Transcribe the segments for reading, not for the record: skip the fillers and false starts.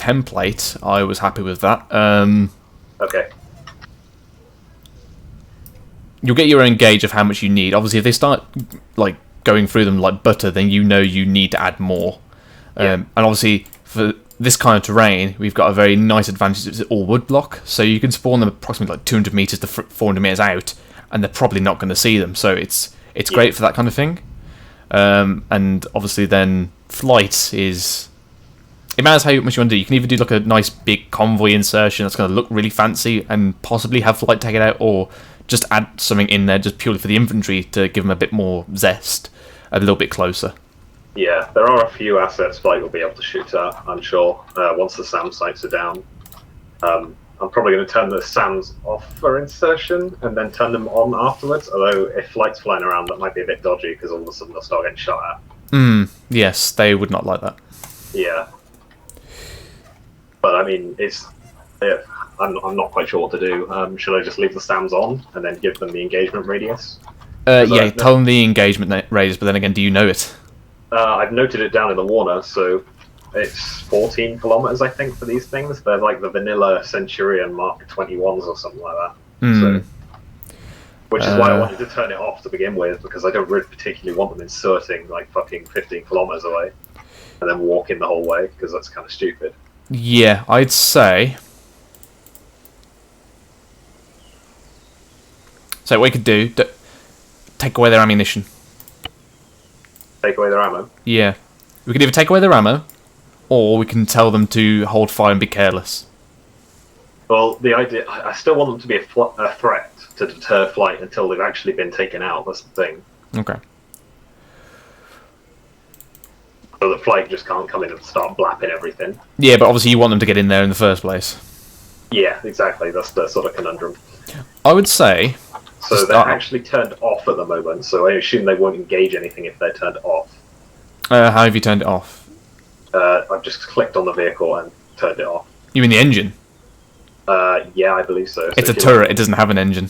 template, I was happy with that. Okay. You'll get your own gauge of how much you need. Obviously, if they start like going through them like butter, then you know you need to add more. And obviously, for this kind of terrain, we've got a very nice advantage. It's all wood block, so you can spawn them approximately like 200 meters to 400 meters out, and they're probably not going to see them. So it's great for that kind of thing. And obviously, then flight is. It matters how much you want to do. You can either do like a nice big convoy insertion that's going to look really fancy and possibly have flight take it out, or just add something in there just purely for the infantry to give them a bit more zest, a little bit closer. Yeah, there are a few assets flight will be able to shoot at, I'm sure, once the SAM sights are down. I'm probably going to turn the SAMs off for insertion and then turn them on afterwards, although if flight's flying around that might be a bit dodgy because all of a sudden they'll start getting shot at. Yes, they would not like that. Yeah. But I mean, I'm not quite sure what to do. Should I just leave the SAMs on and then give them the engagement radius? Yeah, tell them the engagement radius, but then again, do you know it? I've noted it down in the Warner, so it's 14 kilometers, I think, for these things. They're like the vanilla Centurion Mark 21s or something like that. So, which is why I wanted to turn it off to begin with, because I don't really particularly want them inserting like fucking 15 kilometers away and then walking the whole way, because that's kind of stupid. Yeah, I'd say. So what we could do, take away their ammunition. Take away their ammo? Yeah. We could either take away their ammo, or we can tell them to hold fire and be careless. Well, the idea, I still want them to be a threat to deter flight until they've actually been taken out, that's the thing. Okay. So the flight just can't come in and start blapping everything. Yeah, but obviously you want them to get in there in the first place. Yeah, exactly, that's the sort of conundrum. I would say... So they're actually turned off at the moment, so I assume they won't engage anything if they're turned off. How have you turned it off? I've just clicked on the vehicle and turned it off. You mean the engine? Yeah, I believe so. It's a turret, it doesn't have an engine.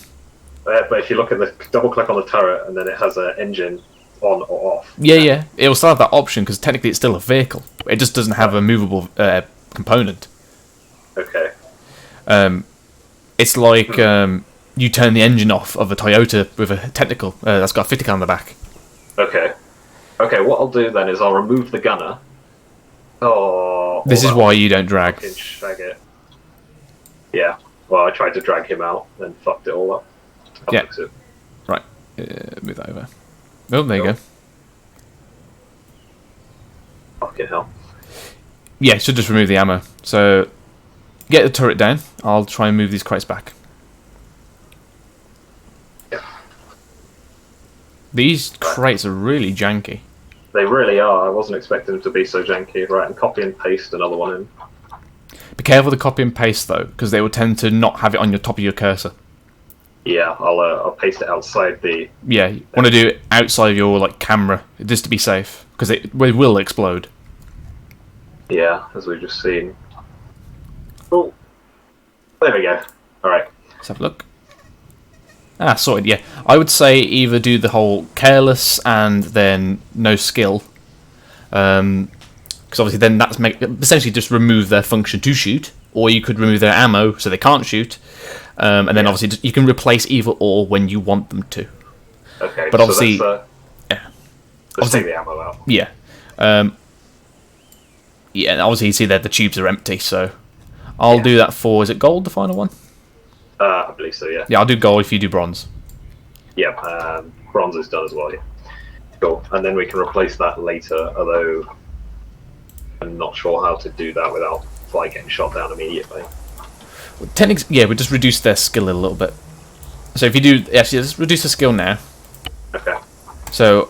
But if you look at double click on the turret, and then it has an engine on or off. Yeah. It'll still have that option, because technically it's still a vehicle. It just doesn't have a movable component. Okay. It's like... you turn the engine off of a Toyota with a technical that's got a 50 cal on the back. Okay, what I'll do then is I'll remove the gunner. Oh. This is why you don't drag. Shag it. Yeah, well, I tried to drag him out and fucked it all up. I'll fix it. Right, move that over. Oh, there you go. Fucking hell. Yeah, should just remove the ammo. So, get the turret down. I'll try and move these crates back. These crates are really janky. They really are. I wasn't expecting them to be so janky. Right, and copy and paste another one in. Be careful with the copy and paste though, because they will tend to not have it on your top of your cursor. Yeah, I'll paste it outside the... Yeah, you want to do it outside of your camera, just to be safe, because it will explode. Yeah, as we've just seen. Oh, there we go. Alright. Let's have a look. Sorted, yeah. I would say either do the whole careless and then no skill. Because obviously then that's essentially just remove their function to shoot, or you could remove their ammo so they can't shoot. And then obviously you can replace either or when you want them to. Okay, but obviously... So let's take the ammo out. Yeah. Yeah, and obviously you see that the tubes are empty, so... I'll do that for... Is it gold, the final one? I believe so, yeah. Yeah, I'll do gold if you do bronze. Yeah, bronze is done as well, yeah. Cool, and then we can replace that later, although I'm not sure how to do that without flight getting shot down immediately. Technically, yeah, we just reduce their skill a little bit. So if you do... Actually, let's reduce the skill now. Okay. So,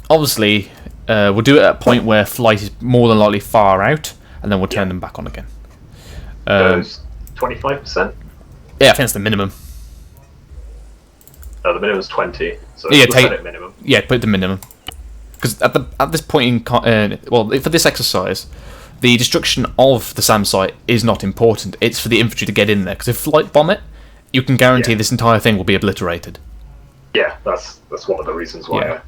obviously, we'll do it at a point where flight is more than likely far out, and then we'll turn them back on again. 25%? Yeah, I think that's the minimum. No, the minimum's 20. So yeah, take it minimum. Yeah, put the minimum. Because at this point in for this exercise, the destruction of the SAM site is not important. It's for the infantry to get in there. Because if flight bomb it, you can guarantee this entire thing will be obliterated. Yeah, that's one of the reasons why I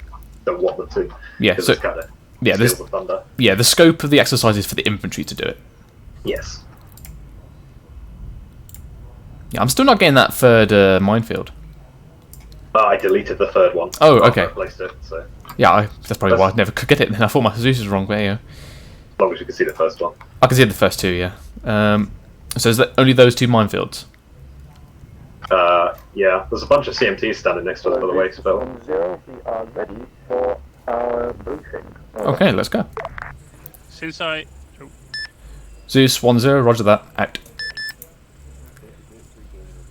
don't want them to. Yeah, so it's kind of the thunder. Yeah, the scope of the exercise is for the infantry to do it. Yes. Yeah, I'm still not getting that third minefield. I deleted the third one. Oh, okay. I replaced it, so Yeah, that's probably why I never could get it. Then I thought my Zeus was wrong. But yeah, as long as you can see the first one. I can see the first two. Yeah. So is that only those two minefields? Yeah, there's a bunch of CMTs standing next to us, by the way, Spell. We are ready for our briefing. Okay, let's go. Since I... Zeus 1-0, roger that. Out.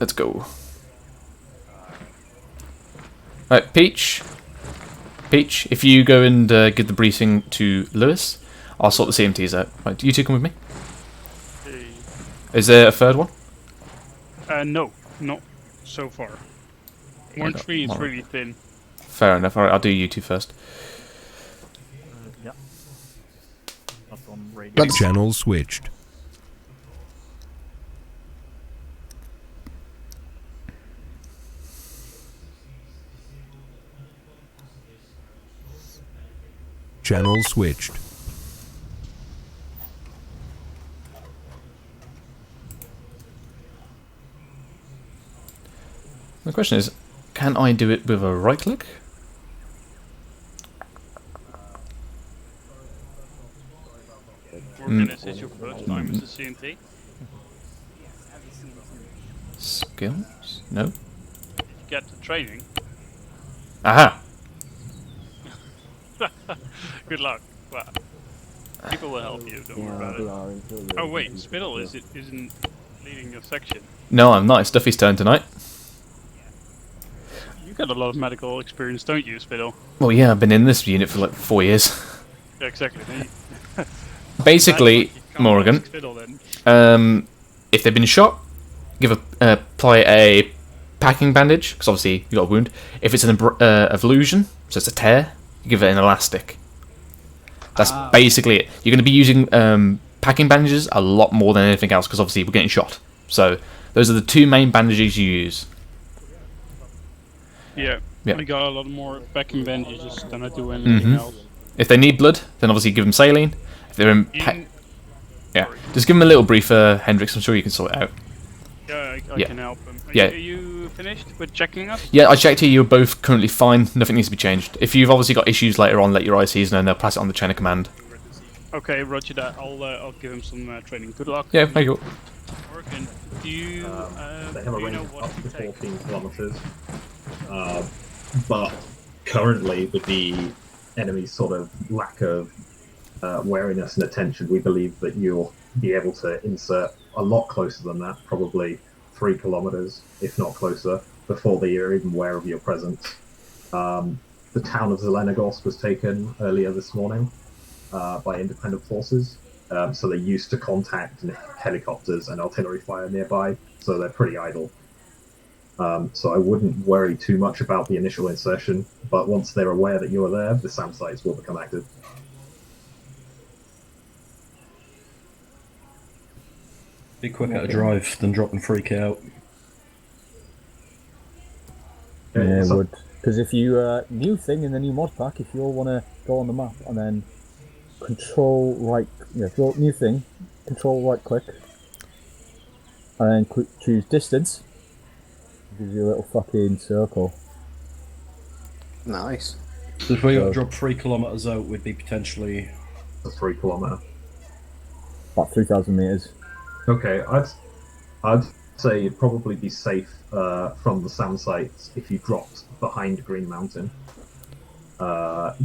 Let's go. Right, Peach. Peach, if you go and give the briefing to Lewis, I'll sort the CMTs out. Right, you two come with me. Is there a third one? No, not so far. 1-3 is really thin. Fair enough. Alright, I'll do you two first. Yeah. That's on radio. Channel switched. Channel switched. The question is, can I do it with a right click? Is this your first time as a CMT? Skills? No. Did you get the training? Aha! Good luck. Well, people will help you, don't worry about it. Oh wait, Spittle isn't leading your section. No, I'm not. It's Duffy's turn tonight. You got a lot of medical experience, don't you, Spittle? Well, yeah, I've been in this unit for like 4 years. Yeah, exactly. Basically, Morgan, Spittle, then. if they've been shot, apply a packing bandage, because obviously you got a wound. If it's an evolution, so it's a tear, you give it an elastic. That's basically it. You're going to be using packing bandages a lot more than anything else, because obviously we're getting shot. So those are the two main bandages you use. Yeah, Yeah. I got a lot more packing bandages than I do anything else. If they need blood, then obviously give them saline. If they're in yeah, just give them a little brief, Hendrix. I'm sure you can sort it out. Yeah, I Yeah. can help them. Yeah. Are you finished with checking us? Yeah, I checked here. You're both currently fine. Nothing needs to be changed. If you've obviously got issues later on, let your ICs know and they'll pass it on the chain of command. Okay, roger that. I'll give him some training. Good luck. Yeah, thank you. Morgan, do you, They have a do you range know of what up to to take? 14 kilometers. But currently, with the enemy's sort of lack of wariness and attention, we believe that you'll be able to insert a lot closer than that, probably 3 kilometers, if not closer, before they are even aware of your presence. The town of Zelenogorsk was taken earlier this morning by independent forces, so they're used to contact and helicopters and artillery fire nearby, so they're pretty idle. So I wouldn't worry too much about the initial insertion, but once they're aware that you're there, the SAM sites will become active. Be quicker to drive than drop and freak out. Yeah, it would. Because if you, new thing in the new mod pack, if you all want to go on the map and then control right, if you're new thing, control right click, and then choose distance, it gives you a little fucking circle. Nice. So if we got to drop 3 kilometers out, we'd be potentially A 3 kilometer. About 3,000 meters. Okay, I'd say it'd probably be safe from the SAM sites if you dropped behind Green Mountain.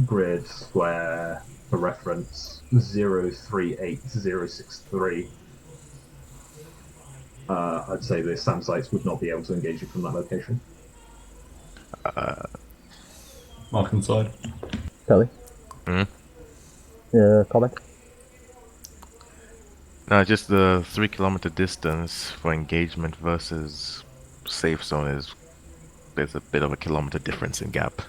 Grid square for reference 038063. I'd say the SAM sites would not be able to engage you from that location. mark inside. Kelly? Yeah, comment? No, just the 3 kilometer distance for engagement versus safe zone is there's a bit of a kilometer difference in gap.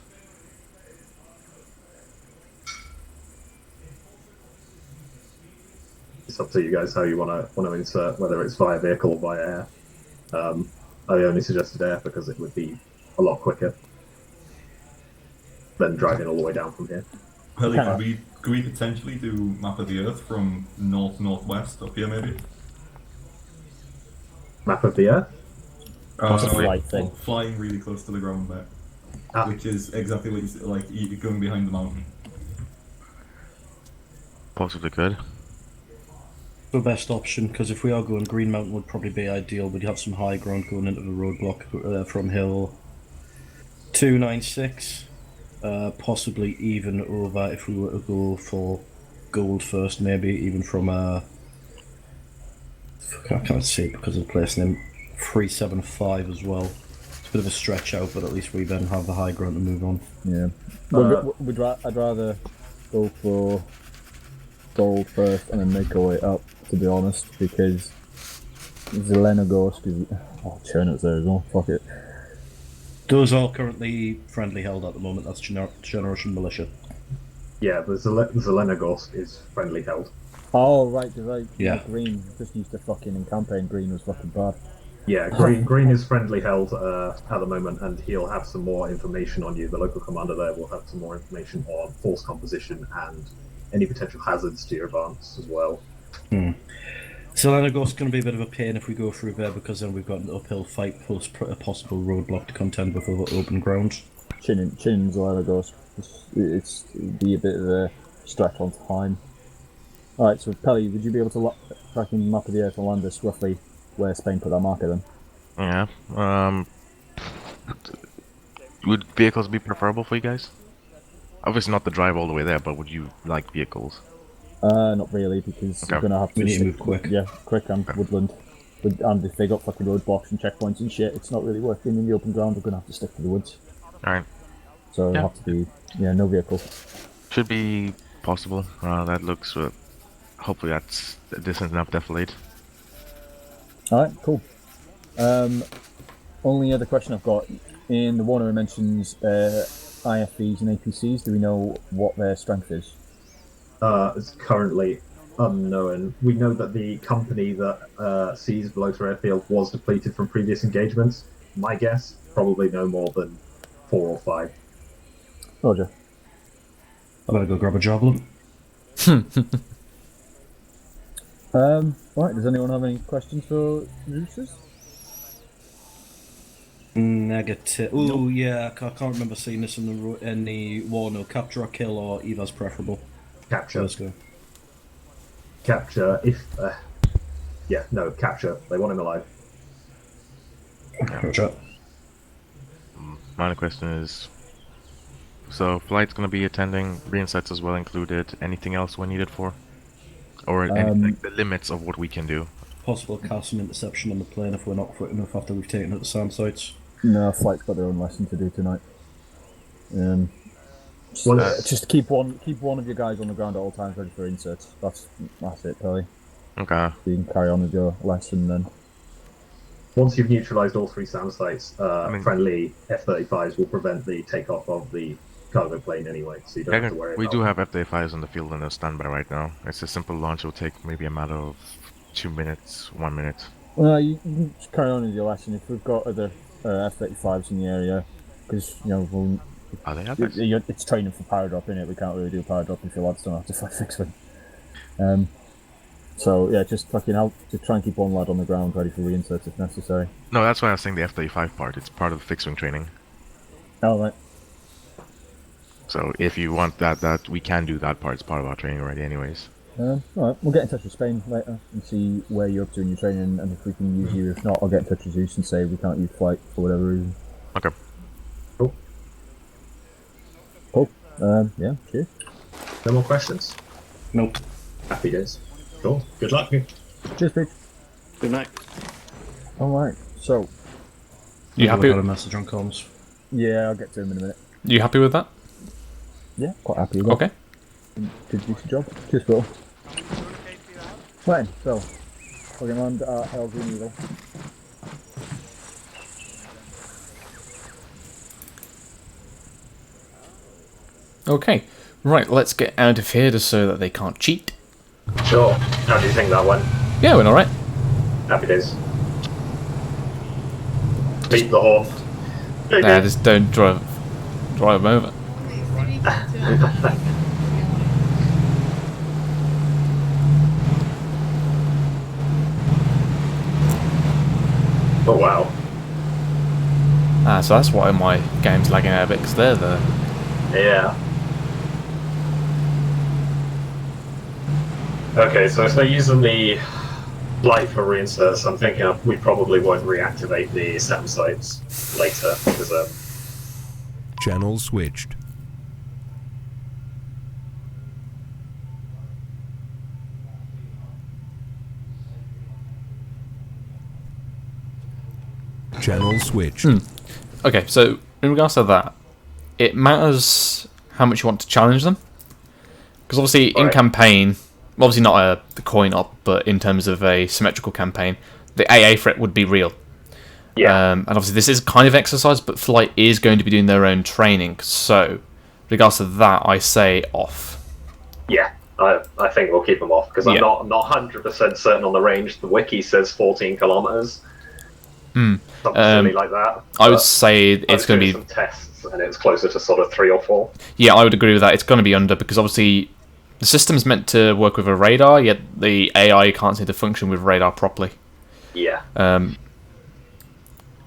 It's up to you guys how you want to insert, whether it's via vehicle or via air. I only suggested air because it would be a lot quicker than driving all the way down from here. Heli, could we potentially do map of the Earth from north-northwest up here, maybe? Map of the Earth? Possibly. Flight thing. Flying really close to the ground there, Ah. which is exactly what you said, like going behind the mountain. Possibly could. The best option, because if we are going Green Mountain would probably be ideal. We'd have some high ground going into the roadblock from hill 296, possibly even over if we were to go for gold first, maybe even from I can't see it because of the place name 375 as well. It's a bit of a stretch out, but at least we then have the high ground to move on. Yeah. I'd rather go for gold first and then make our way up, to be honest, because Zelenogorsk is... Oh, Chernut's there as well, fuck it. Those are currently friendly held at the moment. That's Generation Militia. Yeah, the Zelenogorsk is friendly held. Oh, right, because Yeah. Green just used to fucking in campaign. Green was fucking bad. Yeah, Green is friendly held at the moment, and he'll have some more information on you. The local commander there will have some more information on force composition and any potential hazards to your advance as well. Zelenogorsk is going to be a bit of a pain if we go through there, because then we've got an uphill fight plus a possible roadblock to contend with over open ground. Chin Zelenogorsk. It'd be a bit of a stretch on time. Alright, so Pelly, would you be able to tracking map of the earth and land us roughly where Spain put that marker then? Yeah. Would vehicles be preferable for you guys? Obviously not the drive all the way there, but would you like vehicles? Not really, because Okay. you're gonna have to We need to move quick. Yeah, quick and woodland. And if they got fucking roadblocks and checkpoints and shit, it's not really working in the open ground. We're gonna have to stick to the woods. Alright. So it'll Yeah. have to be, no vehicle. Should be possible. That looks... hopefully that's a decent enough defilade. Alright, cool. Only other question I've got, in the Warner it mentions IFVs and APCs. Do we know what their strength is? It's currently unknown. We know that the company that seized Bloater Airfield was depleted from previous engagements. My guess, probably no more than 4 or 5. Roger. I better go grab a javelin. Right, does anyone have any questions for Roosters? Negative. Oh yeah, I can't remember seeing this in the war. No, capture or kill, or either's preferable. Capture. Let's go. Capture, if... capture. They want him alive. Roger. My only question is... So, flight's gonna be attending, reinsets as well included, anything else we're needed for? Or like the limits of what we can do? Possible casting interception on the plane if we're not quick enough after we've taken out the SAM sites. No, Flight's got their own lesson to do tonight. Just keep one of your guys on the ground at all times, ready for inserts. That's it, Pelly. Okay. You can carry on with your lesson then. Once you've neutralised all 3 SAM sites, friendly F-35s will prevent the takeoff of the cargo plane anyway, so you don't have to worry we about do it. have F-35s on the field and they're standby right now. It's a simple launch. It'll take maybe a matter of 2 minutes, 1 minute. Well, you can just carry on with your lesson. If we've got other F-35s in the area, because, Are they F-35s? it's training for power drop, innit? We can't really do a power drop if your lads don't have to fight fix one. So, yeah, just fucking help to try and keep one lad on the ground ready for reinserts if necessary. No, that's why I was saying the F-35 part. It's part of the fixed wing training. Oh, right. So if you want that we can do that part. It's part of our training already anyways. Alright, we'll get in touch with Spain later and see where you're up to in your training and if we can use you. If not, I'll get in touch with Zeus and say we can't use flight for whatever reason. Okay. Cool. Yeah, cheers. No more questions? Nope. Happy days. Cool. Good luck. Cheers, Pete. Good night. Alright, so, You happy? Got a message on comms. yeah, I'll get to him in a minute. You happy with that? Yeah, quite happy with that. Okay. Did decent job. Cheers, Phil. Right, so, we're going to land at El Green Eagle. Okay. Right, let's get out of here just so that they can't cheat. Sure. How do you think that went? Yeah, went alright. Happy days. Beat the horn. Nah, just don't drive them over. Oh wow. So that's why my game's lagging out a bit, because they're there. Yeah. Okay, so if they're using the flight for reinserts, I'm thinking we probably won't reactivate the SAM sites later, because Channel switched. Channel switched. Okay, so in regards to that, it matters how much you want to challenge them. Because obviously in campaign, obviously not the coin op, but in terms of a symmetrical campaign, the AA threat would be real. Yeah. And obviously this is kind of exercise, but Flight is going to be doing their own training. So, in regards to that, I say off. Yeah, I think we'll keep them off, because I'm not 100% certain on the range. The wiki says 14 kilometers. Something silly like that. I would say it's going to be some tests, and it's closer to sort of 3 or 4. Yeah, I would agree with that. It's going to be under, because obviously the system's meant to work with a radar, yet the AI can't seem to function with radar properly. Yeah.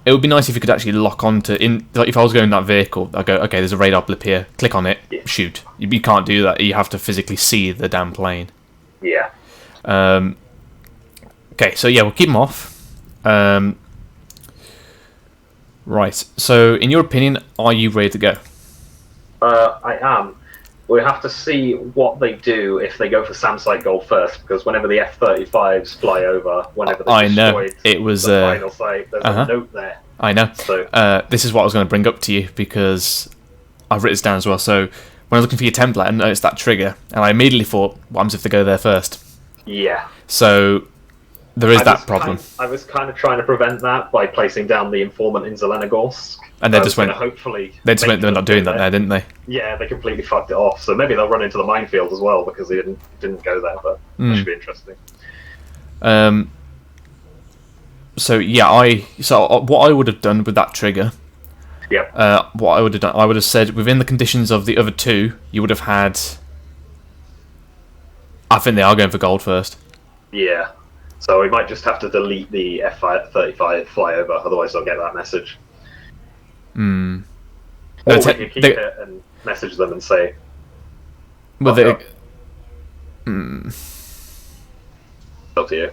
It would be nice if you could actually lock onto like if I was going in that vehicle, I'd go, okay, there's a radar blip here, click on it, shoot. You can't do that. You have to physically see the damn plane. Yeah. Okay, so yeah, we'll keep them off. Right. So, in your opinion, are you ready to go? I am. We have to see what they do if they go for SAM site goal first, because whenever the F-35s fly over, whenever they destroy the final site, there's a note there. I know. So, this is what I was going to bring up to you, because I've written this down as well. So, when I was looking for your template, I noticed that trigger, and I immediately thought, what happens if they go there first? Yeah. So, there is that problem. I was kind of trying to prevent that by placing down the informant in Zelenogorsk. And they just went. Hopefully, they're not doing that now, didn't they? Yeah, they completely fucked it off. So maybe they'll run into the minefield as well because they didn't go there. But that should be interesting. So yeah, what I would have done with that trigger. Yep. What I would have done, I would have said within the conditions of the other two, you would have had. I think they are going for gold first. Yeah. So we might just have to delete the F-35 flyover, otherwise they'll get that message. Or we can keep it and message them and say... Well, up to you.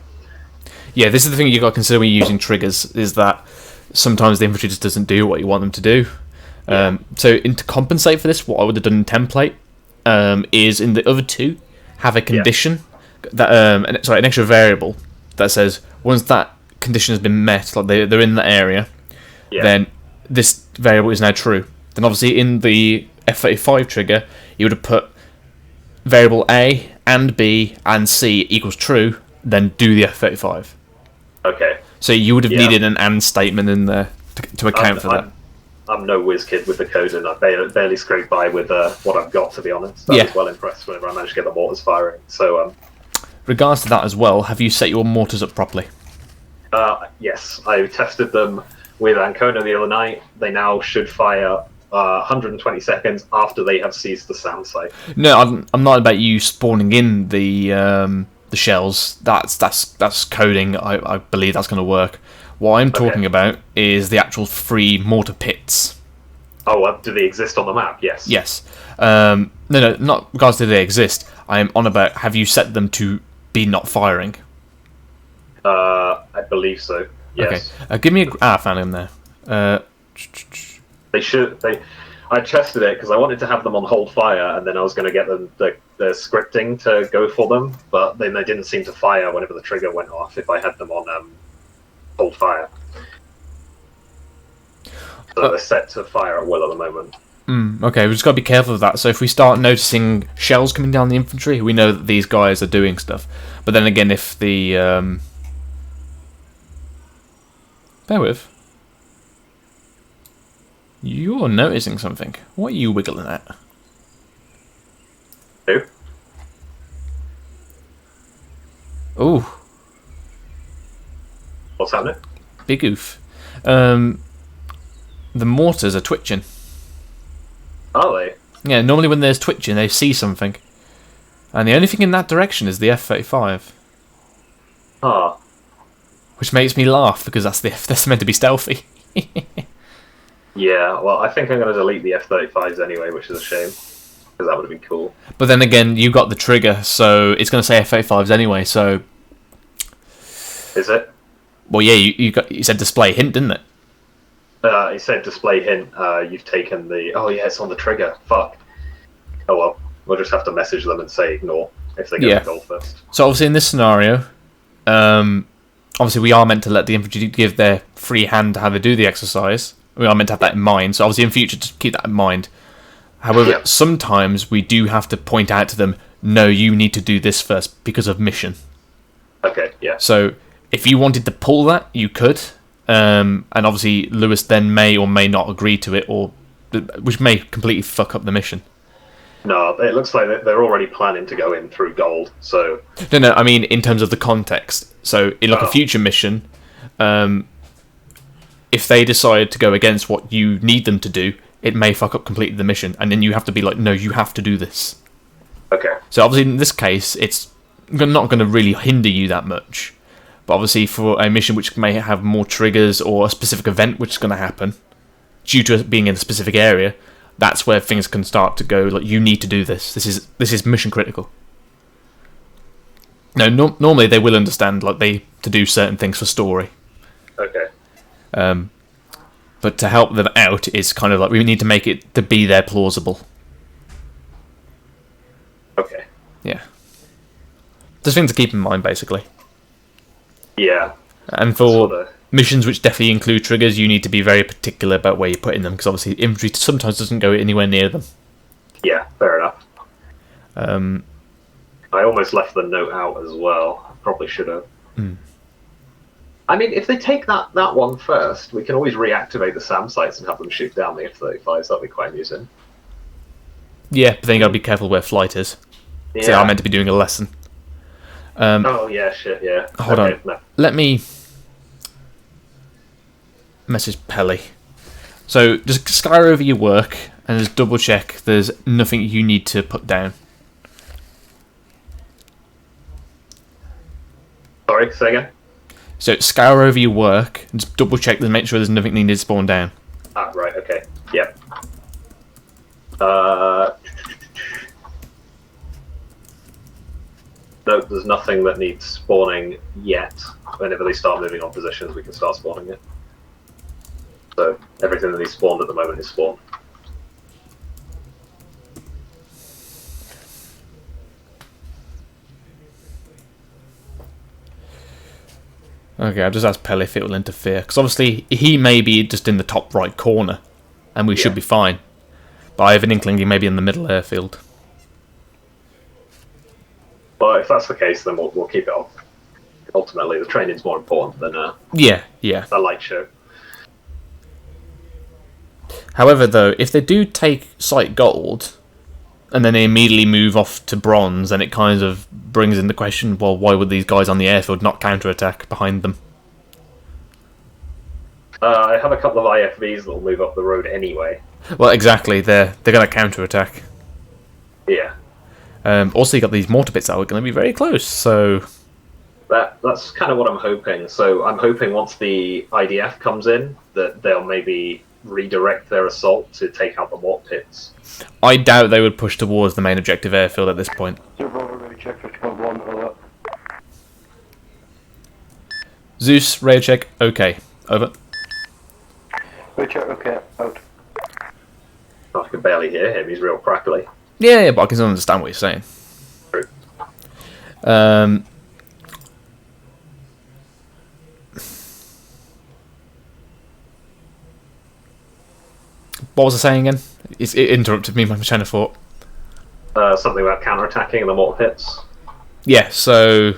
Yeah, this is the thing you got to consider when you're using triggers, is that sometimes the infantry just doesn't do what you want them to do. So to compensate for this, what I would have done in template is in the other two, have a condition, that an extra variable that says once that condition has been met, like they're in the area, then this variable is now true. Then obviously in the F-35 trigger, you would have put variable A and B and C equals true, then do the F-35. Okay. So you would have needed an and statement in there to account for that. I'm no whiz kid with the code, and I barely scraped by with what I've got, to be honest. I was well impressed whenever I managed to get the mortars firing. So, regards to that as well, have you set your mortars up properly? Yes, I tested them with Ancona the other night. They now should fire 120 seconds after they have seized the SAM site. No, I'm not about you spawning in the shells. That's coding. I believe that's going to work. What I'm talking about is the actual free mortar pits. Oh, do they exist on the map? Yes. Yes. No, not regards to they exist. I am on about, have you set them to be not firing? I believe so. Yes. Okay. Give me a... I found him there. They should... I tested it because I wanted to have them on hold fire, and then I was going to get them the scripting to go for them, but then they didn't seem to fire whenever the trigger went off if I had them on hold fire. So they're set to fire at will at the moment. Okay, we've just got to be careful of that. So if we start noticing shells coming down the infantry, we know that these guys are doing stuff. But then again, if the... Bear with. You're noticing something. What are you wiggling at? Who? Ooh. What's happening? Big oof. The mortars are twitching. Are they? Yeah, normally when there's twitching, they see something. And the only thing in that direction is the F-35. Ah. Which makes me laugh, because that's meant to be stealthy. Yeah, well, I think I'm going to delete the F-35s anyway, which is a shame, because that would have been cool. But then again, you got the trigger, so it's going to say F-85s anyway, so... Is it? Well, yeah, you said display hint, didn't it? It said display hint, you've taken the... Oh yeah, it's on the trigger, fuck. Oh well, we'll just have to message them and say ignore, if they get the goal first. So obviously in this scenario, obviously we are meant to let the infantry give their free hand to how they do the exercise. We are meant to have that in mind, so obviously in future just keep that in mind. However, sometimes we do have to point out to them, no, you need to do this first because of mission. Okay, yeah. So if you wanted to pull that, you could, and obviously Lewis then may or may not agree to it, or which may completely fuck up the mission. No, it looks like they're already planning to go in through gold, so... No, I mean in terms of the context. So in like a future mission, if they decide to go against what you need them to do, it may fuck up completely the mission, and then you have to be like, no, you have to do this. Okay. So obviously in this case, it's not going to really hinder you that much. But obviously for a mission which may have more triggers or a specific event which is going to happen, due to it being in a specific area, that's where things can start to go, like, you need to do this. This is mission critical. No, normally they will understand, like, to do certain things for story. Okay. But to help them out is kind of like, we need to make it to be there plausible. Okay. Yeah. Just things to keep in mind, basically. Yeah. And for missions which definitely include triggers, you need to be very particular about where you're putting them, because obviously infantry sometimes doesn't go anywhere near them. Yeah, fair enough. I almost left the note out as well. I probably should have. I mean, if they take that one first, we can always reactivate the SAM sites and have them shoot down the F-35s. That'd be quite amusing. Yeah, but then you gotta be careful where flight is. Yeah. See, I'm meant to be doing a lesson. Oh, yeah, shit, yeah. Hold on. No. Let me message Pelly. So, just scour over your work and just double check there's nothing you need to put down. Sorry, say again? So, scour over your work and just double check and make sure there's nothing needed to spawn down. Ah, right, okay. Yep. No, there's nothing that needs spawning yet. Whenever they start moving on positions, we can start spawning it. So, everything that needs spawned at the moment is spawned. Okay, I've just asked Pelly if it will interfere, because obviously he may be just in the top right corner, and we should be fine. But I have an inkling he may be in the middle airfield. Well, if that's the case, then we'll keep it off. Ultimately, the training's more important than a light show. However, though, if they do take site gold, and then they immediately move off to bronze, then it kind of brings in the question, well, why would these guys on the airfield not counterattack behind them? I have a couple of IFVs that will move up the road anyway. Well, exactly, they're going to counterattack. Yeah. Also, you got these mortar bits that are going to be very close, so... That's kind of what I'm hoping. So I'm hoping once the IDF comes in, that they'll maybe redirect their assault to take out the mortar pits. I doubt they would push towards the main objective airfield at this point. Zeus, radio check, okay. Over. Radio check, okay, out. I can barely hear him, he's real crackly. Yeah, but I can understand what you're saying. True. What was I saying again? It interrupted me, my train of thought. Something about counterattacking the mortar pits. Yeah, so...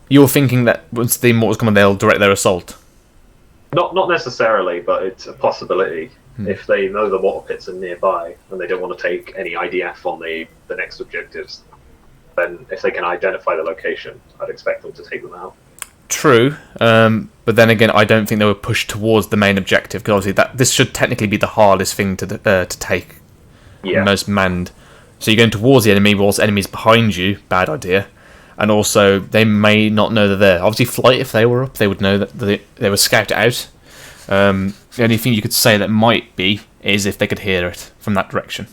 You're thinking that once the mortars come on, they'll direct their assault? Not necessarily, but it's a possibility. If they know the mortar pits are nearby, and they don't want to take any IDF on the next objectives, then if they can identify the location, I'd expect them to take them out. True, but then again, I don't think they would push towards the main objective, because obviously this should technically be the hardest thing to take. Yeah. Most manned. So you're going towards the enemy, whilst enemies behind you, bad idea. And also, they may not know they're there. Obviously, flight, if they were up, they would know that they were scouted out. The only thing you could say that might be is if they could hear it from that direction.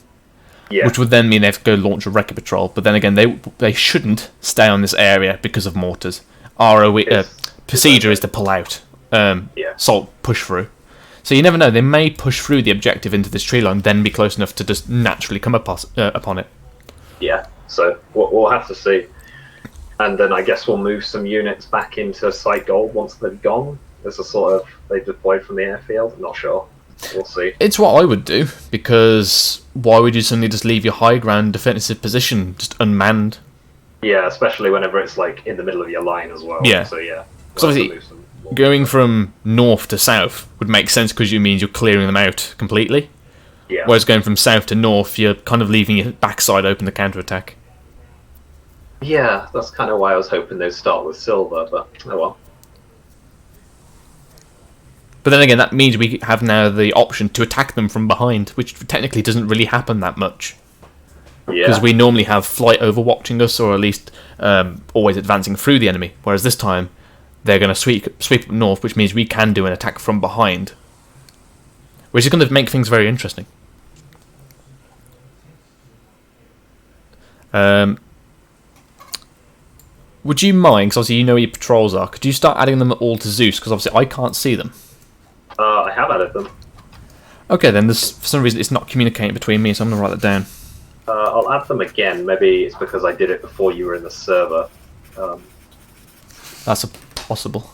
Yeah. Which would then mean they have to go launch a wrecker patrol. But then again, they shouldn't stay on this area because of mortars. Our procedure is to pull out, salt push through. So you never know, they may push through the objective into this tree line, then be close enough to just naturally come upon it. Yeah, so we'll have to see. And then I guess we'll move some units back into Site Gold once they've gone. As a sort of, they deployed from the airfield. I'm not sure. We'll see. It's what I would do, because why would you suddenly just leave your high ground defensive position just unmanned? Yeah, especially whenever it's like in the middle of your line as well. Yeah. So yeah. So obviously, going from north to south would make sense because it means you're clearing them out completely. Yeah. Whereas going from south to north, you're kind of leaving your backside open to counter-attack. Yeah, that's kind of why I was hoping they'd start with silver, but oh well. But then again, that means we have now the option to attack them from behind, which technically doesn't really happen that much. Yeah. Because we normally have flight overwatching us, or at least always advancing through the enemy. Whereas this time, they're going to sweep up north, which means we can do an attack from behind. Which is going to make things very interesting. Would you mind, because obviously you know where your patrols are, could you start adding them all to Zeus? Because obviously I can't see them. I have added them. Okay, then for some reason it's not communicating between me, so I'm going to write that down. I'll add them again. Maybe it's because I did it before you were in the server. That's possible.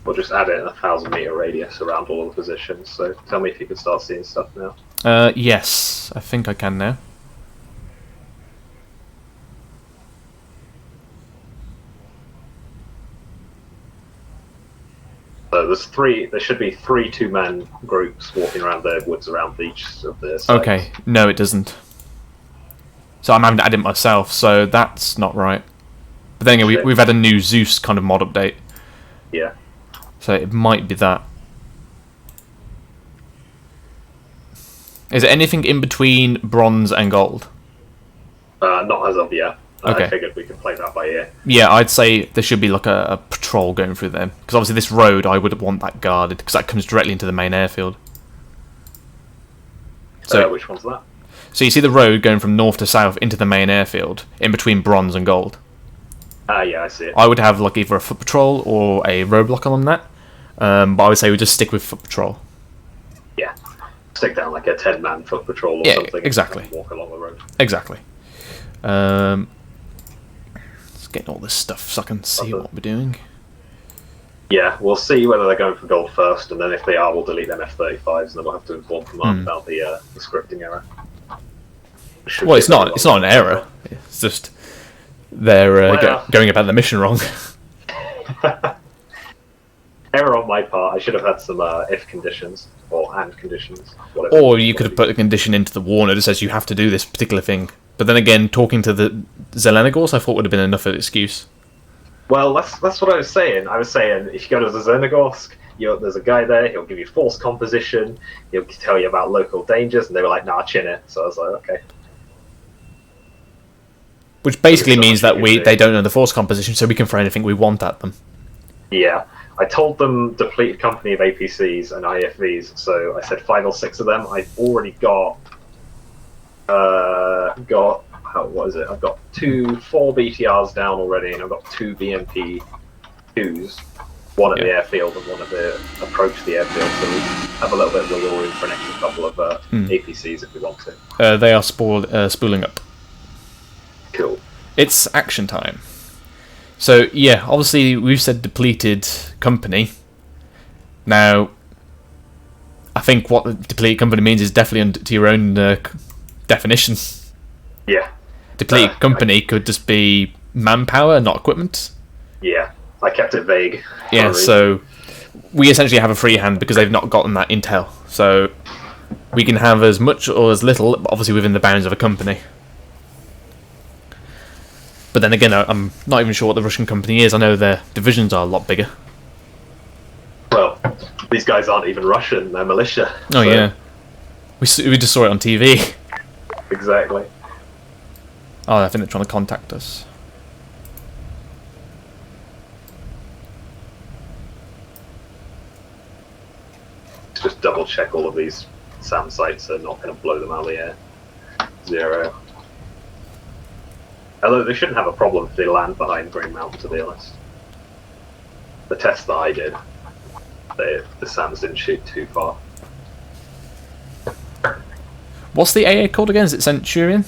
We'll just add it in a 1,000-meter radius around all the positions. So tell me if you can start seeing stuff now. Yes, I think I can now. So there should be 3 2-man groups walking around the woods around each of the sites. Okay, no it doesn't. So I'm having to add it myself, so that's not right. But then again, we've had a new Zeus kind of mod update. Yeah. So it might be that. Is there anything in between bronze and gold? Not as of yet. Okay. I figured we could play that by ear. Yeah, I'd say there should be like a patrol going through them. Because obviously this road, I would want that guarded, because that comes directly into the main airfield. So which one's that? So you see the road going from north to south into the main airfield, in between bronze and gold. Yeah, I see it. I would have like either a foot patrol or a roadblock on that. But I would say we just stick with foot patrol. Yeah. Stick down like a 10-man foot patrol or something. Yeah, exactly. And walk along the road. Exactly. Let's get all this stuff so I can see what we're doing. Yeah, we'll see whether they're going for gold first, and then if they are, we'll delete them F-35s, and then we'll have to inform command about the scripting error. Well, it's not an error. It's just they're going about the mission wrong. Error on my part. I should have had some if conditions or and conditions. Whatever. Or you could have put a condition into the warner that says you have to do this particular thing. But then again, talking to the Zelenogors, I thought would have been enough of an excuse. Well, that's what I was saying. I was saying if you go to the Zernogorsk, there's a guy there. He'll give you false composition. He'll tell you about local dangers, and they were like, "Nah, chin it." So I was like, "Okay." Which basically means that they don't know the force composition, so we can throw anything we want at them. Yeah, I told them depleted company of APCs and IFVs, so I said 5 or 6 of them. I've already got what is it? I've got 4 BTRs down already, and I've got 2 BMP2s, one at the airfield and one at the approach to the airfield. So we have a little bit of wiggle room for an extra couple of APCs if we want to. They are spooling up. Cool. It's action time. So yeah, obviously we've said depleted company. Now, I think what the depleted company means is definitely to your own definition. Yeah. Depleted company could just be manpower, not equipment. Yeah, I kept it vague. Yeah, so we essentially have a free hand because they've not gotten that intel. So we can have as much or as little, obviously within the bounds of a company. But then again, I'm not even sure what the Russian company is. I know their divisions are a lot bigger. Well, these guys aren't even Russian, they're militia. Oh, so. Yeah. We just saw it on TV. Exactly. Oh, I think they're trying to contact us. just double check all of these SAM sites are not going to blow them out of the air. 0. Although they shouldn't have a problem if they land behind Green Mountain, to be honest. The test that I did, the SAMs didn't shoot too far. What's the AA called again? Is it Centurion?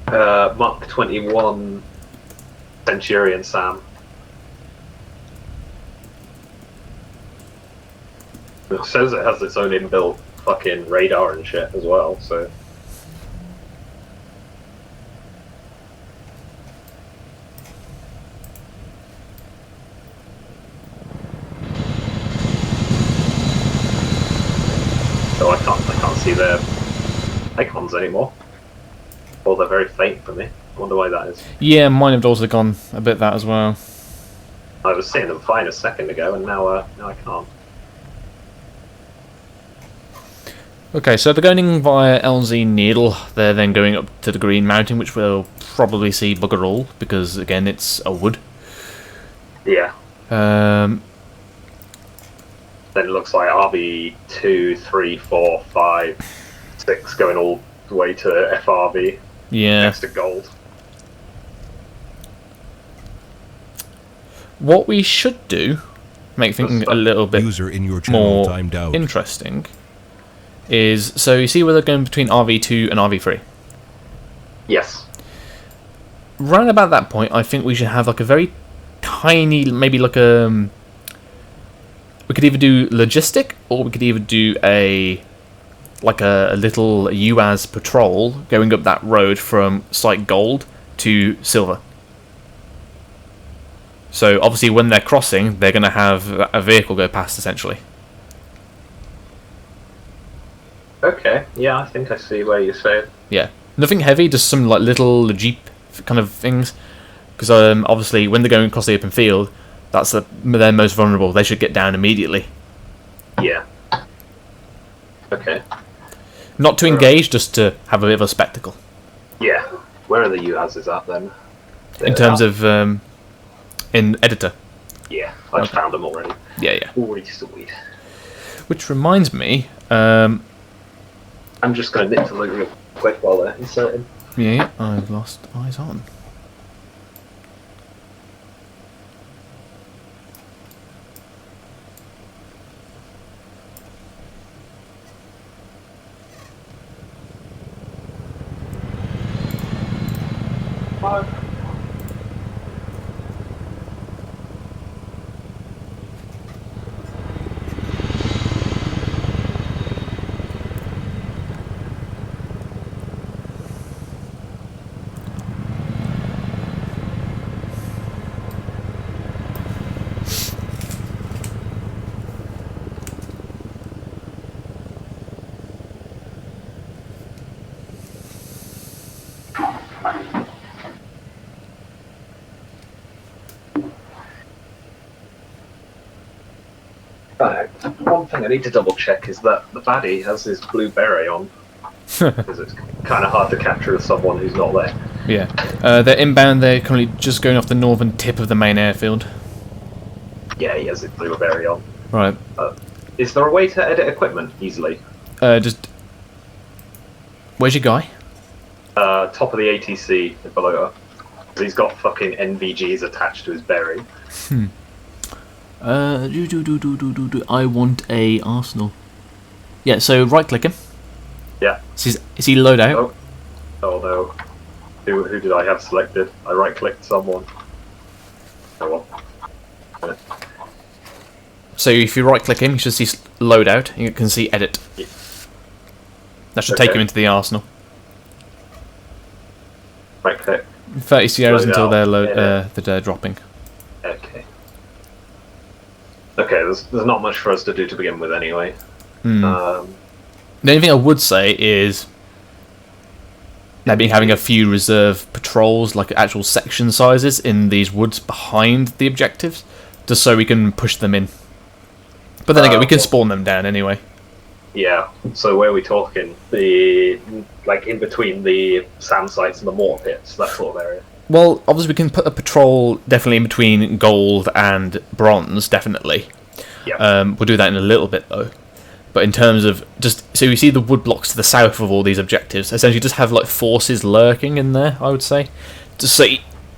Mark 21 Centurion SAM. It says it has its own inbuilt fucking radar and shit as well, so... So I can't see their icons anymore. Or they're very faint for me. I wonder why that is. Yeah, mine have also gone a bit that as well. I was seeing them fine a second ago, and now I can't. Okay, so they're going via LZ Needle. They're then going up to the Green Mountain, which we'll probably see bugger all, because again, it's a wood. Yeah. Um, Then it looks like RB 2, 3, 4, 5, 6 going all the way to FRB. yeah. Next to gold. What we should do, make things a little bit User in your channel more timed out. interesting, is, so you see where they're going between RV2 and RV3? Yes. Round about that point, I think we should have like a very tiny, maybe like a... we could either do logistic, or we could either do a little UAS patrol going up that road from Site Gold to Silver. So obviously when they're crossing, they're going to have a vehicle go past, essentially. Okay, yeah, I think I see where you're saying. Yeah. Nothing heavy, just some like little Jeep kind of things. Because obviously when they're going across the open field, that's they're most vulnerable. They should get down immediately. Yeah. Okay. Not to engage, just to have a bit of a spectacle. Yeah. Where are the UASs at then? In terms of in editor. Yeah, I've found them already. Yeah. Already sweet. Which reminds me, I'm just going to nip to look real quick while they're inserting. yeah, I've lost eyes on. One thing I need to double check is that the baddie has his blue beret on. Because it's kind of hard to capture someone who's not there. Yeah. They're inbound, they're currently just going off the northern tip of the main airfield. Yeah, he has his blue beret on. Right. Is there a way to edit equipment easily? Just... where's your guy? Top of the ATC below. He's got fucking NVGs attached to his beret. I want a Arsenal. Yeah, so right click him. Yeah. Is he load out? Oh no. Who did I have selected? I right clicked someone. Oh well. So if you right click him, you should see load out, and you can see edit. Yeah. That should take him into the Arsenal. Right click. 30 Sierras until they're they're dropping. Okay. Okay, there's not much for us to do to begin with anyway. The only thing I would say is maybe having a few reserve patrols, like actual section sizes, in these woods behind the objectives, just so we can push them in. But then again, we can spawn them down anyway. Yeah, so where are we talking? Like in between the SAM sites and the mortar pits, that sort of area? Well, obviously we can put a patrol definitely in between gold and bronze, definitely. Yeah. We'll do that in a little bit though. But in terms of so you see the wood blocks to the south of all these objectives, essentially just have like forces lurking in there. I would say, just so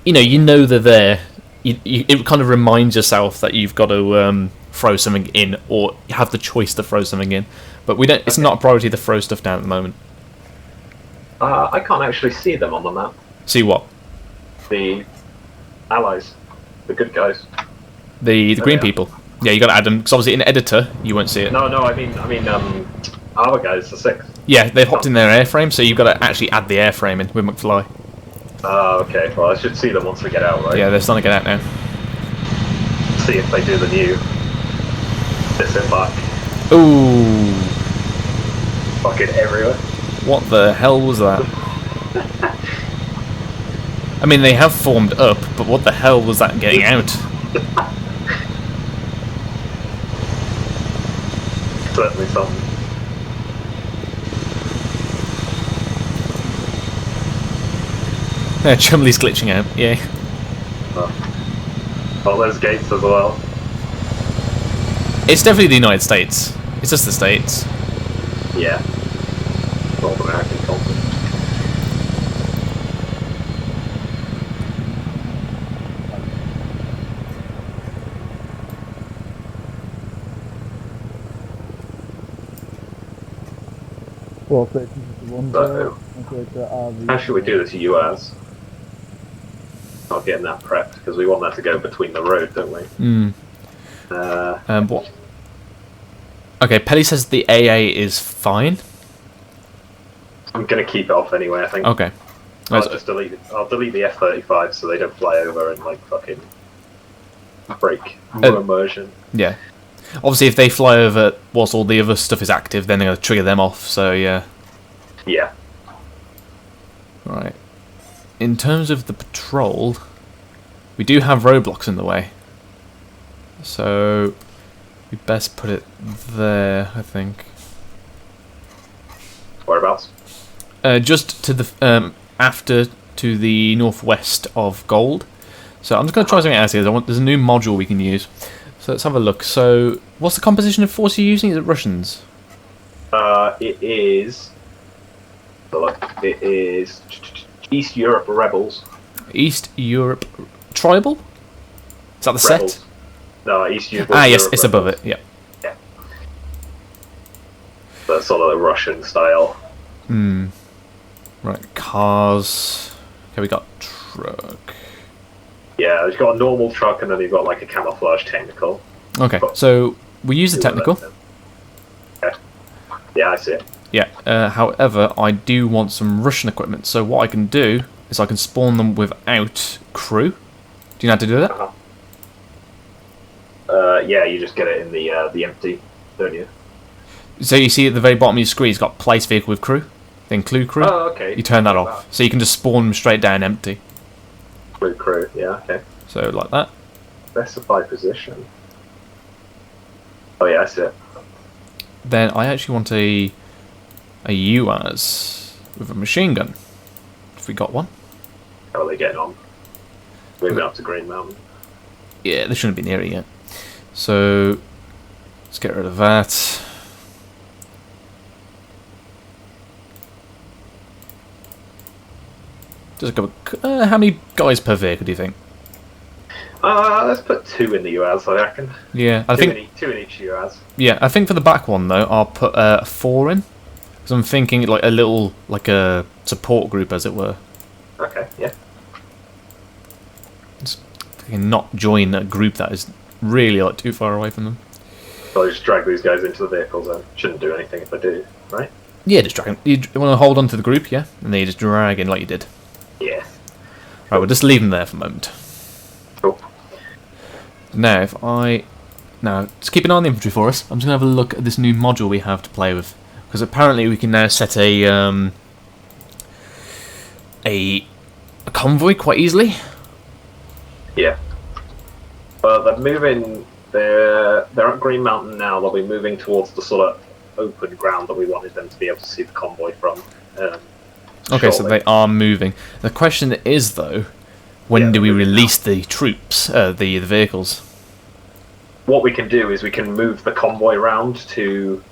you know they're there. It kind of reminds yourself that you've got to throw something in, or have the choice to throw something in. But we don't. It's not a priority to throw stuff down at the moment. I can't actually see them on the map. See what? The allies, the good guys. The green people. Yeah, you got to add them because obviously in editor you won't see it. No, I mean, our guys, the 6th. Yeah, they've hopped in their airframe, so you've got to actually add the airframe in with McFly. Oh, okay. Well, I should see them once we get out, right? Yeah, they're starting to get out now. See if they do the new disembark. Ooh. Fucking everywhere. What the hell was that? I mean, they have formed up, but what the hell was that getting out? Certainly something. Yeah, Chumley's glitching out, yeah. Oh, there's gates as well. It's definitely the United States. It's just the States. Yeah. North American continent. Well, 1351. How should we do this, US? Not getting that prepped, because we want that to go between the road, don't we? What? Okay, Pelly says the AA is fine. I'm going to keep it off anyway, I think. Okay. I'll just delete it. I'll delete the F-35 so they don't fly over and, like, fucking break immersion. Yeah. Obviously, if they fly over whilst all the other stuff is active, then they're going to trigger them off, so yeah. Yeah. Right. In terms of the patrol, we do have roadblocks in the way. So, we best put it there, I think. Whereabouts? Just to the after to the northwest of Gold. So I'm just going to try something out here. There's a new module we can use. So let's have a look. So, what's the composition of force you're using? Is it Russians? It is. Look, it is East Europe Rebels. East Europe Tribal? Is that the Rebels. set? No, East Europe. Ah, yes, Europe it's Rebels. above it. Yeah. Yeah. That's sort of the Russian style. Right, cars. Okay, we got truck. Yeah, he's got a normal truck and then he's got like a camouflage technical. Okay, so we use the technical. Okay. Yeah, I see it. Yeah, however, I do want some Russian equipment. So what I can do is I can spawn them without crew. Do you know how to do that? Yeah, you just get it in the empty, don't you? So you see at the very bottom of your screen, it's got place vehicle with crew. They include crew. Oh, okay. You turn that off, so you can just spawn them straight down empty. Include crew, yeah, okay. So like that. Specify position. Oh yeah, I see it. Then I actually want a UAS with a machine gun. If we got one. How are they getting on? Moving up to Green Mountain. Yeah, they shouldn't be near it yet. So let's get rid of that. Just go. How many guys per vehicle do you think? Let's put 2 in the UAS, I reckon. Yeah, I think 2 in each UAS. Yeah, I think for the back one though, I'll put 4 in, because I'm thinking like a little, like a support group, as it were. Okay, yeah. Just not join a group that is really like too far away from them. So I just drag these guys into the vehicles then. Shouldn't do anything if I do, right? Yeah, just drag them. You want to hold on to the group, yeah, and then you just drag in like you did. Yeah. Right, we'll just leave them there for a moment. Cool. Now, just keep an eye on the infantry for us. I'm just going to have a look at this new module we have to play with. Because apparently we can now set a convoy quite easily. Yeah. Well, they're moving, they're at Green Mountain now. They'll be moving towards the sort of open ground that we wanted them to be able to see the convoy from. Okay, so shortly. they are moving. The question is, though, when do we release the troops, the vehicles? What we can do is we can move the convoy round to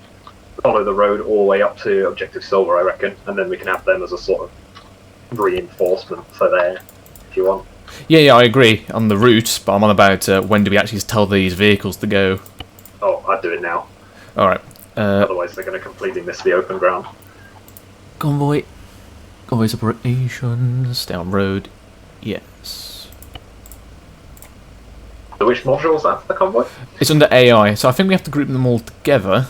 follow the road all the way up to Objective Silver, I reckon, and then we can have them as a sort of reinforcement for there, if you want. Yeah, I agree on the route, but I'm on about when do we actually tell these vehicles to go? Oh, I'd do it now. Alright. Otherwise they're going to completely miss the open ground. Convoys operations, down road, yes. So which module is that for the convoy? It's under AI, so I think we have to group them all together.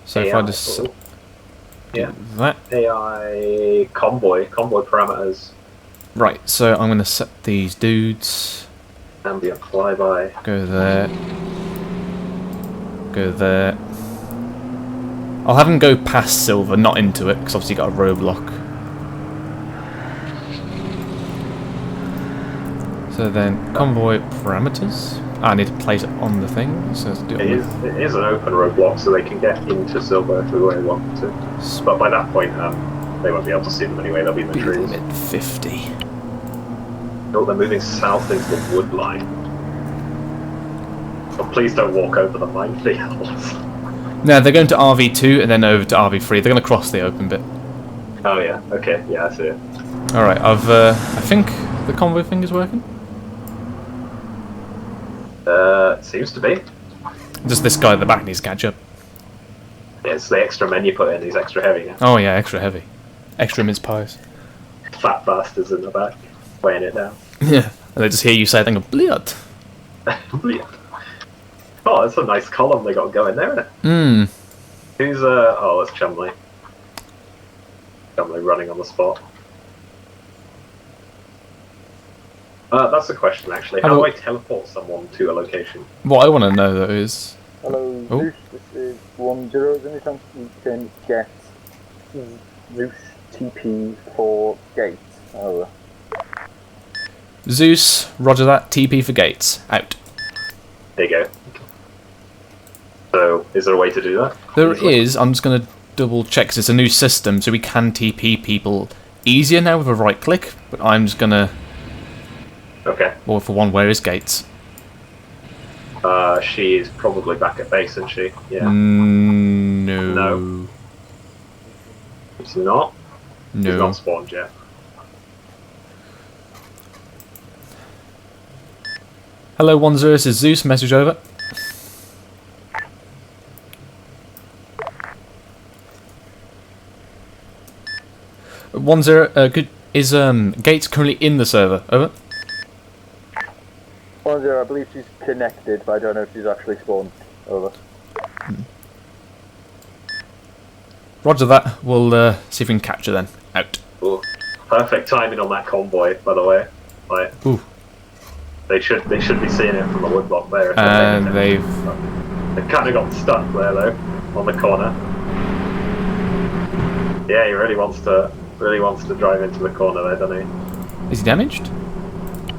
So if I just yeah, that. AI convoy parameters. Right, so I'm going to set these dudes. Ambient flyby. Go there. Go there. I'll have them go past Silver, not into it, because obviously you got a roadblock. So then, convoy parameters. I need to place it on the thing. So let's do it. It is an open roadblock, so they can get into Silver if we really want to. But by that point, they won't be able to see them anyway. They'll be in the trees. Limit 50. Oh, they're moving south into the wood line. But please don't walk over the minefields. No, they're going to RV2 and then over to RV3. They're going to cross the open bit. Oh yeah, okay, yeah, I see it. Alright, I think the convoy thing is working. It seems to be. Just this guy at the back needs to catch up. Yeah, it's the extra men you put in, he's extra heavy now. Oh yeah, extra heavy. Extra mince pies. Fat bastards in the back, weighing it down. Yeah, and they just hear you say, "Think of blood." Oh, that's a nice column they got going there, isn't it? Hmm. Who's, oh, that's Chumley. Chumley running on the spot. That's the question, actually. How do I teleport someone to a location? What I want to know, though, is... Hello, Zeus. This is 10. Is there any chance you can get Zeus TP for Gates? Over. Zeus, roger that. TP for Gates. Out. There you go. So, is there a way to do that? There is. I'm just going to double check, because it's a new system, so we can TP people easier now with a right click, but I'm just going to... Okay. Well, for one, where is Gates? She is probably back at base, isn't she? Yeah. No. No. It's not? No. She's not spawned yet. Hello, 10, this is Zeus. Message over. One zero. Is Gates currently in the server? Over. 10, I believe she's connected, but I don't know if she's actually spawned. Over. Roger that. We'll see if we can capture them. Out. Ooh. Perfect timing on that convoy, by the way. Like, ooh. They should be seeing it from the woodblock there. And they've kind of got stuck there though, on the corner. Yeah, he really wants to drive into the corner there, doesn't he? Is he damaged?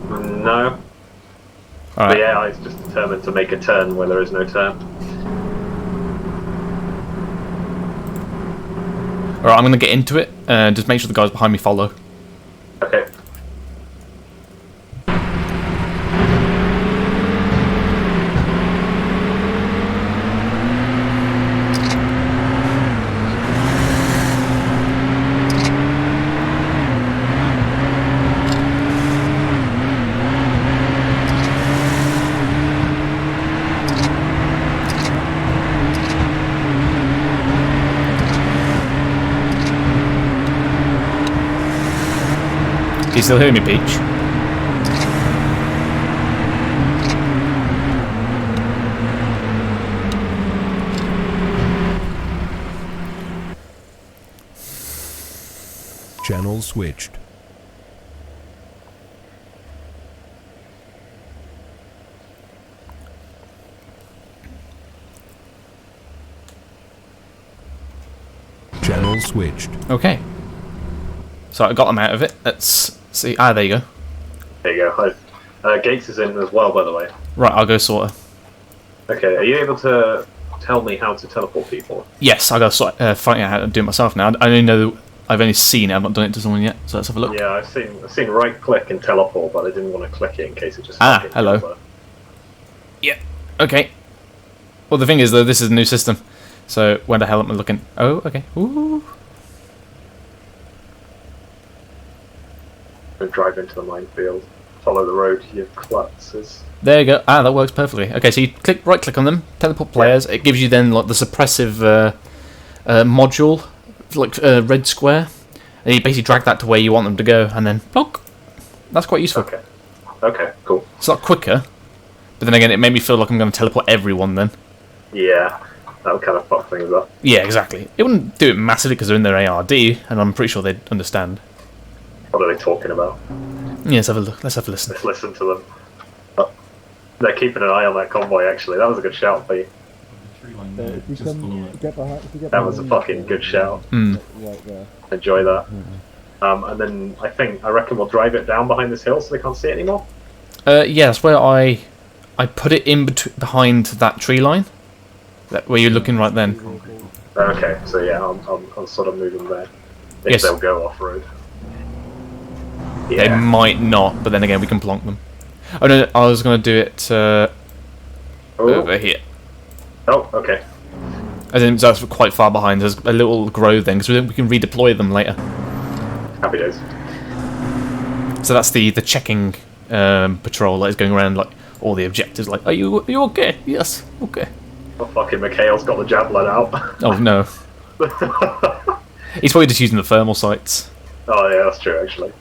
No. Alright. The AI is just determined to make a turn where there is no turn. Alright, I'm going to get into it and just make sure the guys behind me follow. Okay. Can you still hear me, Peach? Channel switched. Channel switched. Okay. So I got them out of it. Let's see. Ah, there you go. There you go. Gates is in as well, by the way. Right, I'll go sort her. Okay, are you able to tell me how to teleport people? Yes, I got to find out how to do it myself now. I only know. I've only seen it. I've not done it to someone yet. So let's have a look. Yeah, I've seen right click and teleport, but I didn't want to click it in case it just. Hello. Yeah. Okay. Well, the thing is, though, this is a new system, So where the hell am I looking? Oh, okay. Ooh. Drive into the minefield. Follow the road to your klutzes. There you go. Ah, that works perfectly. Okay, so you right click on them, teleport players. It gives you then like the suppressive module, like red square, and you basically drag that to where you want them to go, and then block. That's quite useful. Okay. Okay, cool. It's a lot quicker, but then again, it made me feel like I'm going to teleport everyone then. Yeah, that would kind of fuck things up. Yeah, exactly. It wouldn't do it massively because they're in their ARD, and I'm pretty sure they'd understand. What are they talking about? Yeah, let's have a look. Let's have a listen. Let's listen to them. Oh, they're keeping an eye on that convoy, actually. That was a good shout, B. If you can get behind, That was a fucking good shout. Mm. Right there. Enjoy that. And then I reckon we'll drive it down behind this hill so they can't see it anymore. Yeah, that's where I put it in behind that tree line. Where you're looking right then. Okay, so yeah, I'll sort of move them there. If Yes. they'll go off-road. They Yeah. might not, but then again, we can plonk them. Oh no, I was going to do it over here. Oh, okay. As in, that's quite far behind. There's a little grove then, because we can redeploy them later. Happy days. So that's the checking patrol that is going around like all the objectives. Like, are you okay? Yes, okay. Oh, fucking Mikhail's got the javelin out. Oh no. He's probably just using the thermal sights. Oh yeah, that's true actually.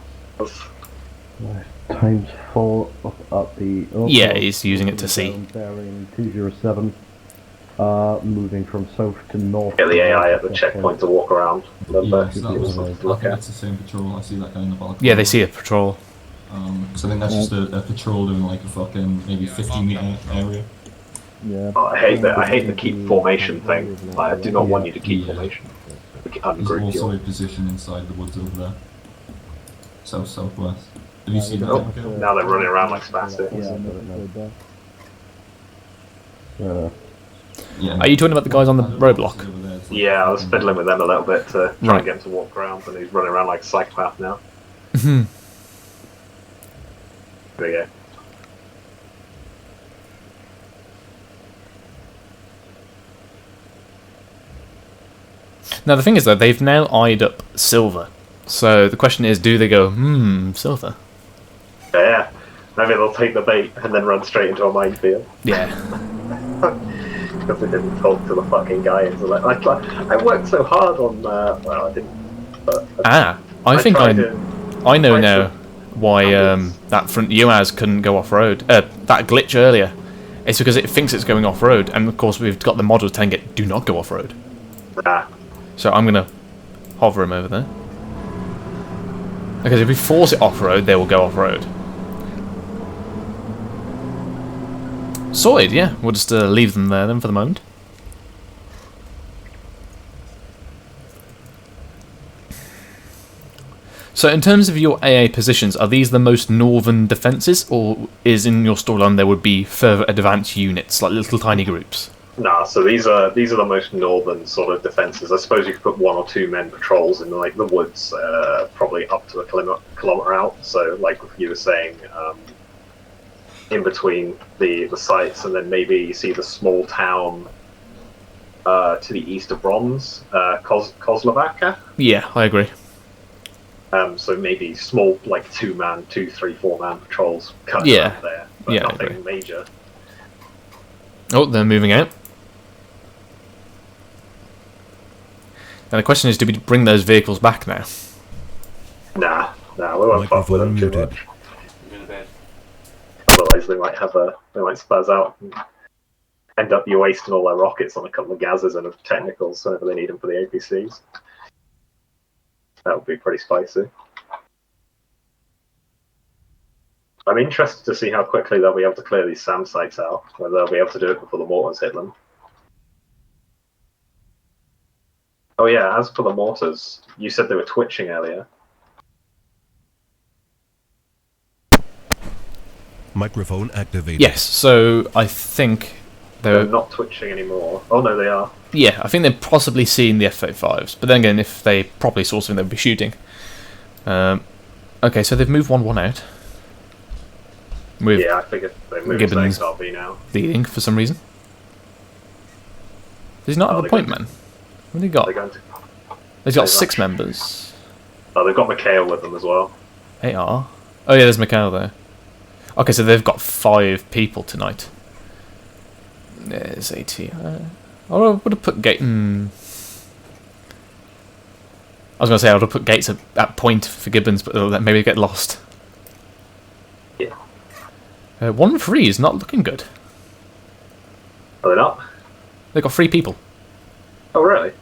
Times 4 up at the... Yeah, he's using it to see. Bearing 207. Moving from south to north. Get the AI at the checkpoint to walk around a little Yeah, bit. so that Give us was, something to I look think at. it's the same patrol. I see that guy in the balcony. Yeah, they see a patrol. So I think that's just a patrol doing like a fucking maybe 50-meter area. Yeah. Oh, I hate the keep formation thing. I do not want you to keep formation. There's Ungroup also a you. position inside the woods over there. South-southwest. Have you seen that? Oh, Mikhail? now they're running around like spastic. Yeah. Are you talking about the guys on the roadblock? Yeah, I was fiddling with them a little bit to try Right. and get him to walk around, and he's running around like a psychopath now. Mhm. There we go. Now the thing is though, they've now eyed up silver. So the question is, do they go, silver? Yeah, maybe they'll take the bait and then run straight into a minefield. Yeah. Because they didn't talk to the fucking guy. And I worked so hard on, well, I didn't. But I think tried I know find now some why numbers. that front UAS couldn't go off-road. That glitch earlier. It's because it thinks it's going off-road, and of course we've got the model telling it, do not go off-road. So I'm going to hover him over there. Because if we force it off-road, they will go off-road. Sorted, yeah. We'll just leave them there then for the moment. So in terms of your AA positions, are these the most northern defences, or is in your storyline there would be further advanced units, like little tiny groups? Nah, so these are the most northern sort of defences. I suppose you could put 1 or 2 men patrols in like the woods, probably up to a kilometre out. So like you were saying, in between the sites, and then maybe you see the small town to the east of Bronze, Kozlovaca. Yeah, I agree. So maybe small, like 2-man, 2, 3, 4-man patrols cut Yeah. out there, but Yeah, I nothing agree. major. Oh, they're moving out. And the question is, do we bring those vehicles back now? Nah, we won't fuck with them too muted. much. Otherwise, they might spaz out and end up you wasting all their rockets on a couple of gases and technicals whenever they need them for the APCs. That would be pretty spicy. I'm interested to see how quickly they'll be able to clear these SAM sites out, whether they'll be able to do it before the mortars hit them. Oh yeah, as for the mortars, you said they were twitching earlier. Microphone activated. Yes, so I think They're not twitching anymore. Oh no, they are. Yeah, I think they're possibly seeing the F-35s, but then again, if they properly saw something, they'd be shooting. Okay, so they've moved 1-1 out. With Yeah, I figured they moved Gibbons to XRB now. leading for some reason. Does he not have a point man? What have he got? They're going to... He's got 6 members. Oh, they've got Mikhail with them as well. AR? Oh yeah, there's Mikhail there. Okay, so they've got 5 people tonight. There's AT. I would have put Gate. I was going to say I would have put Gates at point for Gibbons, but maybe get lost. Yeah. 1-3 is not looking good. Are they not? They've got 3 people. Oh, really?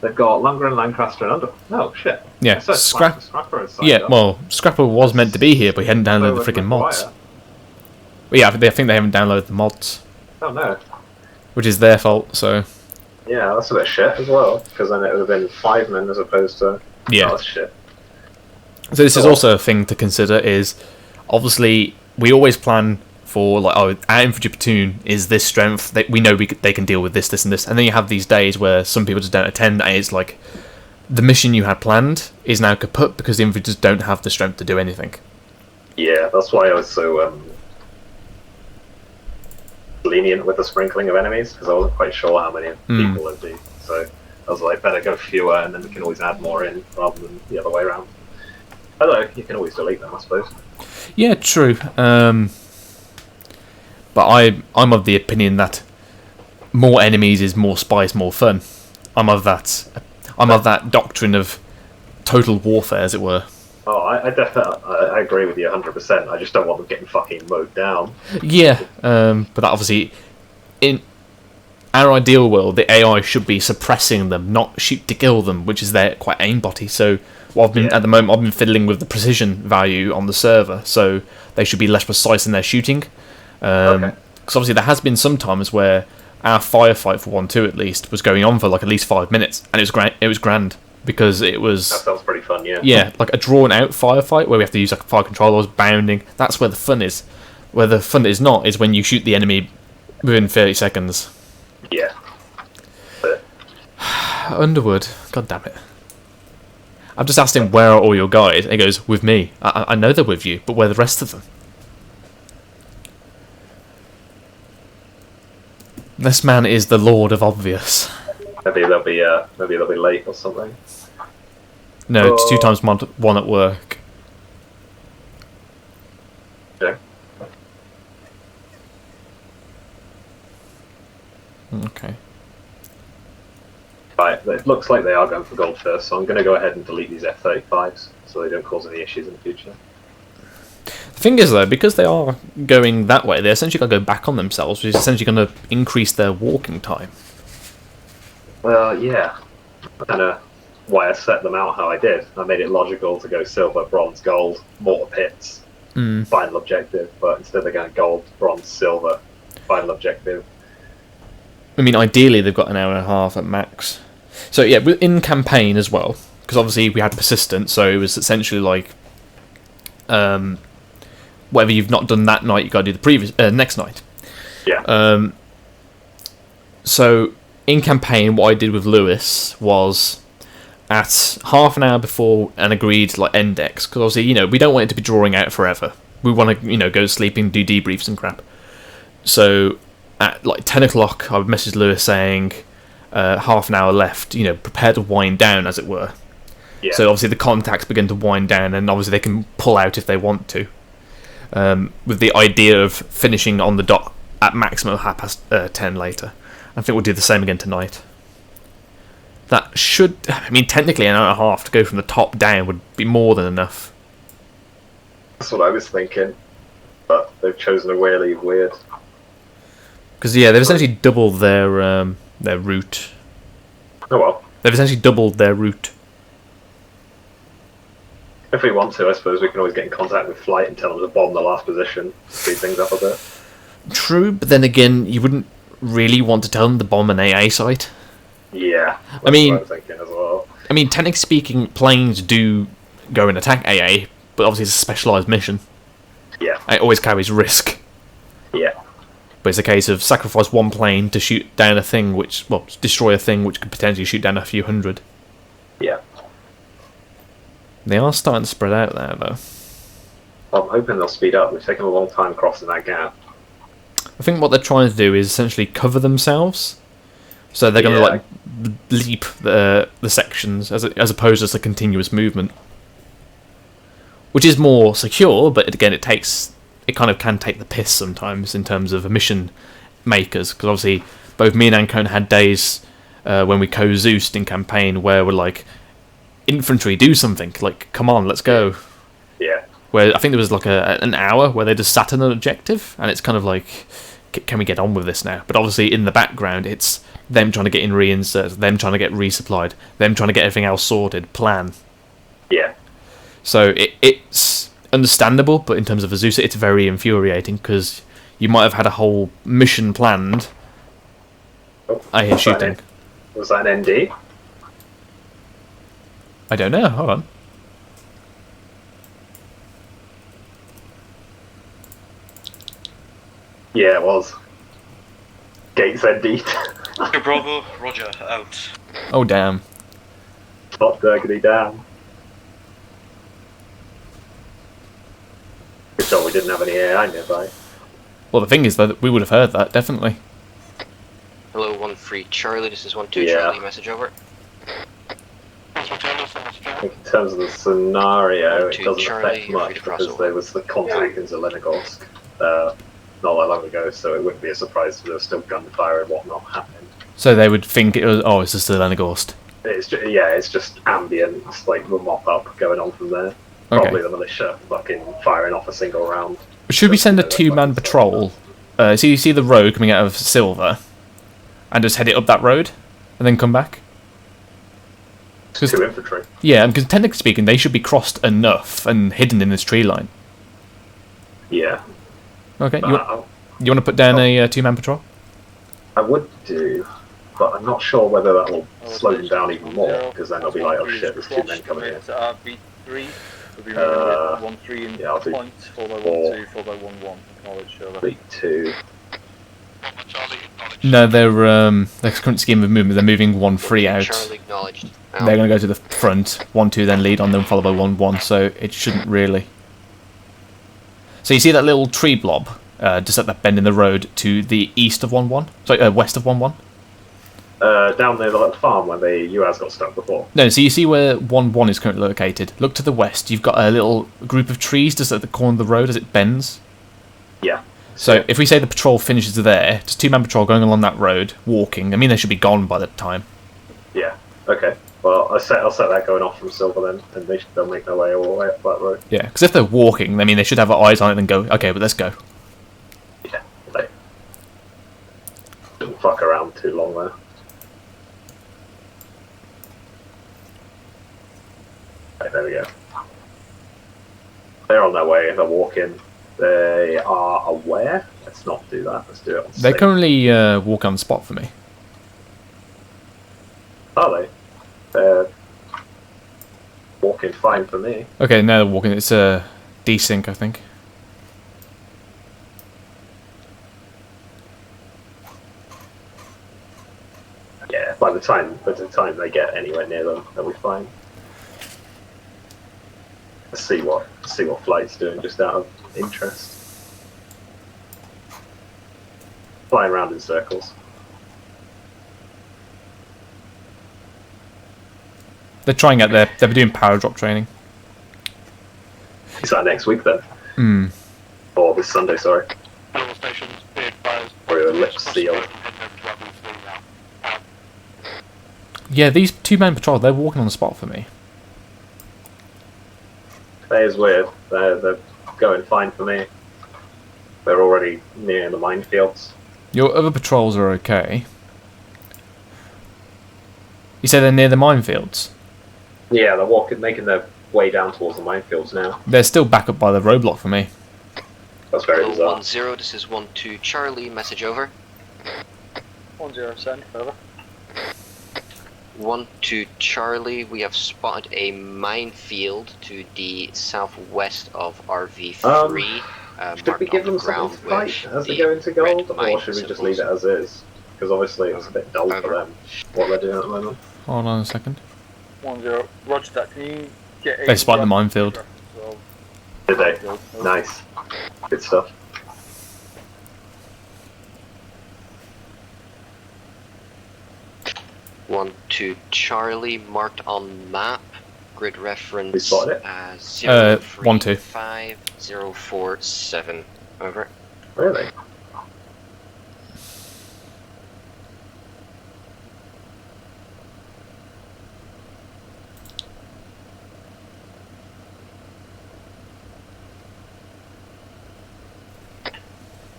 They've got Langer and Lancaster and Under. Oh, shit. Yeah, So Scrapper is signed yeah, up. well, Scrapper was meant to be here, but he hadn't downloaded the freaking mods. But yeah, I think they haven't downloaded the mods. Oh, no. Which is their fault, so... Yeah, that's a bit shit as well, because then it would have been 5 men as opposed to... Yeah. Oh, that's shit. So this is also a thing to consider, is... Obviously, we always plan for, like, oh, our infantry platoon is this strength, we know they can deal with this, this and this, and then you have these days where some people just don't attend, and it's like... The mission you had planned is now kaput because the infantry just don't have the strength to do anything. Yeah, that's why I was so lenient with the sprinkling of enemies, because I wasn't quite sure how many people would be. So I was like, better go fewer, and then we can always add more in, rather than the other way around. Although, you can always delete them, I suppose. Yeah, true. But I'm of the opinion that more enemies is more spice, more fun. I'm of that doctrine of total warfare, as it were. Oh, I definitely I agree with you 100%. I just don't want them getting fucking mowed down. Yeah, but that obviously, in our ideal world, the AI should be suppressing them, not shoot to kill them, which is their quite aimbotty. So, at the moment, I've been fiddling with the precision value on the server, so they should be less precise in their shooting. Because obviously, there has been some times where our firefight for 1-2 at least was going on for like at least 5 minutes, and it was grand because it was. That sounds pretty fun, yeah. Yeah, like a drawn out firefight where we have to use like fire controllers, bounding. That's where the fun is. Where the fun is not is when you shoot the enemy within 30 seconds. Yeah. Underwood, god damn it. I've just asked him, where are all your guys? And he goes, with me. I know they're with you, but where are the rest of them? This man is the Lord of Obvious. Maybe they'll be late or something. No, it's 2 times 1 at work. Okay. Okay. Right, it looks like they are going for gold first, so I'm going to go ahead and delete these F-35s so they don't cause any issues in the future. The thing is, though, because they are going that way, they're essentially going to go back on themselves, which is essentially going to increase their walking time. Well, yeah. Kind of why I set them out how I did. I made it logical to go silver, bronze, gold, mortar pits, final objective, but instead they're going gold, bronze, silver, final objective. I mean, ideally they've got an hour and a half at max. So yeah, in campaign as well, because obviously we had persistent, so it was essentially like, whatever you've not done that night, you got to do the previous next night. Yeah. So in campaign, what I did with Lewis was at half an hour before an agreed like index, because obviously we don't want it to be drawing out forever. We want to go to sleep and do debriefs and crap. So at like 10 o'clock, I would message Lewis saying, half an hour left, prepare to wind down, as it were. Yeah. So obviously the contacts begin to wind down, and obviously they can pull out if they want to. With the idea of finishing on the dot at maximum 10 later. I think we'll do the same again tonight. That should... I mean, technically an hour and a half to go from the top down would be more than enough. That's what I was thinking. But they've chosen a really weird... Because, yeah, they've essentially doubled their route. Oh well. They've essentially doubled their route. If we want to, I suppose we can always get in contact with Flight and tell them to bomb the last position. Speed things up a bit. True, but then again, you wouldn't really want to tell them to bomb an AA site. Yeah. I mean, what I'm thinking as well. I mean, technically speaking, planes do go and attack AA, but obviously it's a specialised mission. Yeah. It always carries risk. Yeah. But it's a case of sacrifice one plane to shoot down a thing destroy a thing which could potentially shoot down a few hundred. Yeah. They are starting to spread out there, though. Well, I'm hoping they'll speed up. We've taken a long time crossing that gap. I think what they're trying to do is essentially cover themselves. So they're going to like leap the sections as opposed to just a continuous movement, which is more secure. But again, it kind of can take the piss sometimes in terms of mission makers, because obviously both me and Ancona had days when we co-Zeused in campaign where we're like, infantry, do something, like, come on, let's go. Yeah. Where I think there was like an hour where they just sat on an objective, and it's kind of like, can we get on with this now? But obviously in the background it's them trying to get in reinserts, them trying to get resupplied, them trying to get everything else sorted, plan. Yeah. So it's understandable, but in terms of Azusa, it's very infuriating, because you might have had a whole mission planned. Oh, I hear shooting. Was that an ND? I don't know, hold on. Yeah, it was. Gates ND. Bravo, Roger, out. Oh damn. Top Burgundy down. Good job we didn't have any AI nearby. Well, the thing is, though, that we would have heard that, definitely. Hello, 1-3 Charlie, this is 1-2 Yeah. Charlie, message over. I think in terms of the scenario, it 1-2 doesn't Charlie, affect you're much free to cross because over. there was the contact in Zelenogorsk not that long ago, so it wouldn't be a surprise if there was still gunfire and whatnot happening. So they would think it was, oh, it's just a Lenagorst. It's just ambient, it's like the mop up going on from there. Probably the militia fucking firing off a single round. Should we send a two-man patrol? So you see the road coming out of Silver, and just head it up that road, and then come back? 2 infantry. Yeah, because technically speaking, they should be crossed enough and hidden in this tree line. Yeah. Okay, you want to put down a two-man patrol? I would do, but I'm not sure whether that will slow them down even more, because then they'll be like, oh shit, there's 2 men coming here. Yeah, I'll do 3-2. No, their current scheme of movement, they're moving 1-3 out. Charlie acknowledged. They're going to go to the front, 1-2 then lead on them, followed by 1-1, so it shouldn't really. So you see that little tree blob, just at that bend in the road to the east of 1-1? Sorry, west of 1-1? Down near the farm where the UAS got stuck before. No, so you see where 1-1 is currently located. Look to the west, you've got a little group of trees just at the corner of the road as it bends. Yeah. So if we say the patrol finishes there, just two-man patrol going along that road, walking. I mean, they should be gone by that time. Yeah. Okay. Well, I'll set that going off from Silver then, and they'll make their way all the way up that road. Yeah, because if they're walking, I mean, they should have eyes on it and go, okay, but let's go. Yeah. They didn't fuck around too long there. Right, there we go. They're on their way. They're walking. They are aware. Let's not do that. Let's do it on They're safe. currently walking on the spot for me. Are they? They're walking fine for me. Okay, now they're walking. It's a desync, I think. Yeah, by the time they get anywhere near them, they'll be fine. Let's see what Flight's doing just out of interest. Flying around in circles. They're trying out there. They're doing power drop training. Is that next week then? Hmm. Or this Sunday, sorry. Or your lips sealed. Yeah, these two-man patrol, they're walking on the spot for me. That is weird. They're going fine for me. They're already near the minefields. Your other patrols are okay. You say they're near the minefields? Yeah, they're making their way down towards the minefields now. They're still back up by the roadblock for me. That's very Hello, bizarre. 1-0, this is 1-2 Charlie, message over. 1-0, send, over. 1-2 Charlie, we have spotted a minefield to the southwest of RV3. Should we give them something to fight as they go into gold, or should we just leave it as is? Because obviously it's a bit dull for them, what they're doing at the moment. Hold on a second. 1-0, roger that, can you get They spotted the minefield. Did they? Nice. Good stuff. 1 to Charlie, marked on map. Grid reference We spotted it? as 1 2. 035-047. Over. Really?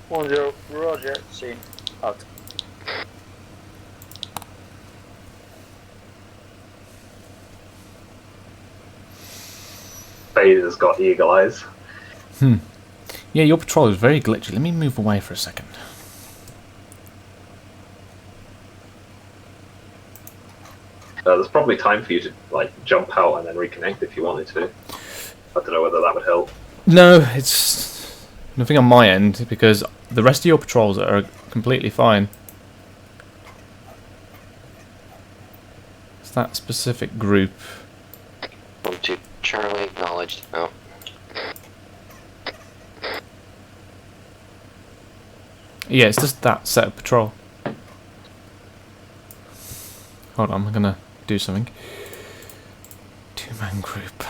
One zero, Roger, seen. Out. Vader's got eagle eyes. Yeah, your patrol is very glitchy. Let me move away for a second. There's probably time for you to like jump out and then reconnect if you wanted to. I don't know whether that would help. No, it's nothing on my end because the rest of your patrols are completely fine. It's that specific group. 1 to Charlie, acknowledged. Oh. Yeah, it's just that set of patrol. Hold on, I'm gonna do something. 2-man group.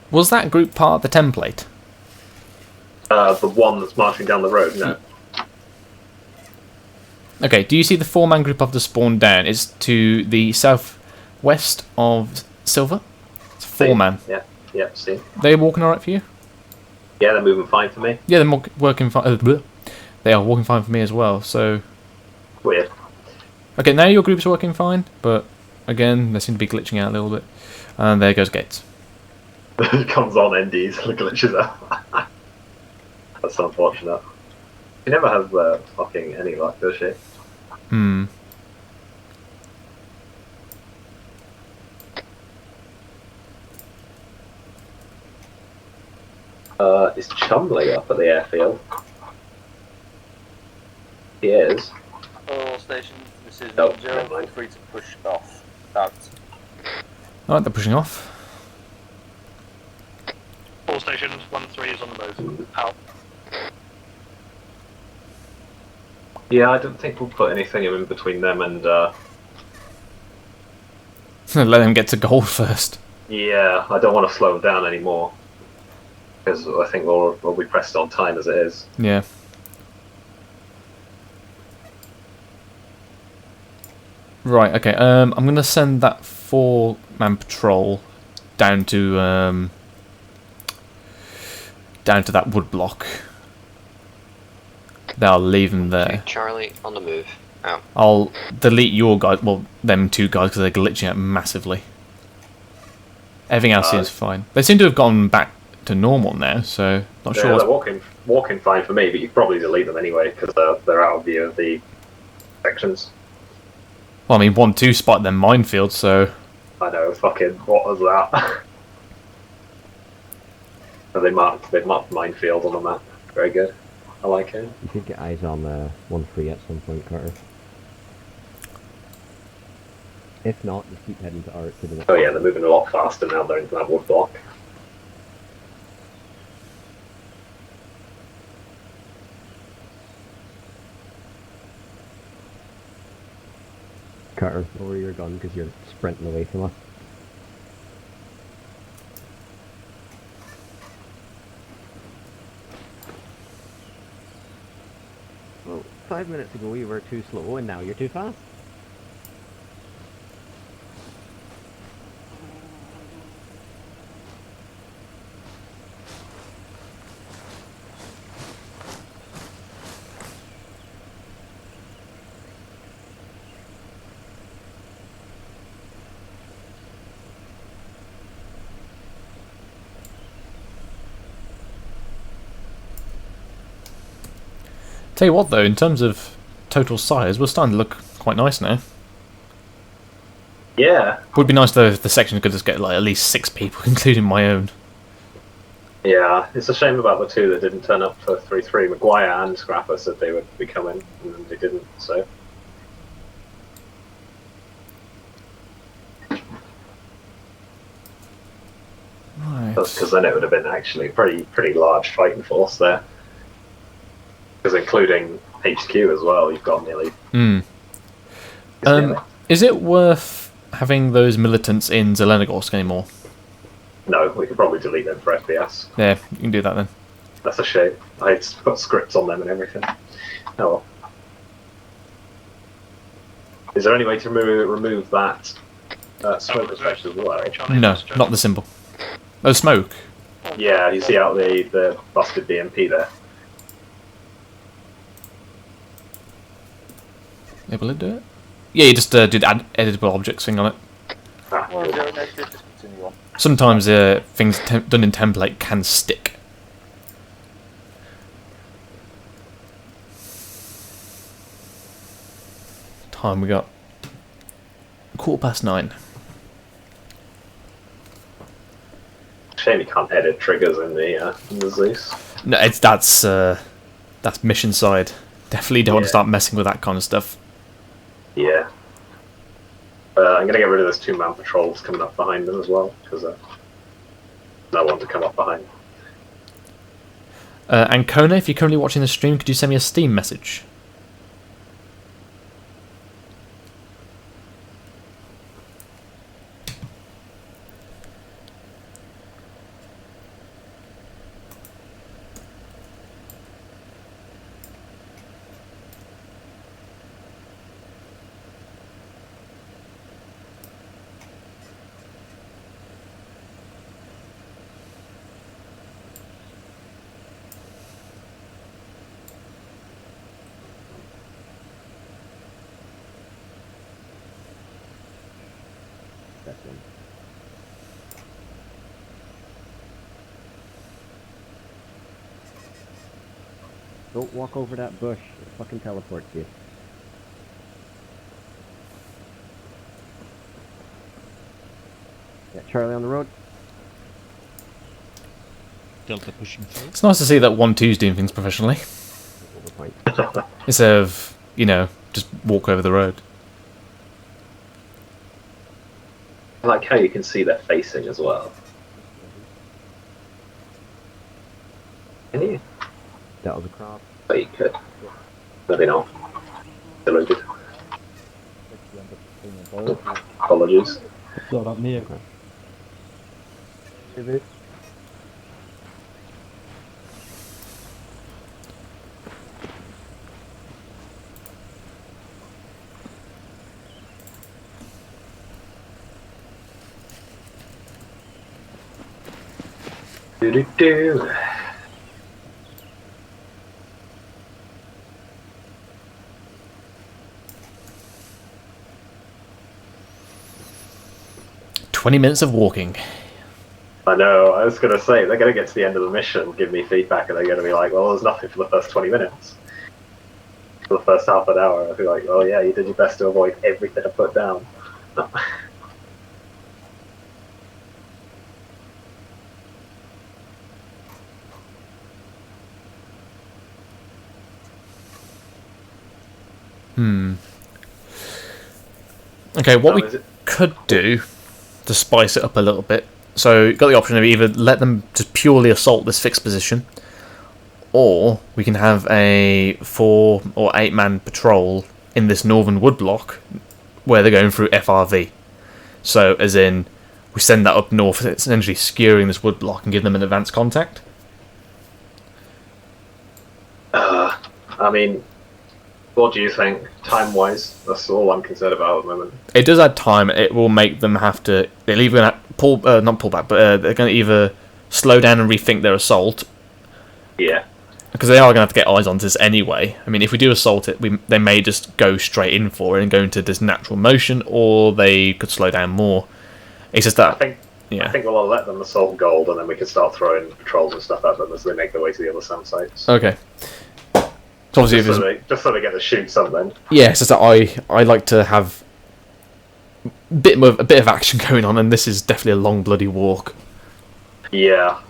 Was that group part of the template? The one that's marching down the road, no. Okay, do you see the 4-man group of the spawn down? It's to the southwest of Silver. It's 4-man. Yeah, see. They walking alright for you? Yeah, they're moving fine for me. Yeah, they're working fine. They are walking fine for me as well, so... Weird. Okay, now your group's working fine, but again, they seem to be glitching out a little bit. And there goes Gates. It comes on NDs and glitches out. That's unfortunate. She never has fucking any luck, does she? Hmm. Is Chumley up at the airfield? He is. All stations, this is Oh, 1 0, never mind. feel free to push off. Out. Alright, they're pushing off. All stations, 1-3 is on the move. Out. Yeah, I don't think we'll put anything in between them and, Let them get to gold first. yeah, I don't want to slow them down anymore. Because I think we'll be pressed on time as it is. Yeah. Right, okay, I'm gonna send that 4-man patrol down to that wood block. I'll leave them there. Charlie, on the move. Out. I'll delete your guys, well, them 2 guys, because they're glitching out massively. Everything else seems fine. They seem to have gone back to normal now, so not sure. They're walking fine for me, but you probably delete them anyway because they're out of view of the sections. Well, I mean, 1-2 spotted them minefield, so I know, fucking, what was that? And they marked minefield on the map. Very good. I like it. You should get eyes on 1-3 at some point, Carter. If not, just keep heading to Art to the next. Oh yeah, they're moving a lot faster now. They're into that wood block. Carter, lower your gun because you're sprinting away from us. Well, 5 minutes ago you were too slow and now you're too fast. Tell you what though, in terms of total size, we're starting to look quite nice now. Yeah. Would be nice though if the section could just get like at least 6 people, including my own. Yeah, it's a shame about the 2 that didn't turn up for 3-3. Maguire and Scrapper said they would be coming, and they didn't, so... Because then it would have been actually pretty large fighting force there. Because including HQ as well, you've got nearly. Is it worth having those militants in Zelenogorsk anymore? No, we could probably delete them for FPS. Yeah, you can do that then. That's a shame. I had to put scripts on them and everything. Oh well. Is there any way to remove that smoke effect as well? No, not the symbol. Oh, smoke. Yeah, you see out the busted BMP there. Yeah, will it do it? Yeah, you just do the editable objects thing on it. Sometimes things done in template can stick. Time we got 9:15. Shame you can't edit triggers in the Zeus. No, that's mission side. Definitely don't want to start messing with that kind of stuff. Yeah. I'm gonna get rid of those 2-man patrols coming up behind them as well, because no one to come up behind. And Kona, if you're currently watching the stream, could you send me a Steam message? Don't walk over that bush. It fucking teleports you. Yeah, Charlie on the road. Delta pushing through. It's nice to see that 1-2's doing things professionally. Instead of, just walk over the road. I like how you can see their facing as well. Can you? That was a crop. But you could. Maybe not. Deleted. Apologies. Not up near. Do-do-do. 20 minutes of walking. I know, I was going to say, they're going to get to the end of the mission, give me feedback, and they're going to be like, well, there's nothing for the first 20 minutes. For the first half an hour, I'll be like, oh yeah, you did your best to avoid everything I put down. Okay, what we could do to spice it up a little bit. So you've got the option of either let them just purely assault this fixed position, or we can have a 4 or 8 man patrol in this northern woodblock where they're going through FRV. So as in, we send that up north, essentially skewering this woodblock and give them an advanced contact. I mean, what do you think, time-wise? That's all I'm concerned about at the moment. It does add time. It will make them have to... They're either going to not pull back, but they're going to either slow down and rethink their assault. Yeah. Because they are going to have to get eyes on this anyway. I mean, if we do assault it, they may just go straight in for it and go into this natural motion, or they could slow down more. It's just that... I think we'll let them assault gold, and then we can start throwing patrols and stuff at them as they make their way to the other SAM sites. Okay. So obviously just so they get to shoot something. Yeah, it's just that I like to have a bit of action going on, and this is definitely a long bloody walk. Yeah.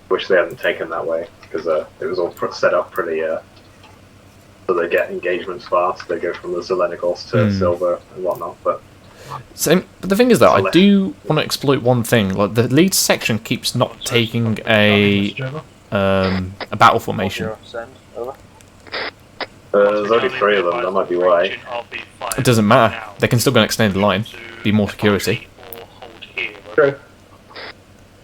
Wish they hadn't taken that way, because it was all set up pretty so they get engagements fast. They go from the Zelenogorsk to Silver and whatnot, but So, but the thing is, though, I do want to exploit one thing. Like the lead section keeps not taking a battle formation. There's only 3 of them. That might be why. It doesn't matter. They can still go an extended line. Be more security. True.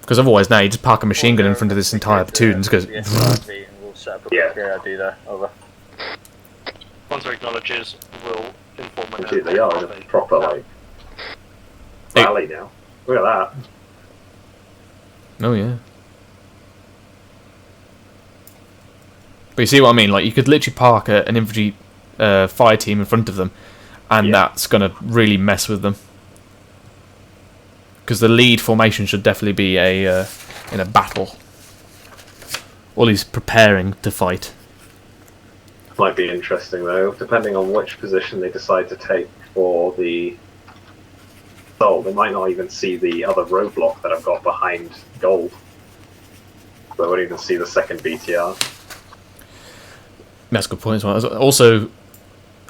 Because otherwise, now you just park a machine gun in front of this entire platoon and just goes. Yeah. Once it acknowledges, we'll inform them. Actually, they are in a proper like rally now. Look at that. Oh yeah. But you see what I mean? Like you could literally park an infantry fire team in front of them, and that's gonna really mess with them. Because the lead formation should definitely be in a battle. Or at least preparing to fight. Might be interesting though, depending on which position they decide to take for the assault. They might not even see the other roadblock that I've got behind gold. They won't even see the second BTR. That's a good point as well. Also,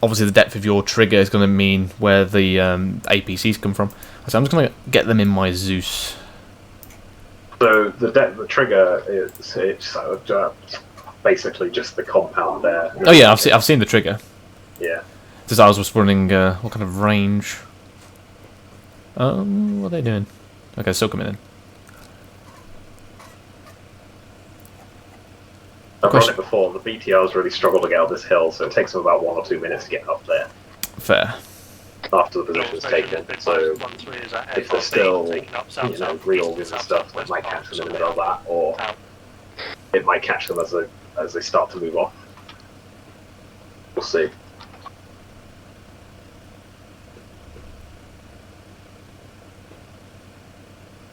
obviously the depth of your trigger is going to mean where the APCs come from. So I'm just going to get them in my Zeus. So the depth of the trigger is basically just the compound there. Oh yeah, I've seen the trigger. Yeah. Just I was just running what kind of range? What are they doing? Okay, still coming in. I've run it before. The BTRs really struggle to get up this hill, so it takes them about 1 or 2 minutes to get up there. Fair. After the position's taken, so if they're still, reorgs and stuff, they might catch them in the middle of that, or it might catch them as they start to move off. We'll see.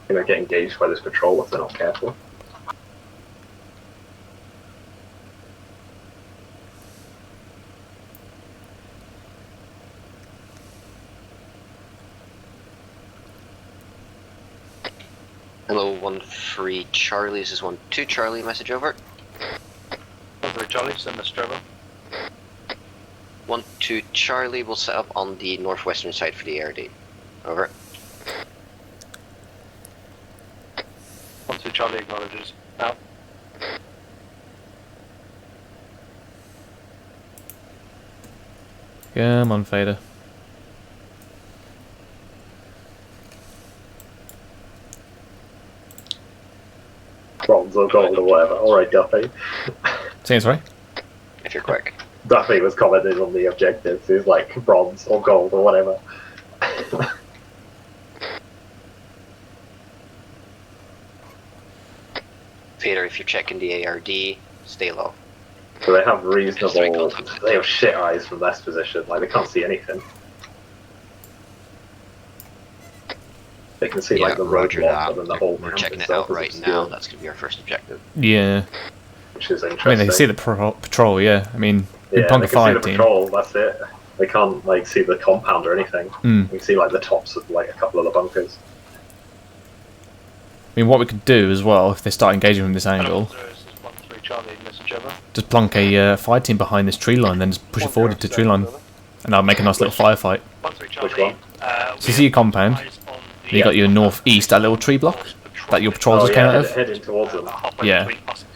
They might get engaged by this patrol if they're not careful. Hello, 1-3 Charlie. This is 1-2 Charlie. Message over. 1-3 Charlie. Send message over. 1-2 Charlie will set up on the northwestern side for the ARD. Over. 1-2 Charlie acknowledges. Out. Yeah, I'm on fader. Bronze or gold or whatever. Alright, Duffy. Say it, sorry? If you're quick. Duffy was commenting on the objectives. He was like, bronze or gold or whatever. Peter, if you're checking the ARD, stay low. So they have reasonable... They have shit eyes from this position. Like, they can't see anything. They can see, like, the roadblock and then the whole We're checking it out right now. That's going to be our first objective. Yeah. Which is interesting. I mean, they see the patrol, yeah. I mean, yeah, Punk they a can see 5 the team. patrol, that's it. They can't, like, see the compound or anything. You can see, like, the tops of, like, a couple of the bunkers. I mean, what we could do as well, if they start engaging from this angle, just plonk a fire team behind this tree line, then just push it forward to tree line, and that'll make a nice little firefight. Which one? So you see your compound, and you got your northeast, that little tree block that your patrol just came out of? Heading towards them. Yeah.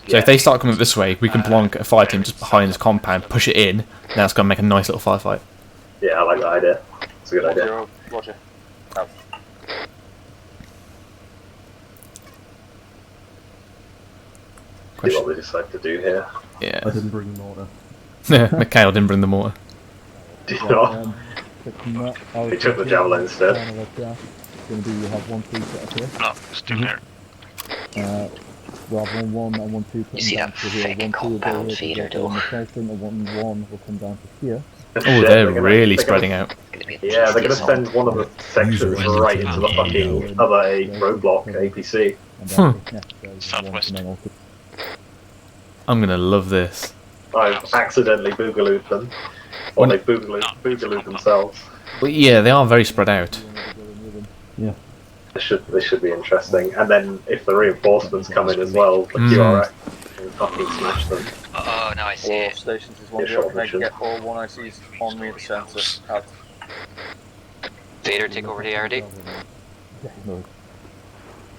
So if they start coming up this way, we can plonk a fire team just behind this compound, push it in, now it's going to make a nice little firefight. Yeah, I like that idea. It's a good idea. Roger. See what we decide to do here. Yeah. I didn't bring the mortar. Mikhail didn't bring the mortar. Did you not? He took the javelin instead. It's going to be you have 1-2 set up here. No, still there. We'll have 1-1 and 1-2 You see that thick compound feeder though? The first thing, the 1-1 will come down to here. Oh, they're really spreading out. Yeah, they're going to send one of the sections right into the fucking other roadblock APC. Southwest. I'm going to love this. I've accidentally boogalooed them. Or they boogalooed themselves. But yeah, they are very spread out. Yeah. This should be interesting. And then if the reinforcements come in as well, the QRX can fucking smash them. Oh, now I see All it. stations is Yeah, 1 short Can I mission. get all 1 ICs on me at the centre? Out. Vader, take over the RD.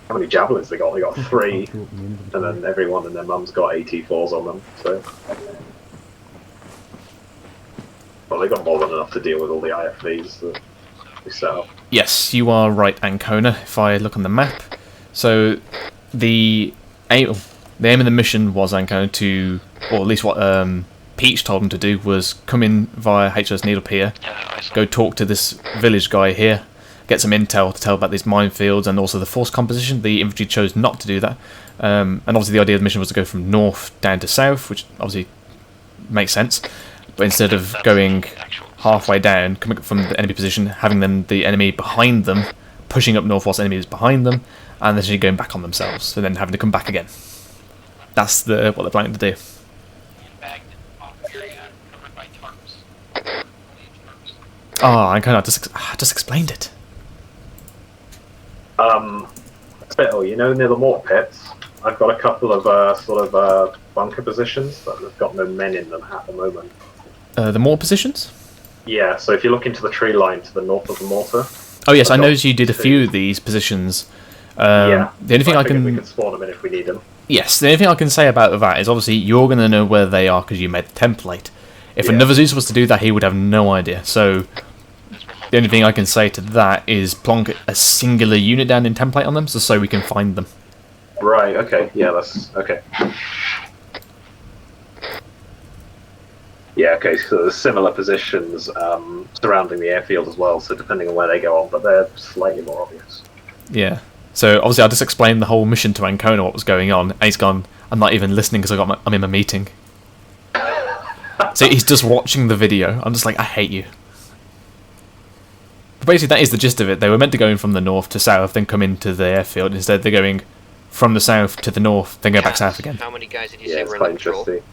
How many javelins they got? They got 3, and then everyone and their mum's got AT4s on them. So, well, they got more than enough to deal with all the IFVs that we set up. Yes, you are right, Ancona. If I look on the map, so the aim of the mission was, Ancona, to, or at least what Peach told him to do, was come in via HMS Needle Pier, go talk to this village guy here, get some intel to tell about these minefields and also the force composition. The infantry chose not to do that, and obviously the idea of the mission was to go from north down to south, which obviously makes sense. But instead of going halfway down, coming from the enemy position, having then the enemy behind them, pushing up north whilst the enemy is behind them, and then going back on themselves, and then having to come back again. That's what they're planning to do. Oh, I kind of just explained it. Spittle, you know, near the mortar pits, I've got a couple of sort of bunker positions that have got no men in them at the moment. The mortar positions? Yeah, so if you look into the tree line to the north of the mortar. Oh yes, I noticed you did a few of these positions. Yeah, the only thing I can... we can spawn them in if we need them. Yes, the only thing I can say about that is obviously you're going to know where they are because you made the template. If another Zeus was to do that, he would have no idea. So the only thing I can say to that is plonk a singular unit down in template on them, so we can find them. Right. Okay. Yeah. That's okay. Yeah. Okay. So there's similar positions surrounding the airfield as well. So depending on where they go on, but they're slightly more obvious. Yeah. So obviously I just explained the whole mission to Ancona, what was going on, and he's gone, I'm not even listening because I'm in my meeting. So he's just watching the video. I'm just like, I hate you. But basically that is the gist of it. They were meant to go in from the north to south, then come into the airfield. Instead they're going from the south to the north, then go back south again. How many guys did you say were in the patrol? There's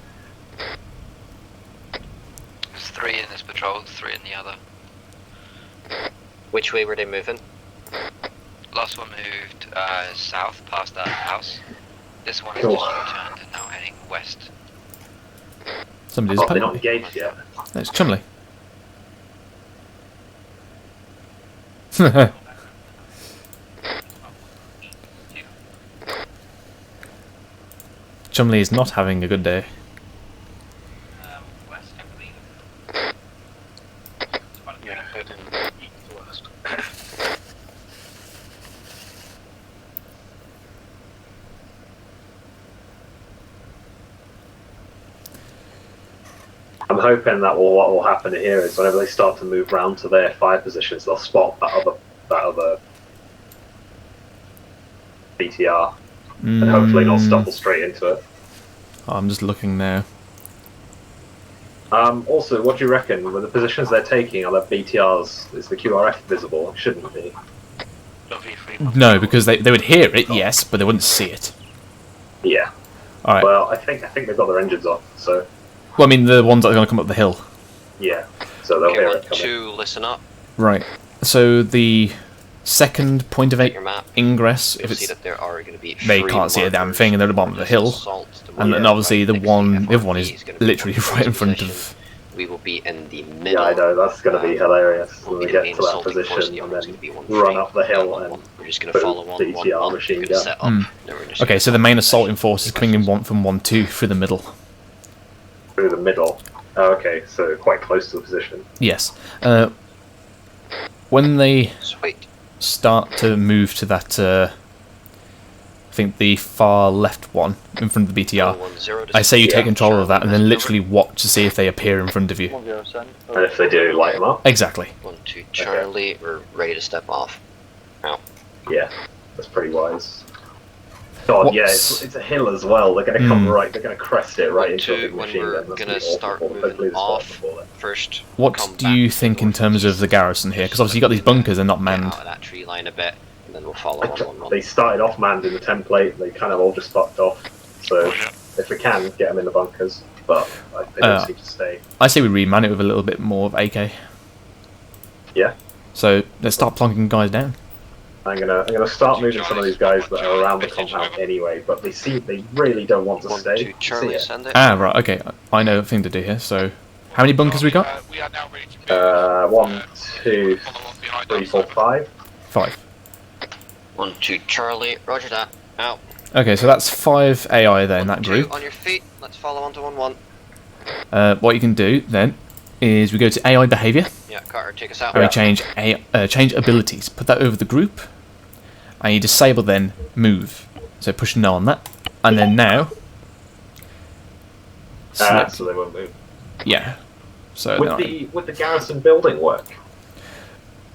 3 in this patrol, 3 in the other. Which way were they moving? Last one moved south past that house. This one has just returned and now heading west. Somebody's they're not engaged yet. It's Chumley. Chumley is not having a good day. West, I believe. Yeah, heading east to west. I'm hoping that what will happen here is whenever they start to move round to their fire positions, they'll spot that other BTR, and hopefully not stumble straight into it. Oh, I'm just looking now. Also, what do you reckon? With the positions they're taking, are the BTRs? Is the QRF visible? It shouldn't be. No, because they would hear it, yes, but they wouldn't see it. Yeah. All right. Well, I think they've got their engines off, so. Well, I mean the ones that are going to come up the hill. Yeah. So they'll hear it coming. 2, listen up. Right. So the second point of ingress, if You'll it's see that there are going to be they can't see a damn thing, and they're at the bottom of the hill, and then obviously the other one is literally right in front of. We will be in the middle. Yeah, I know, that's going to be hilarious when we get to that position and then run up the hill and we're just going to follow on BTR machine gun. Okay, so the main assaulting force is coming in from 1-2 through the middle. Through the middle. Oh, okay, so quite close to the position. Yes. When they start to move to that, I think the far left one in front of the BTR, I say you take control of that and then literally watch to see if they appear in front of you. And if they do, light them up? Exactly. 1-2 Charlie, we're ready to step off. Now. Yeah, that's pretty wise. God, yeah, it's a hill as well. They're going to come right, they're going to crest it right into a big machine gun. We're going to start moving off first. What do you think in terms of the garrison here? Because obviously you've got these bunkers, they're not manned. Out of that tree line a bit, and then we'll follow on. They started off manned in the template, they kind of all just fucked off. So, if we can, get them in the bunkers, but they don't seem to stay. I say we reman it with a little bit more of AK. Yeah. So, let's start plonking guys down. I'm gonna start moving some of these guys that are around the compound anyway, but they really don't want to stay. Charlie, send it. Ah, right, okay. I know a thing to do here, so How many bunkers we got? 1, 2, 3, 4, 5. 5. 1, 2, Charlie. Roger that. Out. Okay, so that's 5 AI there in that 2 group. on your feet. Let's follow on to 1, 1. What you can do then is we go to AI behavior. Yeah, Carter, take us out. And we change change abilities. Put that over the group, and you disable then move. So push no on that, and then now. So they won't move. Yeah. So would the garrison building work?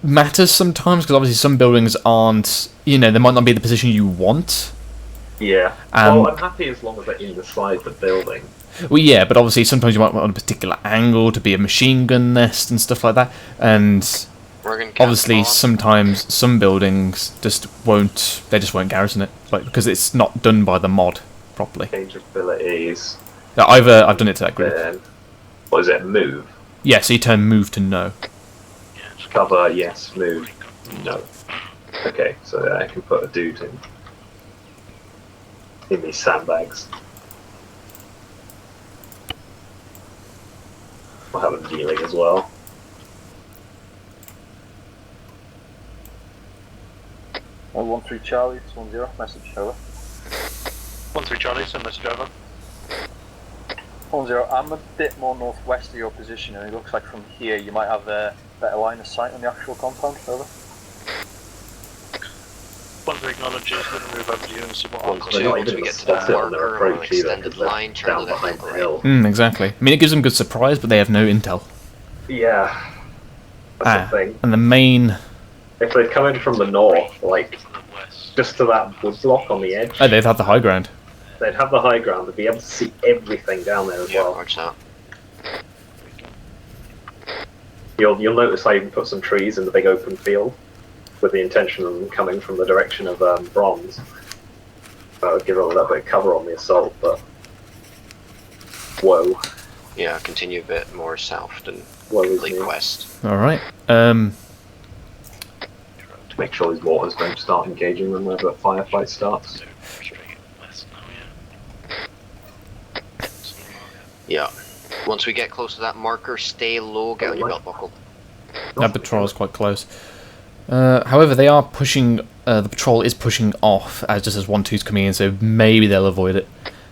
Matters sometimes because obviously some buildings aren't. They might not be the position you want. Yeah. Well, I'm happy as long as they're inside the building. Well, yeah, but obviously sometimes you might want a particular angle to be a machine gun nest and stuff like that, and obviously sometimes some buildings just won't. They just won't garrison it, because it's not done by the mod properly. Change abilities. I've done it to that group. What is it? Move. Yeah, so you turn move to no. Cover, yes. Move, no. Okay, so I can put a dude in these sandbags. I'll have him dealing as well. Oh, 1-3 Charlie, it's 1-0, message over. 1-3 Charlie, send message over. 1-0, I'm a bit more northwest of your position, and it looks like from here you might have a better line of sight on the actual compound. Over. 1-3 acknowledges, then move over to you and see what Once we get to the marker on extended line, Charlie, down behind the hill. Exactly. I mean, it gives them good surprise, but they have no intel. Yeah. That's the thing. And the main... If they'd come in from the north, just to that wood block on the edge... Oh, they'd have the high ground. They'd have the high ground, they'd be able to see everything down there as well. Watch that. You'll notice I even put some trees in the big open field with the intention of them coming from the direction of bronze. That would give them a little bit of cover on the assault, but... Whoa. Yeah, continue a bit more south than Lake West. Alright. Make sure these mortars don't start engaging them whenever a firefight starts. Yeah. Once we get close to that marker, stay low, get on your belt buckle. That patrol is quite close. However, they are pushing. The patrol is pushing off just as 1-2's coming in, so maybe they'll avoid it.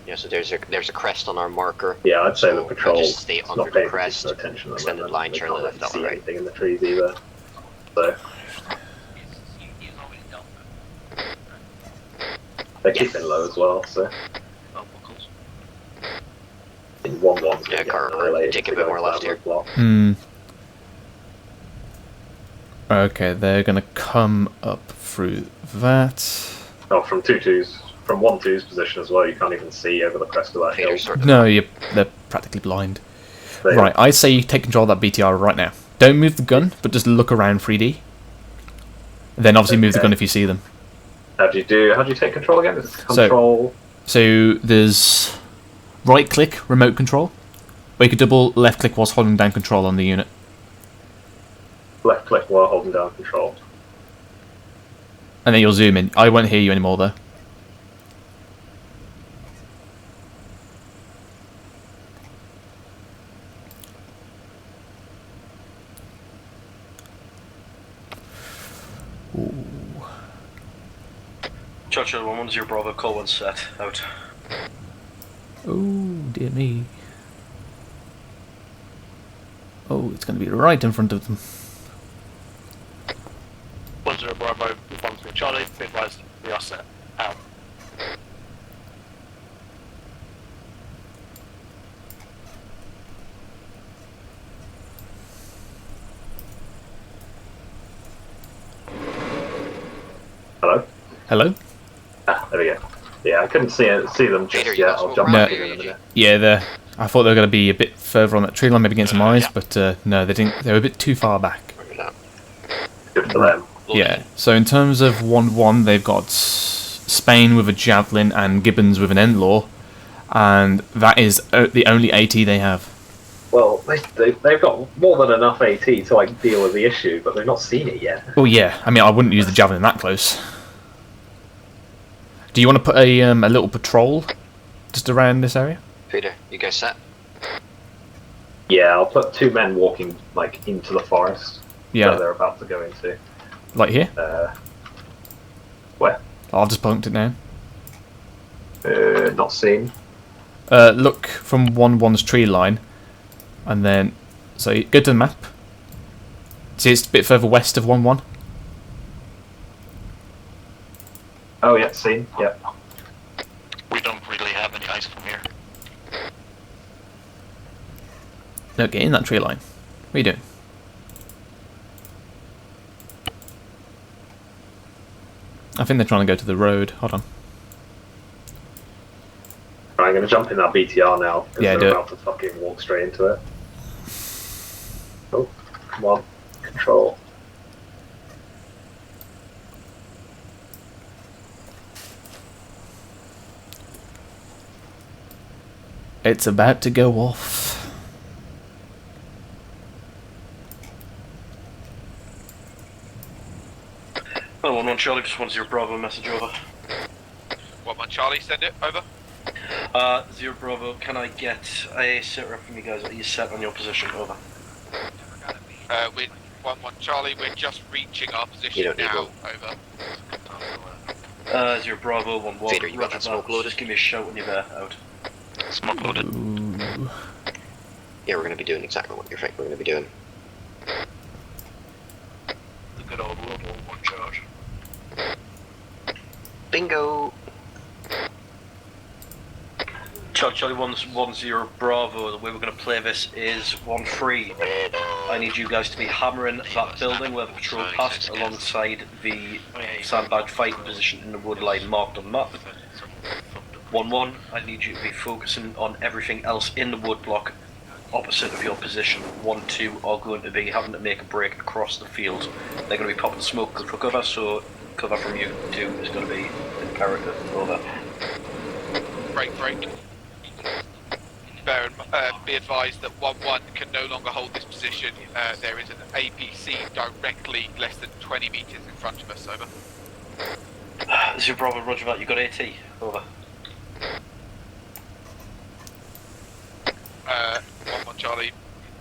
Yeah, so there's a crest on our marker. Yeah, I'd say the patrol just stay under the crest. Extended line, Charlie left that one, right? Anything in the trees either. So they're keeping low as well. So in 1-1's yeah, Carter, take a bit more left here. Okay, they're gonna come up through that. Oh, from 1-2's position as well. You can't even see over the crest of that hill. No, they're practically blind. Right, I say you take control of that BTR right now. Don't move the gun, but just look around 3D. Then obviously move the gun if you see them. How do you take control again? Control. So there's right click remote control, or you could double left click whilst holding down control on the unit. Left click while holding down control. And then you'll zoom in. I won't hear you anymore though. Churchill 110 Bravo, call 1 set, out. Oh, dear me. Oh, it's going to be right in front of them. 1-0 Bravo, 1-3 Charlie, be advised, we are set, out. Hello? Hello? Ah, there we go. Yeah, I couldn't see them just yet. I'll jump back in a minute. Yeah, I thought they were going to be a bit further on that tree line, maybe getting some eyes, but no, they didn't. They were a bit too far back. Good for them. Yeah, so in terms of 1-1, they've got Spain with a Javelin and Gibbons with an Endlaw, and that is the only AT they have. Well, they've got more than enough AT to deal with the issue, but they've not seen it yet. Oh yeah, I mean, I wouldn't use the Javelin that close. Do you want to put a little patrol just around this area? Peter, you guys set? Yeah, I'll put 2 men walking like into the forest Yeah. that they're about to go into. Like here? Where? I've just punked it down. Not seen. Look from 1-1's tree line, and then so you go to the map. See, it's a bit further west of 1-1. Oh yeah, seen. Yep. We don't really have any ice from here. No, get in that tree line. What are you doing? I think they're trying to go to the road. Hold on. Right, I'm gonna jump in that BTR now, because Yeah, do they're it. about to fucking walk straight into it. Oh, come on. Control. It's about to go off. Oh, 1-1 Charlie, just 1-0 Bravo, message over. 1-1 Charlie, send it, over. 0 Bravo, can I get a sit rep from you guys? Are you set on your position? Over. With 1-1 Charlie, we're just reaching our position now, over. 0 Bravo, 1-1. Vader, you got that smoke loaded? Just give me a shout when you're there, out. Smoke loaded. Ooh. Yeah, we're going to be doing exactly what you're thinking we're going to be doing. The good old World War I charge. Bingo! Charlie 1-0 Bravo, the way we're going to play this is 1-3. I need you guys to be hammering that building where the patrol passed alongside the sandbag fighting position in the wood line marked on the map. 1-1, I need you to be focusing on everything else in the wood block opposite of your position. 1-2 are going to be having to make a break across the field. They're going to be popping smoke for cover, so cover from you 2 is going to be imperative. Over. Break. Be advised that 1-1 can no longer hold this position. There is an APC directly less than 20 metres in front of us, over. 0 Bravo, roger that, you got AT, over. 1-1 Charlie,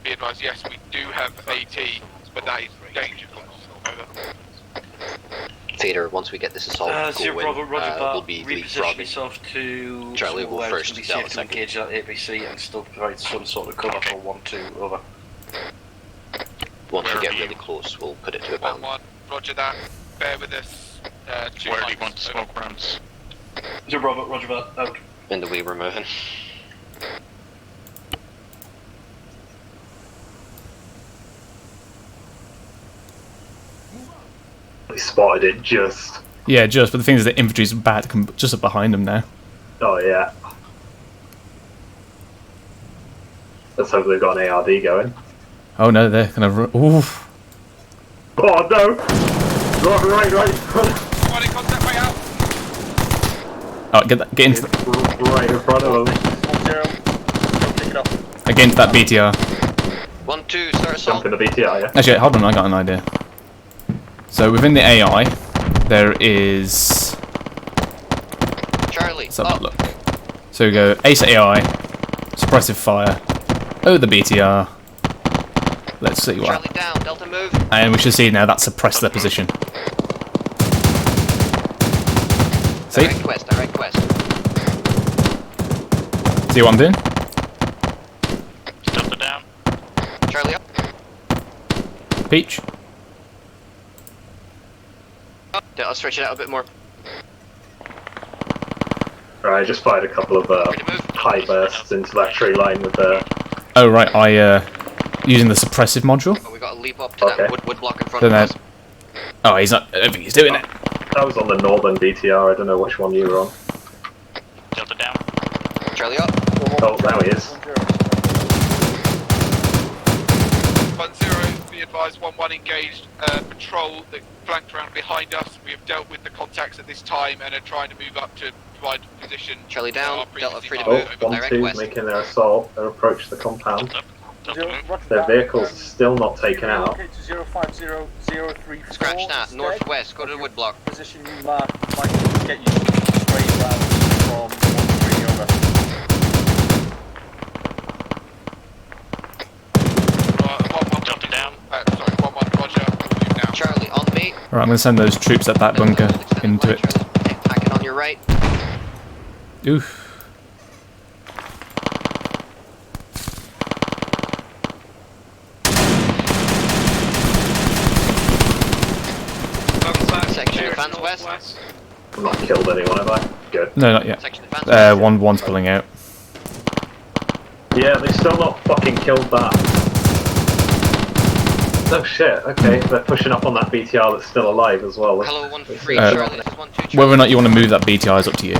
be advised, yes, we do have AT, but that is danger close, over. Vader, once we get this assault 0 going, Bravo, roger that. we'll be Reposition leapfrogging. yourself to Charlie will where it's first, gonna be Delta safe to second. engage that APC and still provide some sort of cover for 1-2, over. Once we get really close, we'll put it to a bound. 1-1, roger that, bear with us. 2 Where do you mics, want smoke rounds? 0 Bravo, roger that, out. In the way we're moving. They spotted it just. Yeah, just. But the thing is, the infantry's about to come just up behind them now. Oh yeah. Let's hope they've got an ARD going. Oh no, they're gonna. Oof. Oh no! Right. One in contact, way out. Oh, get into Right in front of them. 1-0. Pick it up. against that BTR. 1-2, start assault. Jump in the BTR, yeah. Actually, hold on, I got an idea. So within the AI, there is. Charlie, Let's have a look. So we go Ace AI, suppressive fire, the BTR. Let's see what. Charlie down, Delta move. And we should see now that suppressed their position. See? Direct west. See what I'm doing? Delta down. Charlie up. Peach. I'll stretch it out a bit more. Right, I just fired a couple of high bursts into that tree line with the. Oh right, using the suppressive module. Oh, we got to leap up to that wood block in front Then of us. Oh, he's not. I don't think he's doing it. That was on the northern BTR. I don't know which one you were on. Delta down. Charlie up. Oh, now he is. 1-0, be advised, 1-1 engaged. Patrol that flanked around behind us. We have dealt with the contacts at this time and are trying to move up to provide position. Charlie down, Delta free to Oh, move. Direct 1-2 west. making their assault. They approach the compound. Delta move. Their vehicles are still not taken out. 050-034. Scratch that, northwest, go to the wood block. Position you mark might get you straight round from 1-3 over. Alright, I'm going to send those troops at that bunker into it. Attacking on your right. Oof. Section advance west. I've not killed anyone, have I? Good. No, not yet. Section advance One's pulling out. Yeah, they've still not fucking killed that. Oh shit, okay, they're pushing up on that BTR that's still alive as well. Hello, 1-3 Charlie, this is 1-2 Charlie. Whether or not you want to move that BTR is up to you.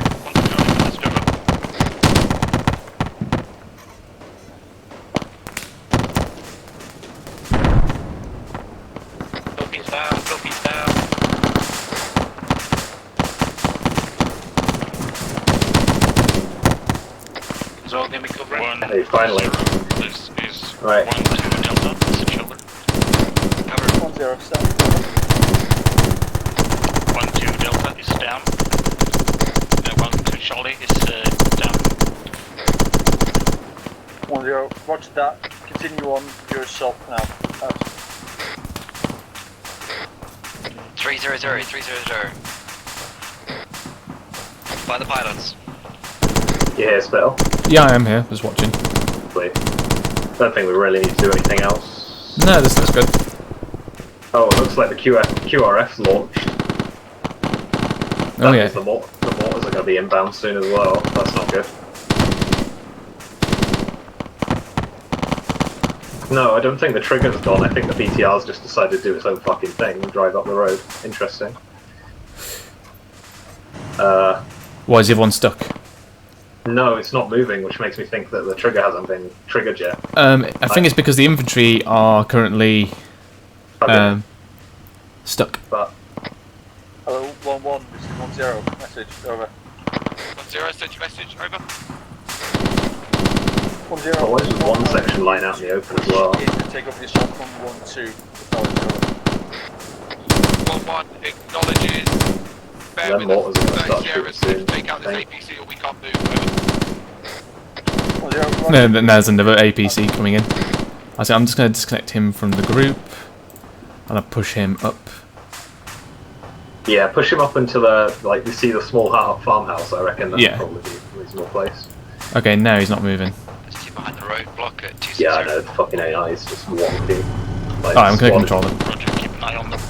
Topi's down, Topi's down. So let me cover it. Hey, finally. This is Right. 1-2 Delta, this is shoulder. Cover. 1-0 south. 1-2 Delta is down. 1-2 Charlie is down. 1-0, roger that. Continue on yourself now. 300. By the pilots. You here, Spittle? Yeah, I am here, just watching. Wait. Don't think we really need to do anything else. No, this looks good. Oh, it looks like the QRF's launched. Oh yeah. The mortars are going to be inbound soon as well. That's not good. No, I don't think the trigger's gone. I think the BTR's just decided to do its own fucking thing and drive up the road. Interesting. Why is everyone stuck? No, it's not moving, which makes me think that the trigger hasn't been triggered yet. I think it's because the infantry are currently stuck. But Hello, 1-1, this is 1-0, message, over. 1-0, send your message, over. 1-0. oh, there's one section line out in the open as well. Take off your shot from 1-2. 1-1 acknowledges. Bear Them with mortars are us. going to start Sierra's shooting soon. take out this I think. APC or we can't move, over. No, then there's another APC coming in. I'm just going to disconnect him from the group, and I'll push him up. Yeah, push him up until like you see the small farmhouse. I reckon that's probably a reasonable place. Okay, now he's not moving. Behind the road, block at 260. Yeah, I know. The fucking AI is just wonky. Like, Alright, I'm going to control them. Roger, keep an eye on them.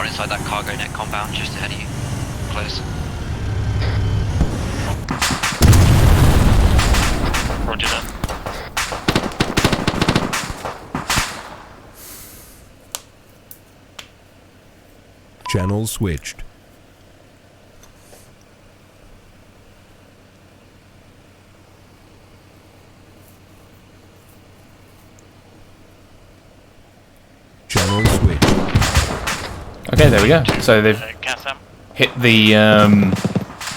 Inside that cargo net compound just ahead of you. Close. Roger that. Channel switched. Channel switched. Okay, there we go. So they've hit the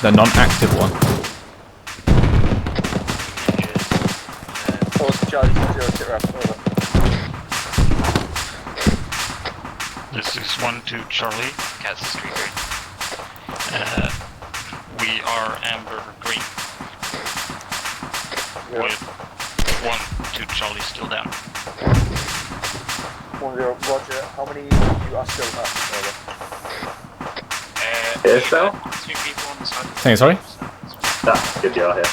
non-active one. This is 1-2 Charlie. Kansas Street green. We are amber green. With 1-2 Charlie still down. 1-0, Roger. How many of you are still up? Here, Sal? 2 people on the side. Hey, sorry? Ah, good job here.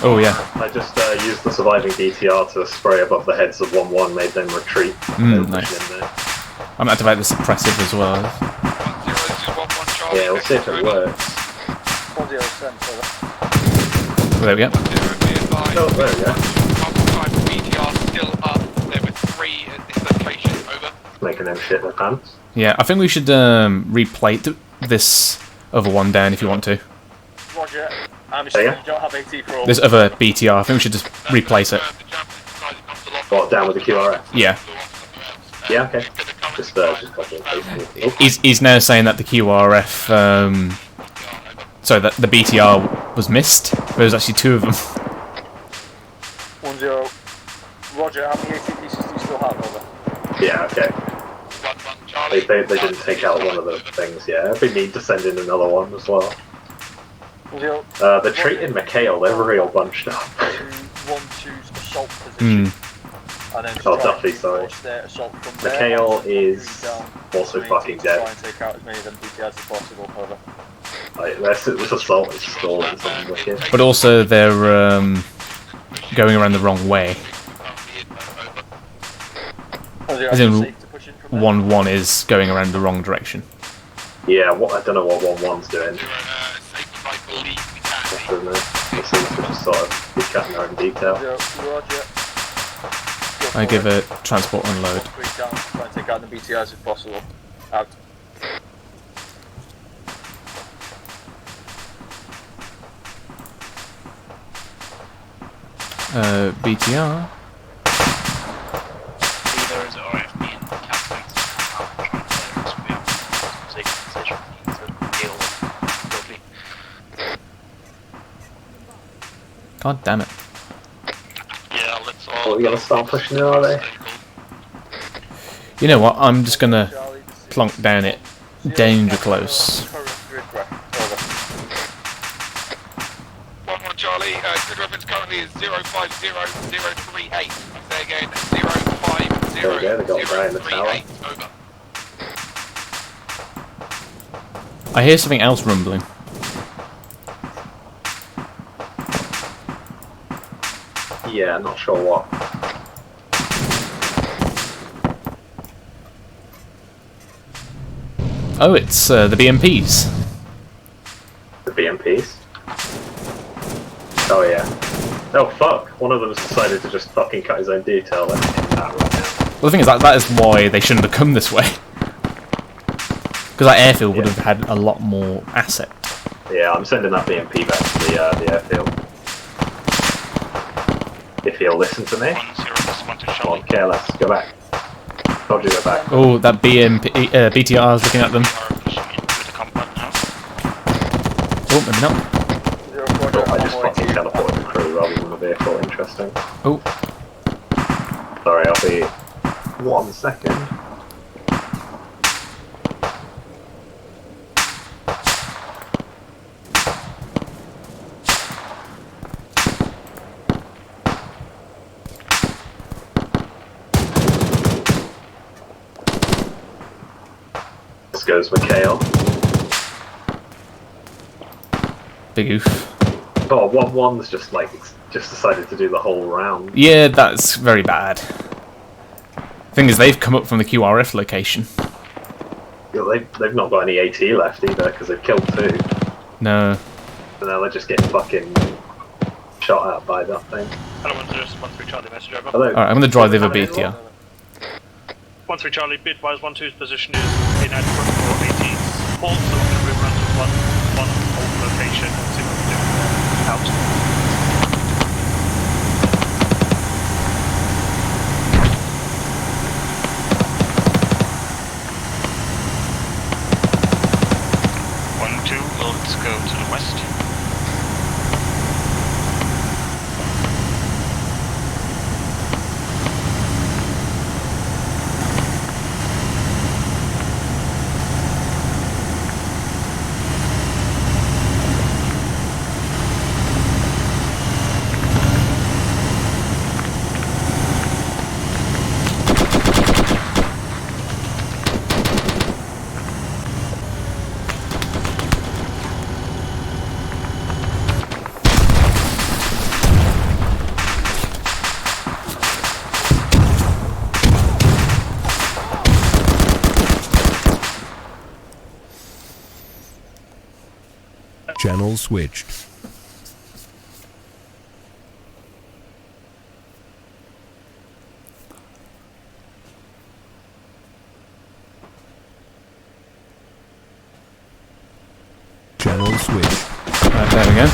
Oh yeah. I just used the surviving BTR to spray above the heads of 1-1, made them retreat. Nice. I'm activating the suppressive as well. Yeah, we'll see if it works. 1-0, send, There we go. Oh, there we go. BTR still up. There were 3 at this location, over. Making giving him shit in the pants. Yeah, I think we should replate this other one down if you want to. Roger. I'm assuming you don't have AT for all. This other BTR, I think we should just replace it. What, down with the QRF? Yeah. Yeah, okay. Just copy and paste it. He's now saying that the QRF, sorry, that the BTR was missed. There was actually 2 of them. 1-0. Roger, how many AT pieces do you still have, over? Yeah, okay. They didn't take out one of the things, yeah. We need to send in another one as well. 1-0. They're treating McHale, they're real bunched up. 1-2's assault position. And then Duffy, sorry. McHale is also fucking dead. Try and take out as many of them BTRs as possible, however. Like, this assault is stalling something wicked. But also they're going around the wrong way. As in, 1-1 is going around the wrong direction. Yeah, I don't know what 1-1's doing. They seem to just sort of be cutting their own detail. Roger. I give a transport unload. Try and take out the BTRs if possible. Out. BTR. God damn it. Yeah, let's all... Oh, you gonna start pushing it, are they? You know what, I'm just gonna plonk down it danger close. 1-1 Charlie, grid reference currently is 050038. Say again, 050038. There we go, they got a guy in the tower. Over. I hear something else rumbling. Yeah, not sure what. Oh, it's the BMPs. The BMPs? Oh yeah. Oh fuck, one of them's decided to just fucking cut his own detail then. Well, the thing is, that is why they shouldn't have come this way. Because that airfield would have had a lot more asset. Yeah, I'm sending that BMP back to the airfield. If he'll listen to me. Come on, careless, go back. Told you to go back. Oh, that BTR is looking at them. Oh, maybe not. I just fucking teleported the crew rather than the vehicle, interesting. Oh. Sorry, I'll be 1 second. This goes McHale. Big oof. Oh, 1-1's just decided to do the whole round. Yeah, that's very bad. Thing is, they've come up from the QRF location. Yeah, they've not got any AT left either because they've killed 2. No. So now they're just getting fucking shot at by that thing. Hello, 1-3 Charlie, message over. Hello. Alright, I'm gonna drive the other BTR. 1-3 Charlie, bid-wise 1-2's position is inadequate for AT's hold, so we're going to rerun to one hold location and see what we do. Out. Let's go to the west. Channel switched. Channel switched. Right, there we go.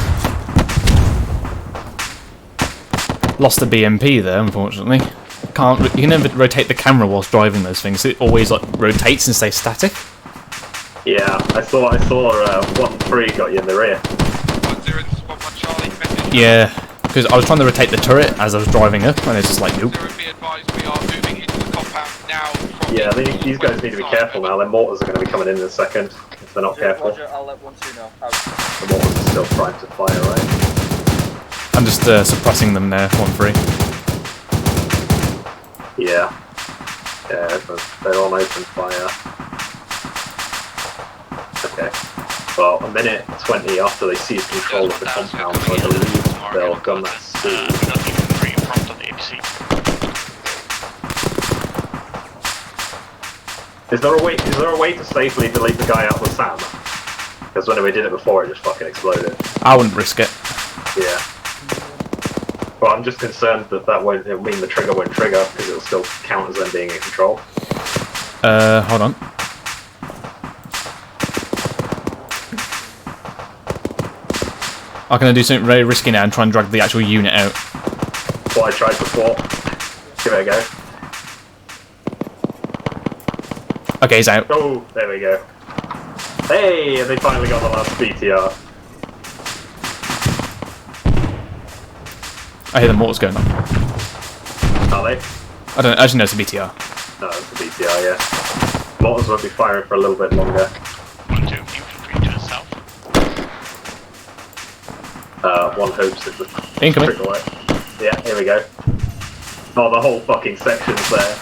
Lost the BMP there, unfortunately. You can never rotate the camera whilst driving those things. It always like rotates and stays static. Yeah, I saw 1-3 got you in the rear. 1-0, this is 1-1 Charlie, message. Yeah, because I was trying to rotate the turret as I was driving up, and it's just like, nope. 0, be advised, we are moving into the compound now. Yeah, these guys need to be careful now. Their mortars are going to be coming in a second if they're not careful. Roger, I'll let 1-2 know. The mortars are still trying to fire, right? I'm just suppressing them there, 1-3. Yeah. Yeah, they're on open fire. Okay. Well, a minute 20 after they seize control of the compound, so I believe they'll gun that school. Nothing in front of the APC. Is there a way to safely delete the guy out with SAM? Because when we did it before, it just fucking exploded. I wouldn't risk it. Yeah. Well, I'm just concerned that won't mean the trigger won't trigger, because it'll still count as them being in control. Hold on. I'm going to do something very risky now and try and drag the actual unit out. What I tried before. Give it a go. Okay, he's out. Oh, there we go. Hey, and they finally got the last BTR. I hear the mortars going on. Are they? I don't actually know it's a BTR. No, it's a BTR, yeah. Mortars won't be firing for a little bit longer. 1-2, infantry to the south. One hopes it's the Incoming. trigger light. Yeah, here we go. Oh, the whole fucking section's there.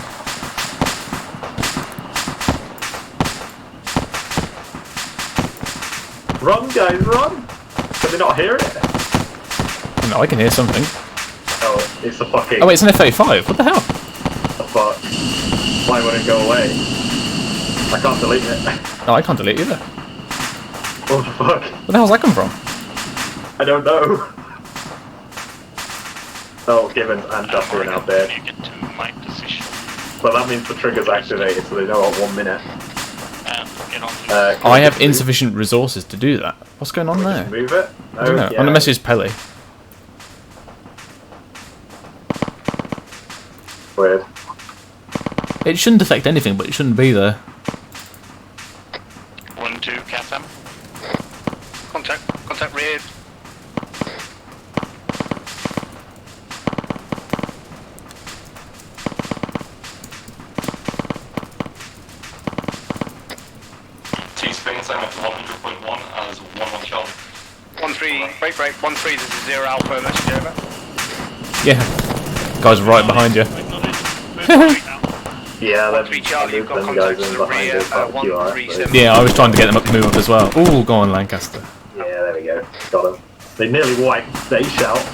Run, guys, run! Can they not hear it? No, I can hear something. Oh, it's a fucking... Oh wait, it's an F-35. What the hell? The fuck? Why won't it go away? I can't delete it. No, I can't delete either. What the fuck? Where the hell's that come from? I don't know. Oh, Gibbons and Duffy are now dead. You get to my position. Well, that means the trigger's activated, so they know at 1 minute. Get on I have insufficient resources to do that. What's going on there? Move it? I don't know. Yeah. I'm gonna message Pele. Weird. It shouldn't affect anything, but it shouldn't be there. 1-2, CASM. Contact rear. T-Spain, I'm at 100.1 as 1-1 Charlie. 1-3, break, 1-3, this is 0 Alpha, message over. Yeah. Guy's right behind you. Yeah, they've 1-3 Charlie, you've got them contact guys to in the behind rear, us. That was QR, 137. Yeah, I was trying to get them up to move up as well. Ooh, go on, Lancaster. Yeah, there we go. Got him. They nearly wiped Day Shout.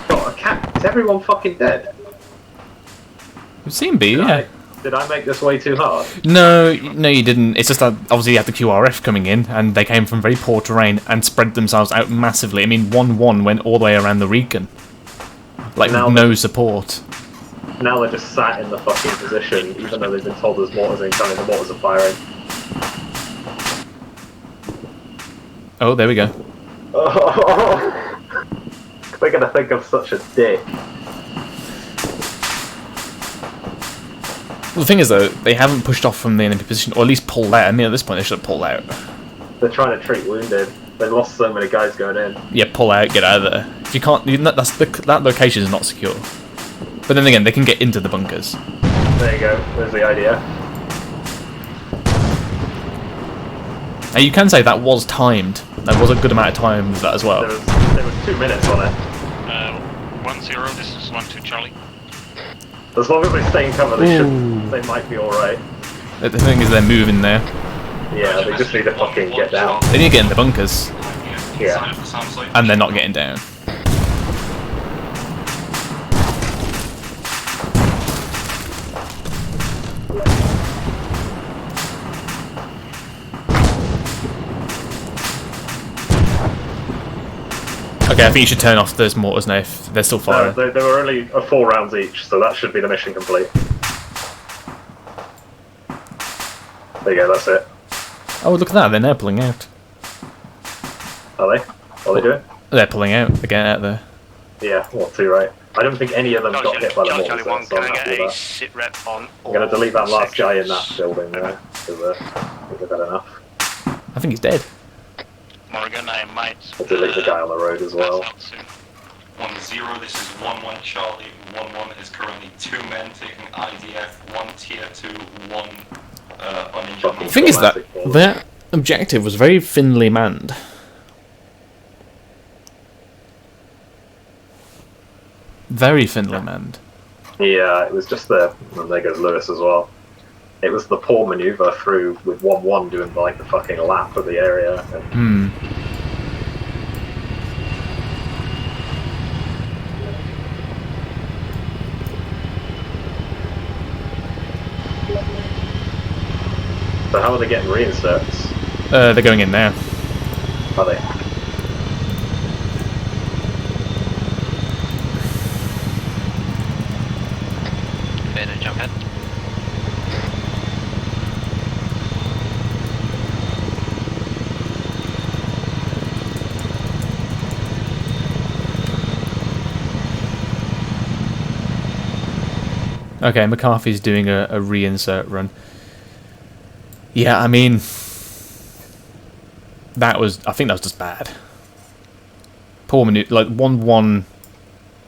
Got a cat. Is everyone fucking dead? It seemed to be, yeah. Did I make this way too hard? No, you didn't. It's just that obviously you had the QRF coming in, and they came from very poor terrain and spread themselves out massively. I mean, 1-1 went all the way around the Recon. Like, Now no support. Now they're just sat in the fucking position, even though they've been told there's mortars incoming, the mortars are firing. Oh, there we go. They're gonna think I'm such a dick. Well, the thing is, though, they haven't pushed off from the enemy position, or at least pulled out. I mean, at this point, they should have pulled out. They're trying to treat wounded. They've lost so many guys going in. Yeah, pull out, get out of there. If you can't, that location is not secure. But then again, they can get into the bunkers. There you go. There's the idea. And you can say that was timed. There was a good amount of time with that as well. There was 2 minutes on it. 1-0, this is 1-2 Charlie. As long as they stay in cover, they might be alright. The thing is, they're moving there. Yeah, they just need to fucking get down. They need to get in the bunkers. Yeah. And they're not getting down. Okay, I think you should turn off those mortars now if they're still firing. No, they were only 4 rounds each, so that should be the mission complete. There you go, that's it. Oh, look at that! They're now pulling out. Are they? What are they doing? They're pulling out. They're getting out there. Yeah, well, 2 right. I don't think any of them got hit by the Charlie mortars, 1, so can I'm I happy get a with that. sit rep on? I'm going to delete that last guy in that building there, because I think I've had enough. I think he's dead. Morrigan, I am mates. I'll delete the guy on the road as well. 1-0, this is 1-1 Charlie. 1-1 is currently 2 men taking IDF, 1 tier 2, 1 uninjured. The thing is that their objective was very thinly manned. Very thinly manned. Yeah, it was just the... And there goes Lewis as well. It was the poor manoeuvre through with 1-1 doing like the fucking lap of the area. And So how are they getting reinserts? They're going in now. Are they? Better jump head. Okay, McCarthy's doing a reinsert run. Yeah, I mean, I think that was just bad. Poor minute, like 1-1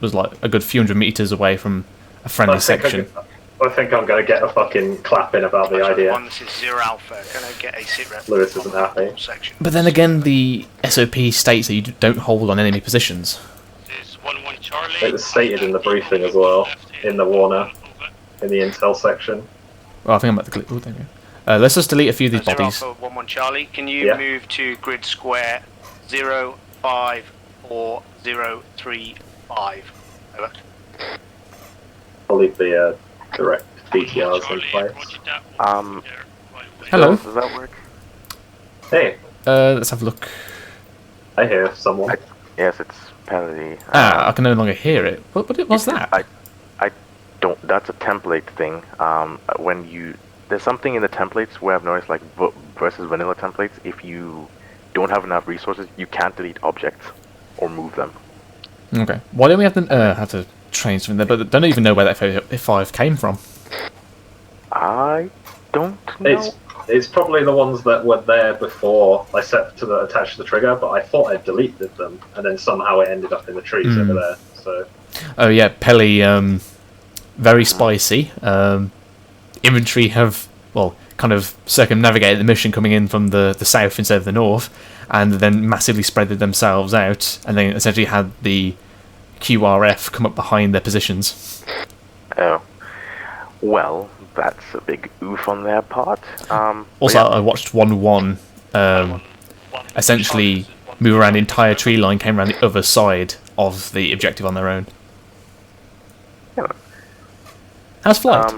was like a good few hundred meters away from a friendly section. I think I'm going to get a fucking clap in about the idea. This is 0 Alpha. Can I get a sit rep? Lewis isn't happy. But then again, the SOP states that you don't hold on enemy positions. It was stated in the briefing as well, in the Warner, in the intel section. Oh, I think I'm about to click. Oh, there we go. Let's just delete a few of these bodies. 0 Alpha 1-1 Charlie. Can you move to grid square 054035? Over. I'll leave the direct BTRs in place. Hello. Does that work? Hey. Let's have a look. I hear someone. Yes, it's Penalty. I can no longer hear it. What was that? I don't. That's a template thing. When you there's something in the templates where I've noticed, like versus vanilla templates, if you don't have enough resources, you can't delete objects or move them. Okay. Why don't we have to train something there? But I don't even know where that F5 came from. I don't know. It's probably the ones that were there before I set to attach the trigger, but I thought I deleted them, and then somehow it ended up in the trees over there. So. Oh yeah, Pelly. Very spicy. Infantry have kind of circumnavigated the mission coming in from the south instead of the north, and then massively spreaded themselves out, and then essentially had the QRF come up behind their positions. Oh. Well, that's a big oof on their part. Also, I watched 1-1 essentially move around the entire tree line, came around the other side of the objective on their own. Yeah. How's flight?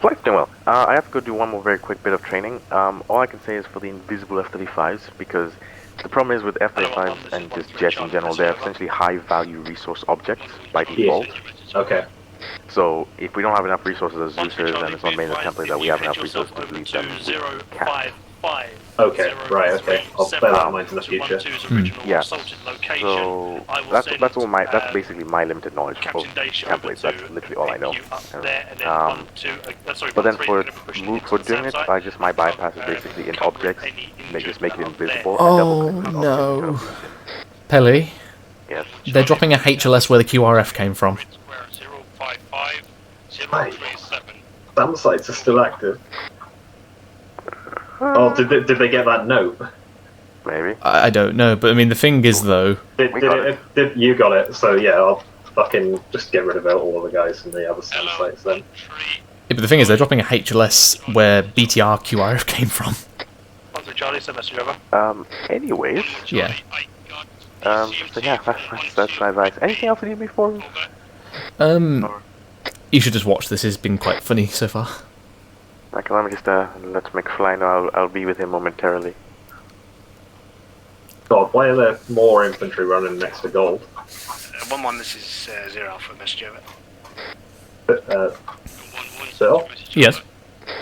Flight's doing well. I have to go do one more very quick bit of training. All I can say is for the invisible F-35s, because the problem is with F-35s and just jets in general, they're essentially high-value resource objects by default. Okay. So if we don't have enough resources as Zeusers, and it's not made in the template that we have enough resources to delete them, we can't. Okay, right, okay. I'll bear that in mind in the future. Yeah. So that's all that's basically my limited knowledge of templates. That's literally all I know. But then for doing it, I just my bypass is basically in objects. They just make it invisible. Oh no, Pelly. Yes. They're dropping a HLS where the QRF came from. SAM sites are still active. Oh, did they get that note? Maybe. I don't know, but I mean the thing is though. You got it, so yeah, I'll fucking just get rid of all of the guys from the other SAM sites then. Yeah, but the thing is they're dropping a HLS where BTR QRF came from. Charlie, send message over. Anyways. Yeah. So yeah, that's my advice. Anything else you need me for? You should just watch this. It's been quite funny so far. Okay, let me just let McFly know I'll be with him momentarily. God, why are there more infantry running next to gold? 1-1, this is 0 Alpha, message over. Bill? Yes.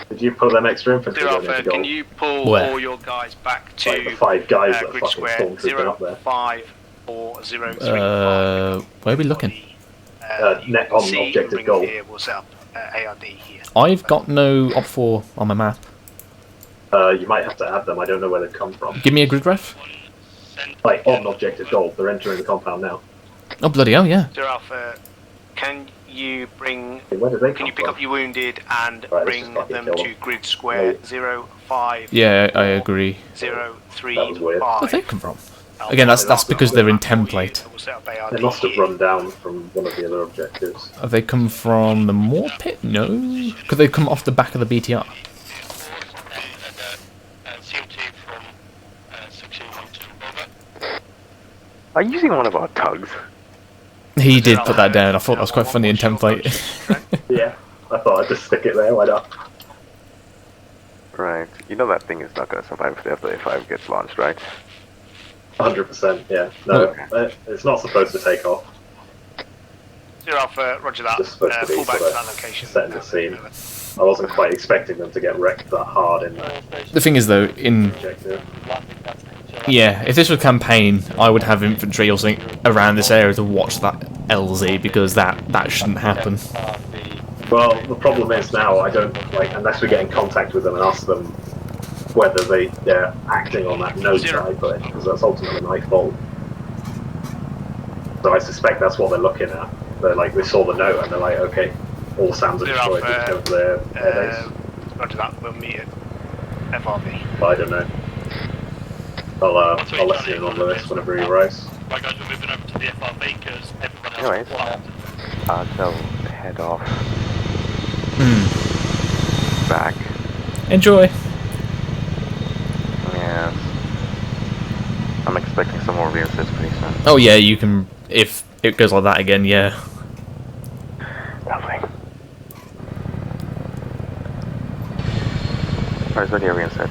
Did you put them extra infantry Zero going into Alpha, goal? can you pull Where? all your guys back to Like the 5 guys that grid fucking square stormtrooping up there. 054035? Where are we looking? Net on See, objective ring goal. here, we'll set up ARD here. I've got no Op4 on my map. You might have to add them, I don't know where they've come from. Give me a grid ref. Like, on objective goal, they're entering the compound now. Oh, bloody hell, yeah. Zero Alpha, can you bring... Where did they Can you come pick from? up your wounded and Right, let's bring just fucking them kill to them. grid square No. 05? Yeah, I agree. 035. Where did they come from? Again, that's because they're in template. They must have run down from one of the other objectives. Have they come from the Moor Pit? No. Could they come off the back of the BTR? Are you using one of our tugs? He did put that down. I thought that was quite funny in template. Yeah, I thought I'd just stick it there, why not? Right. You know that thing is not going to survive if the F-35 gets launched, right? 100%, yeah. No, it's not supposed to take off. Zero Alpha, roger that. It's supposed to be Fall back to sort that of location. setting the scene. I wasn't quite expecting them to get wrecked that hard in there. The thing is, though, yeah, if this was campaign, I would have infantry or something around this area to watch that LZ, because that shouldn't happen. Well, the problem is now, I don't, like, unless we get in contact with them and ask them whether they're acting on that note that I put in, because that's ultimately my fault. So I suspect that's what they're looking at. They're like, they saw the note and they're like, okay, all the SAMs are destroyed, just go to their airbase. Roger that, we'll meet at FRB. But I don't know. I'll let you in on this whenever he arrives. Right guys, we're moving over to the FRB because everyone else Anyways, is blocked. they'll head off back. Enjoy. Yes. I'm expecting some more reinsets pretty soon. Oh yeah, you can, if it goes like that again, yeah. Lovely. Alright, ready a reinset.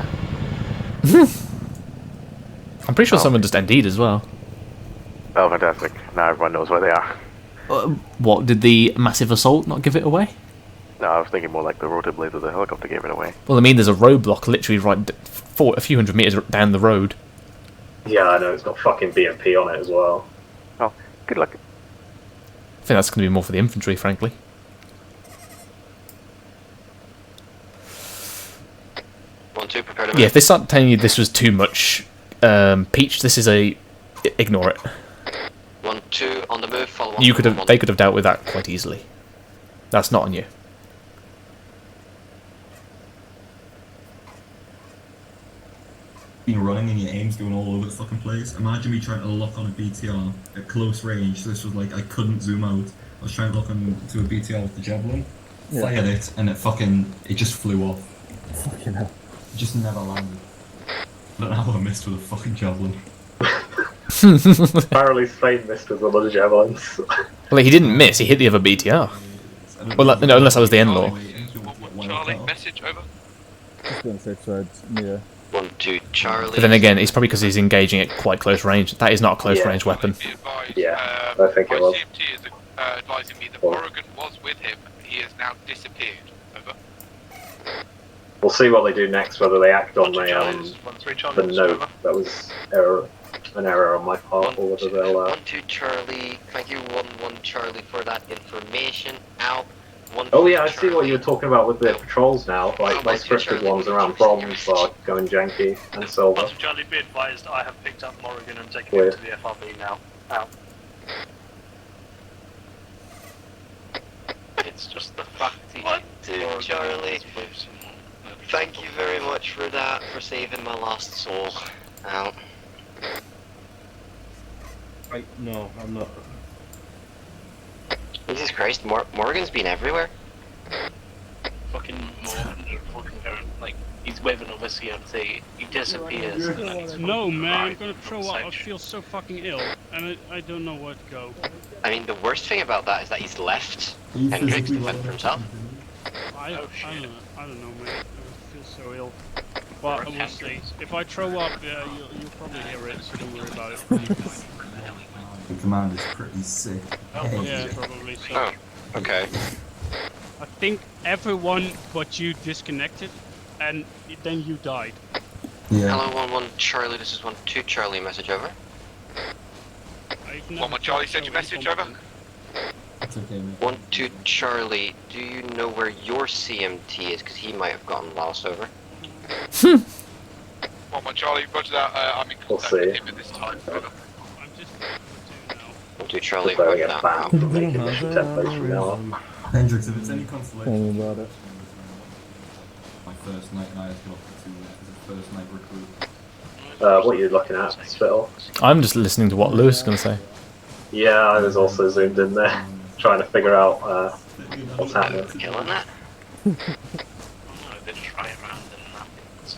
I'm pretty sure someone just ND'd as well. Oh, fantastic. Now everyone knows where they are. What, did the massive assault not give it away? No, I was thinking more like the rotor blades of the helicopter gave it away. Well, I mean, there's a roadblock literally right a few hundred meters down the road. Yeah, I know, it's got fucking BMP on it as well. Oh, good luck. I think that's going to be more for the infantry, frankly. Yeah, if they start telling you this was too much, Peach, this is a... ignore it. 1-2 on the move, follow on. You could have, they could have dealt with that quite easily. That's not on you. Been running and your aim's going all over the fucking place. Imagine me trying to lock on a BTR at close range. So this was like, I couldn't zoom out. I was trying to lock onto a BTR with the Javelin, fired it, and it just flew off. Fucking hell. It just never landed. I don't know how I missed with a fucking Javelin. Apparently Spain missed with one of the javelins. Well, he didn't miss, he hit the other BTR. Well, no, unless that was the N-Law. Charlie, message over. Just going to say threads near. 1-2 Charlie. But then again, it's probably because he's engaging at quite close range. That is not a close range weapon. Yeah, I think it was. CMT is advising me that Oregon was with him. He has now disappeared. Over. We'll see what they do next, whether they act on the note. That was an error on my part, or whether they'll... 1-2 Charlie, thank you 1-1 Charlie for that information. Out. Oh yeah, I see what you were talking about with the patrols now. Like my scripted ones around bombs are going janky and silver. 1-2 Charlie, be advised, I have picked up Morrigan and taken him to the FRB now. Out. It's just the fact he 1-2 Charlie. Thank you very much for that, for saving my lost soul. Out. Right, no, I'm not. Jesus Christ, Morgan's been everywhere. Fucking Morgan, like, he's with another CMT, he disappears. No, man, I'm gonna throw up. I feel so fucking ill, and I don't know where to go. I mean, the worst thing about that is that he's left Hendrix to fend for himself. I don't know, man. I feel so ill. But I will say, if I throw up, you'll probably hear it, so don't worry about it. The command is pretty sick. Yeah, probably so. Oh, okay. I think everyone but you disconnected, and then you died. Yeah. Hello, 1-1 Charlie, this is 1-2 Charlie, message over. 1-1 Charlie, send your message over. It's okay, mate. 1-2 Charlie, do you know where your CMT is? Because he might have gotten lost over. 1-1 Charlie, roger that. I'm in contact with him at this time. Over. 1-2 Charlie, Where we roger get that. banned from making mission templates from now on. Hendrix, if it's any consolation. Tell me about it. My first night, and I had to go up to as a first night recruit. What are you looking at, Spittle? I'm just listening to what Lewis is going to say. Yeah, I was also zoomed in there, trying to figure out what's happening. Killing that.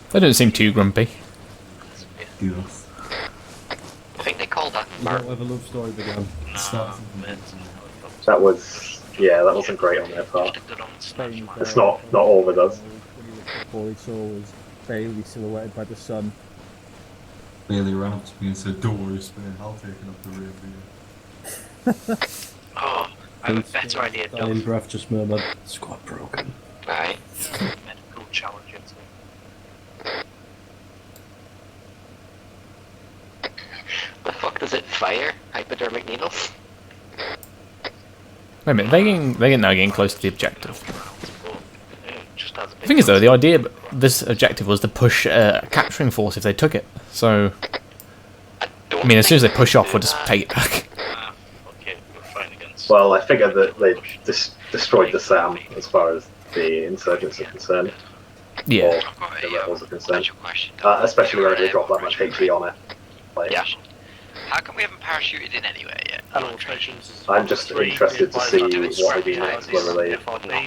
They don't seem too grumpy. Yes. I think they called that You don't have a love story began. That was, yeah, that wasn't great on their part. It's not all of it does. All he saw was Bailey silhouetted by the sun. Bailey ran up to me and said, "Don't worry, Spain, I'll take it up the rear for you." Oh, I have a better idea. Dying breath just murmured, "Squad broken." Aye. Medical challenge into The fuck does it fire? Hypodermic needles? Wait a minute, they're now getting close to the objective. The thing is though, the idea of this objective was to push a capturing force if they took it. So, I mean, as soon as they push off, we'll just take it back. Well, I figured that they destroyed the SAM as far as the insurgents are concerned. Yeah. Or the rebels are concerned. Especially when they drop that much HP on it. Like, yeah. How come we haven't parachuted in anywhere yet? I'm just interested to see what they do next, whether they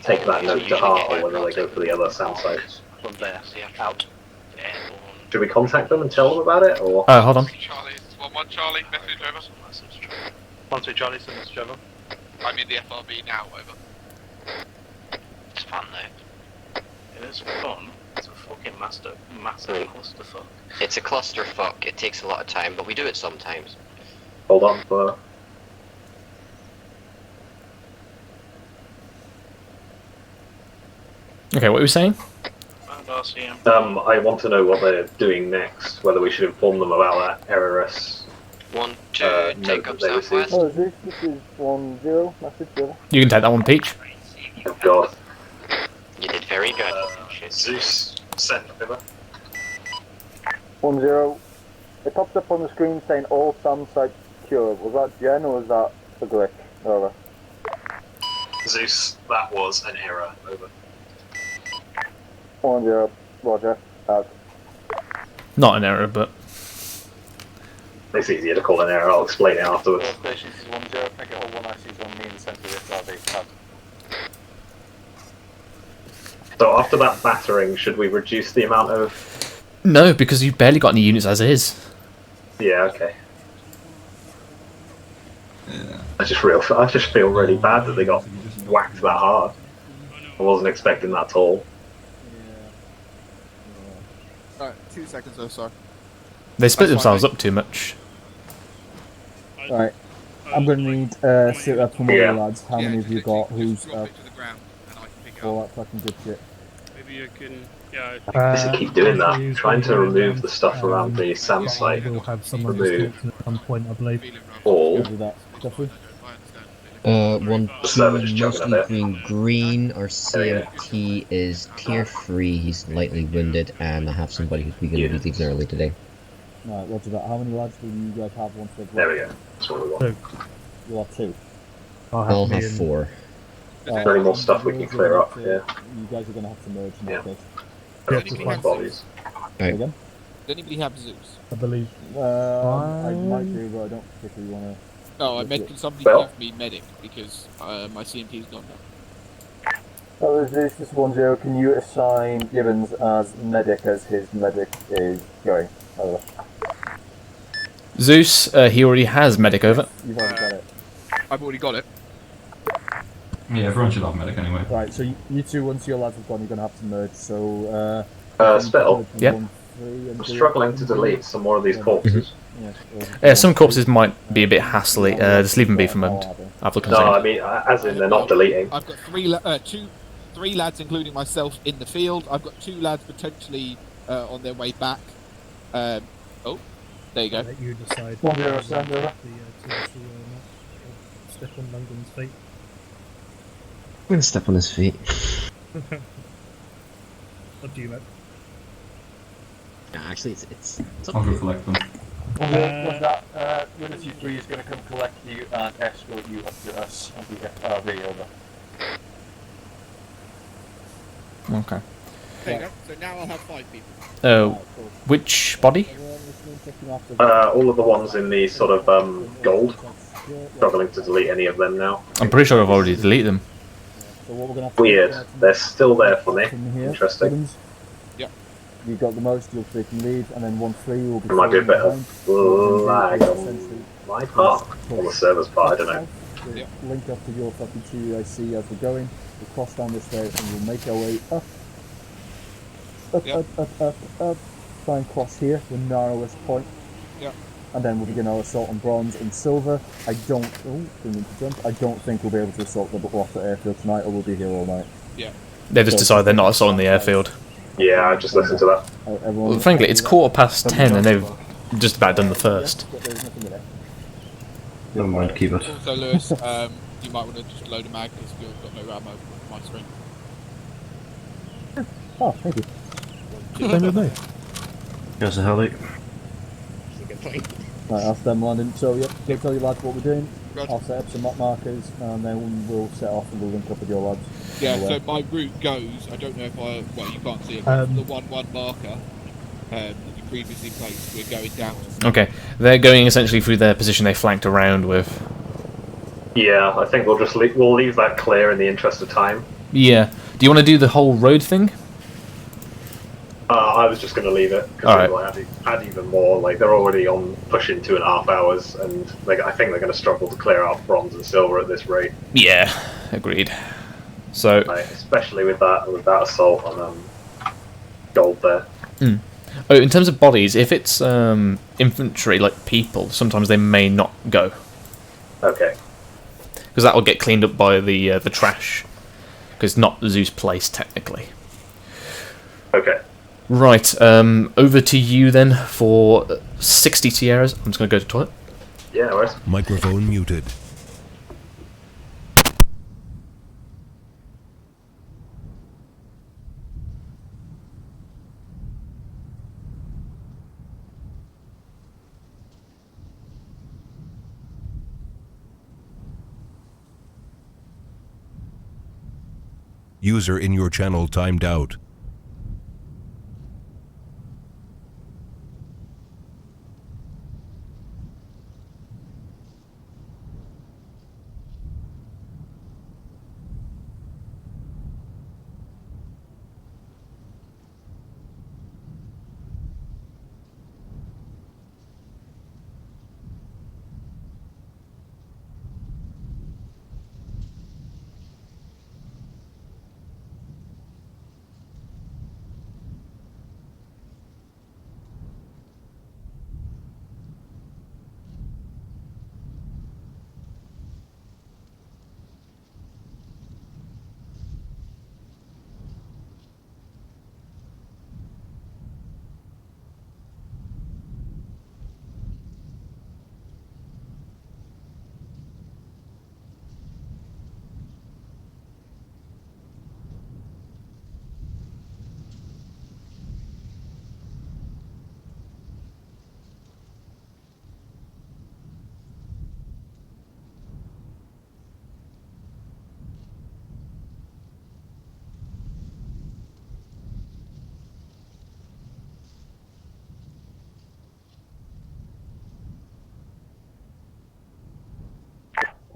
take that note to heart or whether they go for the other SAM sites. From there, out. Should we contact them and tell them about it, or? Hold on. Charlie, 1-1 Charlie, message over. 1-2 Charlie, send message over. I'm in the FRB now, over. It's fun though. It is fun. It's a fucking massive clusterfuck. It's a clusterfuck. It takes a lot of time, but we do it sometimes. Hold on for. Okay, what were you saying? I want to know what they're doing next. Whether we should inform them about that errorous. 1-2 take up southwest. Oh, this is 1-0, message over. You can take that one, Peach. Oh god. You did very good. Zeus, send over. 1-0. It popped up on the screen saying all SAM sites secure. Was that Jen or was that a glitch? Over. Zeus, that was an error. Over. 1-0. Roger. Out. Not an error, but It's easier to call an error. I'll explain it afterwards. Stations is 1-0. Make it all 1 axis on me in the centre of the FRB. Out. So after that battering, should we reduce the amount of? no, because you've barely got any units as is. Yeah. Okay. Yeah. I just feel really bad that they got whacked that hard. I wasn't expecting that at all. Alright, 2 seconds though, sorry. They split themselves up too much. Right. I'm going to need sit up from all the lads. How many have you got? Who's up? All that fucking good shit. Maybe you can. Yeah. Just keep doing that. Trying to remove the stuff around the SAM site. We'll have someone Remove at some point, I believe. all. One, Service two, chugging a mostly bit. green. Our CMT is tier 3. He's lightly wounded, and I have somebody who's going to be leaving early today. Right, roger that. How many lads do you guys have once they've There we go. That's what we want. 2. You have 2. I'll have 4. Is there any more stuff we can clear up? Yeah. You guys are going to have to merge in Yeah. this. Some bodies. Right. Again? Does anybody have Zeus? I believe. I might do, but I don't particularly want to. No, I meant can somebody Well. give me medic because my CMT's gone now. Oh, this is 1-0. Can you assign Gibbons as medic as his medic is going? Over. Zeus, he already has medic over. You've already got it. I've already got it. Yeah, everyone should have medic anyway. Right, so you two, once your lads have gone, you're going to have to merge. So, Spittle. Yep. I'm struggling to delete some more of these corpses. Some corpses might be a bit hassly. Just leave them be for a moment. Have a look in a No, second. I mean, as in they're not deleting. I've got 3 lads, including myself, in the field. I've got 2 lads potentially on their way back. Oh, there you go. Let you decide. One whether euro, you stand want over. the TNC or not. Or step on Langdon's feet. I'm gonna step on his feet. Up to you, mate. No, actually, it's I'll go collect them. With that, Unity 3 is going to come collect you and escort you up to us and the FRV over. Okay. There you go. So now I'll have 5 people. Which body? All of the ones in the sort of gold. Struggling to delete any of them now. I'm pretty sure I've already deleted them. So what we're gonna have to Weird. do They're still there for me. from here, Interesting. Higgins, Yep. You've got the most, you'll take and lead, and then 1-3 will be There might be a bit behind. of lag on my part, on the server's part, I don't know. We'll link up to your fucking 2 IC as we're going. We'll cross down this way and we'll make our way up. Up. Try and cross here, the narrowest point. Yep. And then we'll begin our assault on bronze and silver. I don't think we'll be able to assault the Rotter airfield tonight, or we'll be here all night. Yeah. They've just decided they're not assaulting the airfield. Yeah, I just listened to that. Well, frankly, it's 10:15 and they've just about done the first. Never mind, keep it. Also, Lewis, you might want to just load a mag because you've got no ammo on my screen. Oh, thank you. Same with me. There's a heli. Right, I'll stand landing. So, yep, go tell you lads what we're doing. Roger. I'll set up some map markers, and then we'll set off and we'll link up with your lads. Yeah, so my route goes, I don't know if well, you can't see it, but the 1-1 marker that you previously placed, we're going down. Okay, they're going essentially through their position they flanked around with. Yeah, I think we'll just we'll leave that clear in the interest of time. Yeah. Do you want to do the whole road thing? I was just going to leave it because we'll add even more. Like they're already on pushing 2.5 hours, and I think they're going to struggle to clear out bronze and silver at this rate. Yeah, agreed. So, especially with that assault on gold there. Oh, in terms of bodies, if it's infantry, like people, sometimes they may not go. Okay. Because that will get cleaned up by the trash. Because it's not Zeus place, technically. Okay. Right, over to you then for 60 Tierras. I'm just going to go to the toilet. Yeah, no worries. Microphone muted. User in your channel timed out.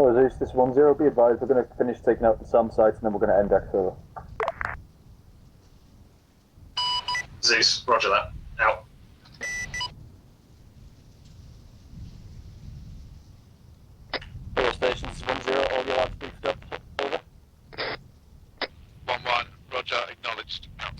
Oh, Zeus, this 1-0, be advised, we're going to finish taking out the SAM sites and then we're going to end deck further. Zeus, roger that. Out. All stations, 1-0, all your lads beefed up, over. 1-1, roger, acknowledged. Out.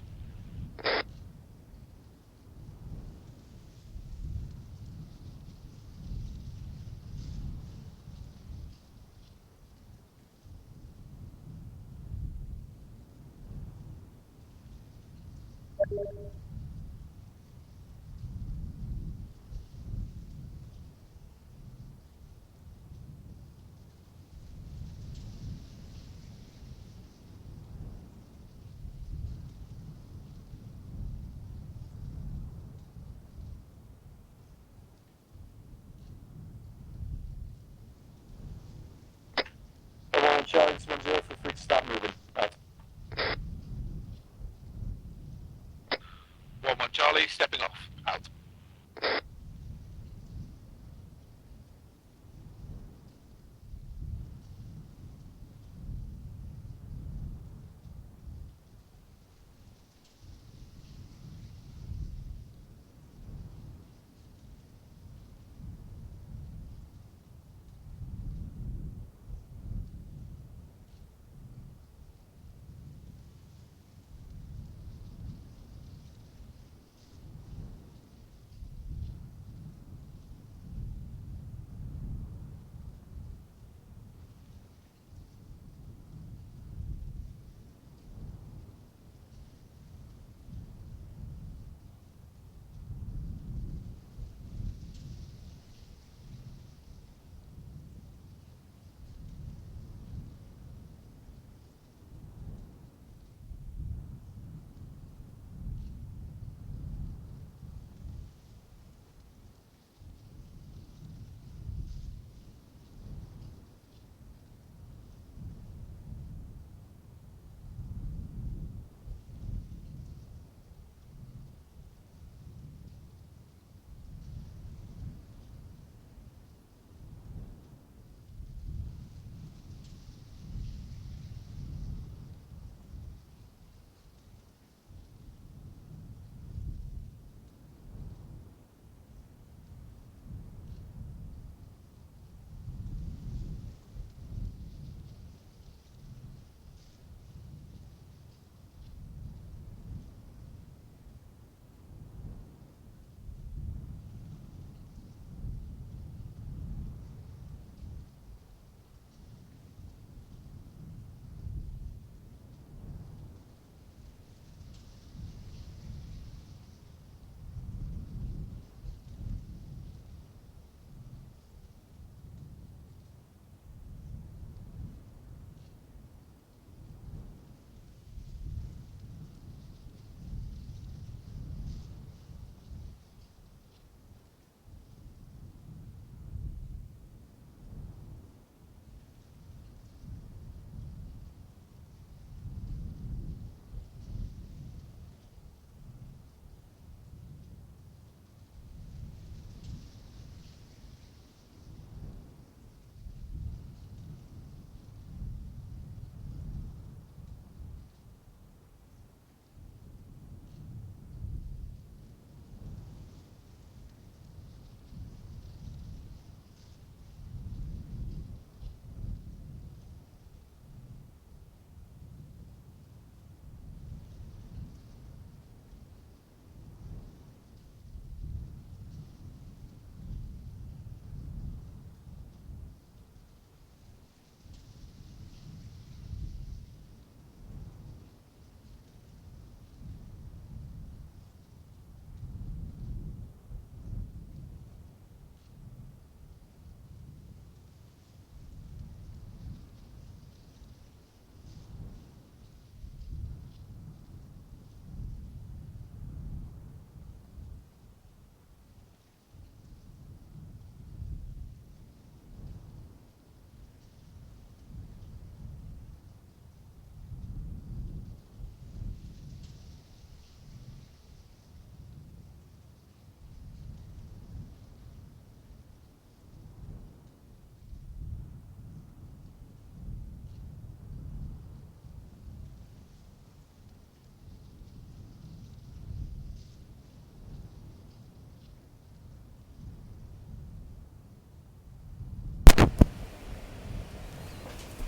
Charlie 10, feel free to start moving. Right. 1-1 Charlie, stepping off. Out.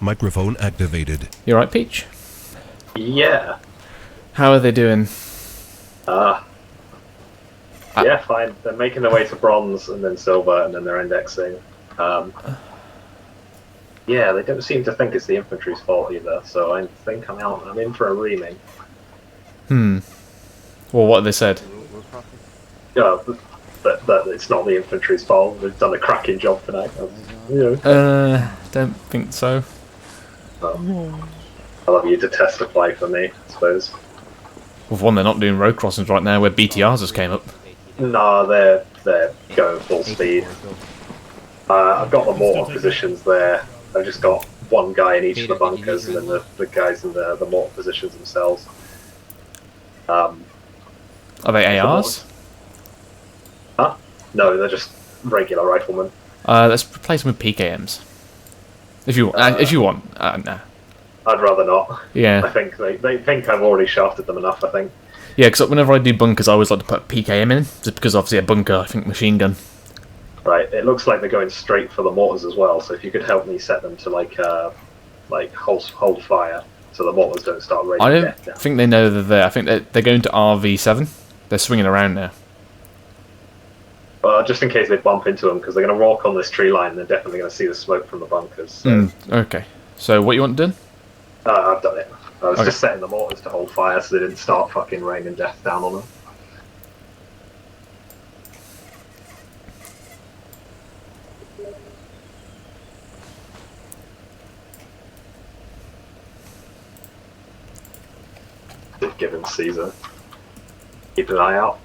Microphone activated. You alright, Peach? Yeah. How are they doing? Yeah, fine. They're making their way to bronze and then silver and then they're indexing. Yeah, they don't seem to think it's the infantry's fault either, so I think I'm in for a reaming. Well, what have they said? Yeah, that it's not the infantry's fault. They've done a cracking job tonight. Don't think so. Well, I'll have you to testify for me, I suppose. With one, they're not doing road crossings right now where BTRs just came up. Nah, they're going full speed. I've got the mortar positions there. I've just got one guy in each of the bunkers, and then the guys in the mortar positions themselves. Are they ARs? Huh? No, they're just regular riflemen. Let's replace them with PKMs. If you want, nah. I'd rather not. Yeah. I think they think I've already shafted them enough, I think. Yeah, because whenever I do bunkers, I always like to put PKM in, just because obviously a bunker, I think machine gun. Right, it looks like they're going straight for the mortars as well, so if you could help me set them to hold fire so the mortars don't start raining I don't death down. think they know they're there. I think they're going to RV7. They're swinging around now. Just in case they bump into them, because they're going to walk on this tree line, and they're definitely going to see the smoke from the bunkers. So. Okay. So what you want done? I've done it. I was just setting the mortars to hold fire so they didn't start fucking raining death down on them. Give him Caesar. Keep an eye out.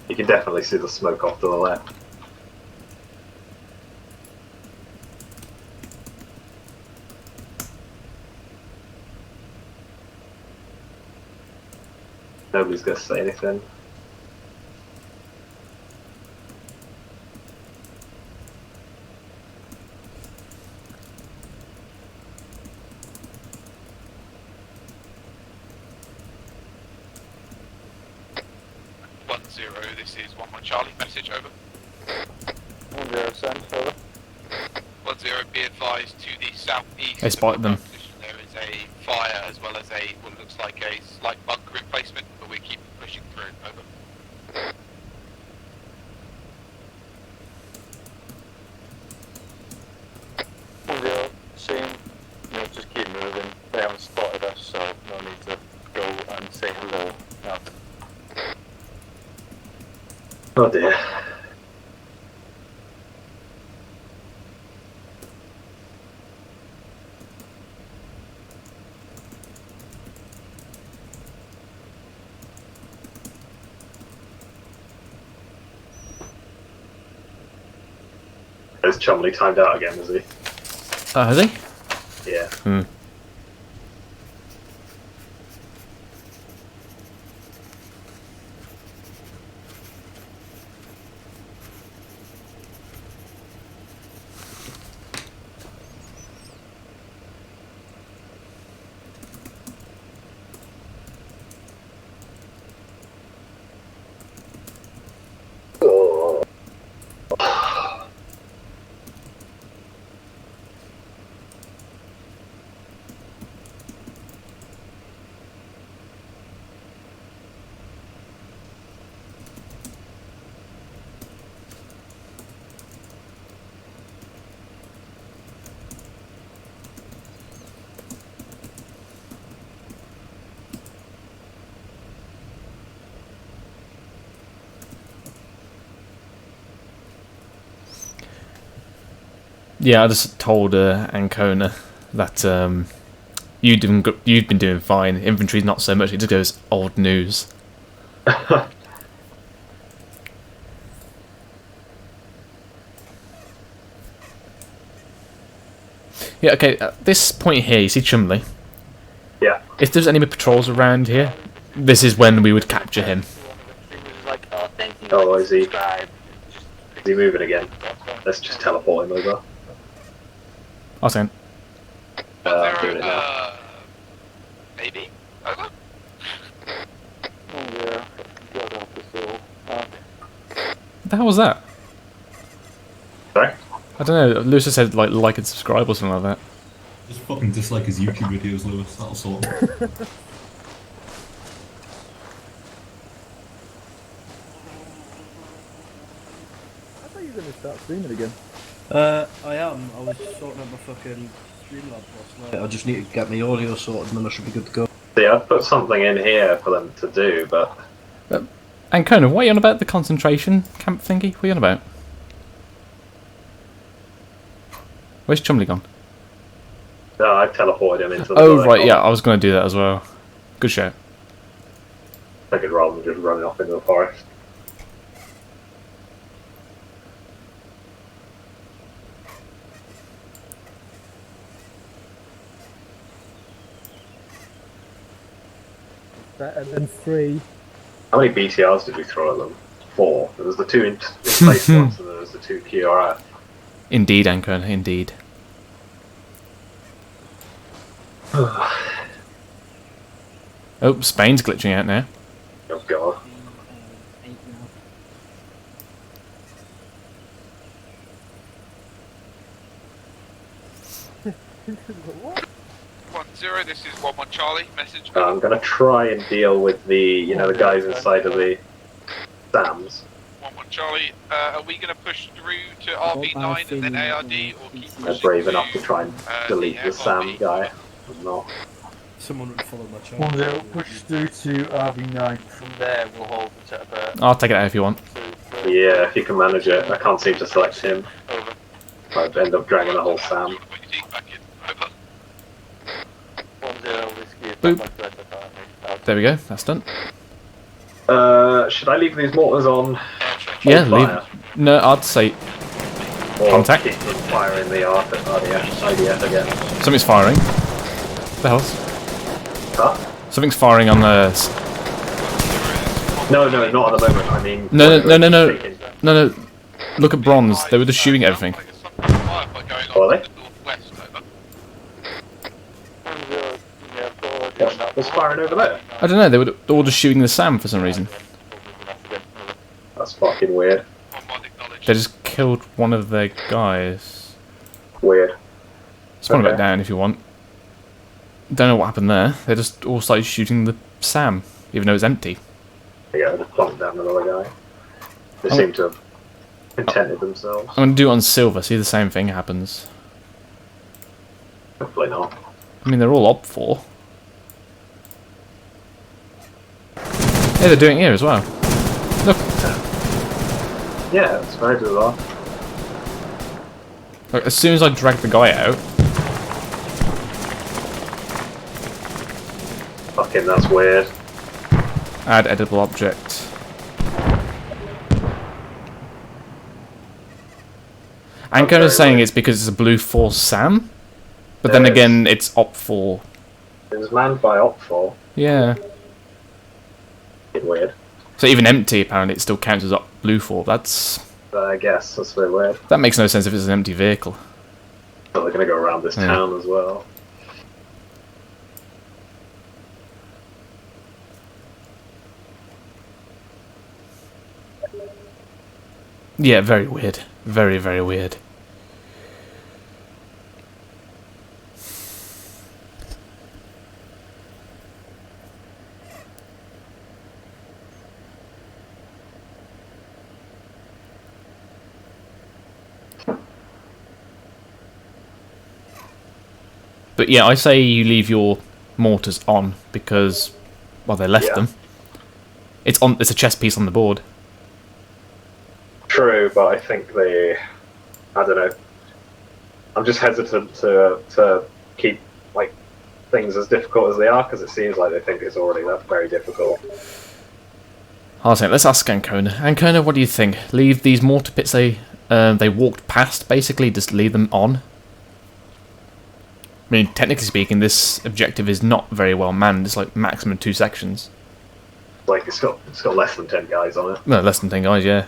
You can definitely see the smoke off to the left. Nobody's going to say anything. This is 1-1 Charlie. Message over. 1-0 send over. 1-0. Be advised to the southeast. They spotted them. There is a fire as well as what looks like a slight bunker replacement, but we keep pushing through. Over. Same. Just keep moving. They haven't spotted us, so no need to go and say hello. No. Oh dear. Is Chumley timed out again, is he? Has he? Yeah. Yeah, I just told Ancona that you'd been doing fine. Infantry's not so much. It just goes old news. Yeah, okay, at this point here, you see Chumley? Yeah. If there's any patrols around here, this is when we would capture him. Oh, is he moving again? Let's just teleport him over. I'll send. I'm doing it now. Maybe. Over. What the hell was that? Sorry? I don't know. Lewis said like and subscribe or something like that. Just fucking dislike his YouTube videos, Lewis. That'll sort him. I thought you were going to start streaming again. I am. I was sorting out my fucking Streamlabs last night. I just need to get my audio sorted and then I should be good to go. See, I've put something in here for them to do, but And Conan, what are you on about the concentration camp thingy? What are you on about? Where's Chumley gone? No, I teleported him into the Oh, right, yeah, I was going to do that as well. Good shout. I could rather than just running off into the forest. Better than 3. How many BTRs did we throw at them? 4. There was the 2 in place ones and there was the 2 QRF. Indeed, Ankern, indeed. Oh, Spain's glitching out now. Oh god. What? 1-0, this is 1-1 Charlie, message. I'm gonna try and deal with the, the guys inside of the SAMs. 1-1 Charlie, are we gonna push through to RB9 and then ARD, or keep They're pushing brave to, enough to try and delete the SAM guy. I'm not. Someone would follow my chart. 1-0, push through to RB9. From there, we'll hold the set up. I'll take it out if you want. Yeah, if you can manage it. I can't seem to select him. I'd end up dragging the whole SAM. 1-0, whiskey. Boop. There we go, that's done. Should I leave these mortars on? Yeah, fire? No, I'd say Or contact. keep them firing the IDF again? Something's firing. What the hell's? Huh? Something's firing on the. No, not at the moment. I mean. No. Look at bronze. They were just shooting everything. Are they? What's firing over there? I don't know. They were all just shooting the SAM for some reason. That's fucking weird. They just killed one of their guys. Weird. Spawn it back Okay. down if you want. Don't know what happened there. They just all started shooting the SAM, even though it's empty. Yeah, they just plonked down another guy. They seem to have contented themselves. I'm going to do it on silver, see the same thing happens. Hopefully not. I mean, they're all op 4. Yeah, they're doing it here as well. Look. Yeah, it's very bizarre. Look, as soon as I drag the guy out... Fucking, that's weird. Add edible object. I'm kind of saying it's because it's a blue 4 SAM, but then again, it's op 4. It was manned by Op4. Yeah. Weird. So even empty, apparently, it still counts as op blue 4. That's... I guess, that's a bit weird. That makes no sense if it's an empty vehicle. So they're going to go around this Yeah. town as well. Yeah, very weird. Very, very weird. But yeah, I say you leave your mortars on because, well, they left them. It's on. It's a chess piece on the board. True, but I think I don't know. I'm just hesitant to keep like things as difficult as they are because it seems like they think it's already that very difficult. I was saying, let's ask Ancona. Ancona, what do you think? Leave these mortar pits they walked past, basically, just leave them on? I mean, technically speaking, this objective is not very well manned. It's like maximum 2 sections. Like it's got less than 10 guys on it. No, less than 10 guys, yeah.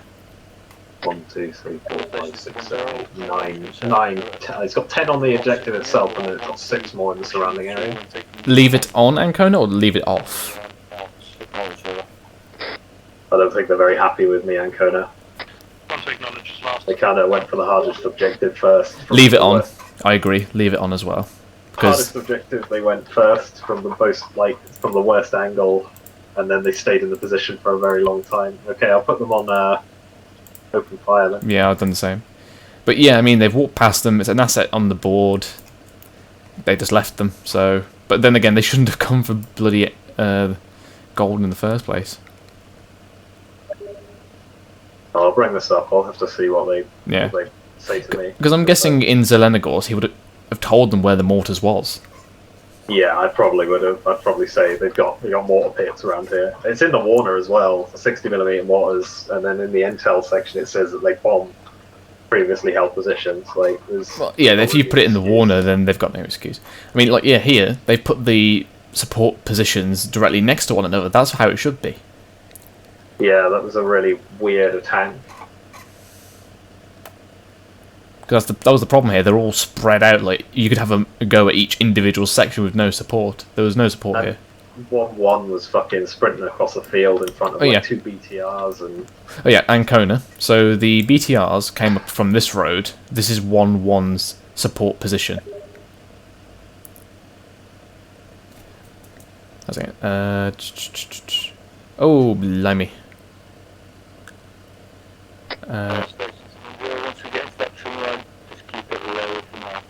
1, 2, 3, 4, 5, 6, 7, 8, 9, 10. It's got 10 on the objective itself, and then it's got 6 more in the surrounding area. Leave it on, Ancona, or leave it off? I don't think they're very happy with me, Ancona. They kind of went for the hardest objective first. Leave it on. I agree. Leave it on as well. Hardest objective, they went first from the from the worst angle, and then they stayed in the position for a very long time. Okay, I'll put them on open fire then. Yeah, I've done the same. But yeah, I mean, they've walked past them. It's an asset on the board. They just left them. So, but then again, they shouldn't have come for bloody gold in the first place. I'll bring this up. I'll have to see what they say to me. Because I'm guessing in Zelenogorsk he would have told them where the mortars was. Yeah, I probably would have. I'd probably say they got mortar pits around here. It's in the Warner as well, the 60mm mortars, and then in the intel section it says that they bombed previously held positions. Like, Yeah, if you put it in the Warner, then they've got no excuse. I mean, like, yeah, here they've put the support positions directly next to one another. That's how it should be. Yeah, that was a really weird attack. Because that was the problem here. They're all spread out. Like, you could have a go at each individual section with no support. There was no support here. 1-1 was fucking sprinting across the field in front of two BTRs and. Oh yeah, Ancona. So the BTRs came up from this road. This is 1-1's support position. How's it? Oh, blimey. Once we get to that trim line, just keep it low for now.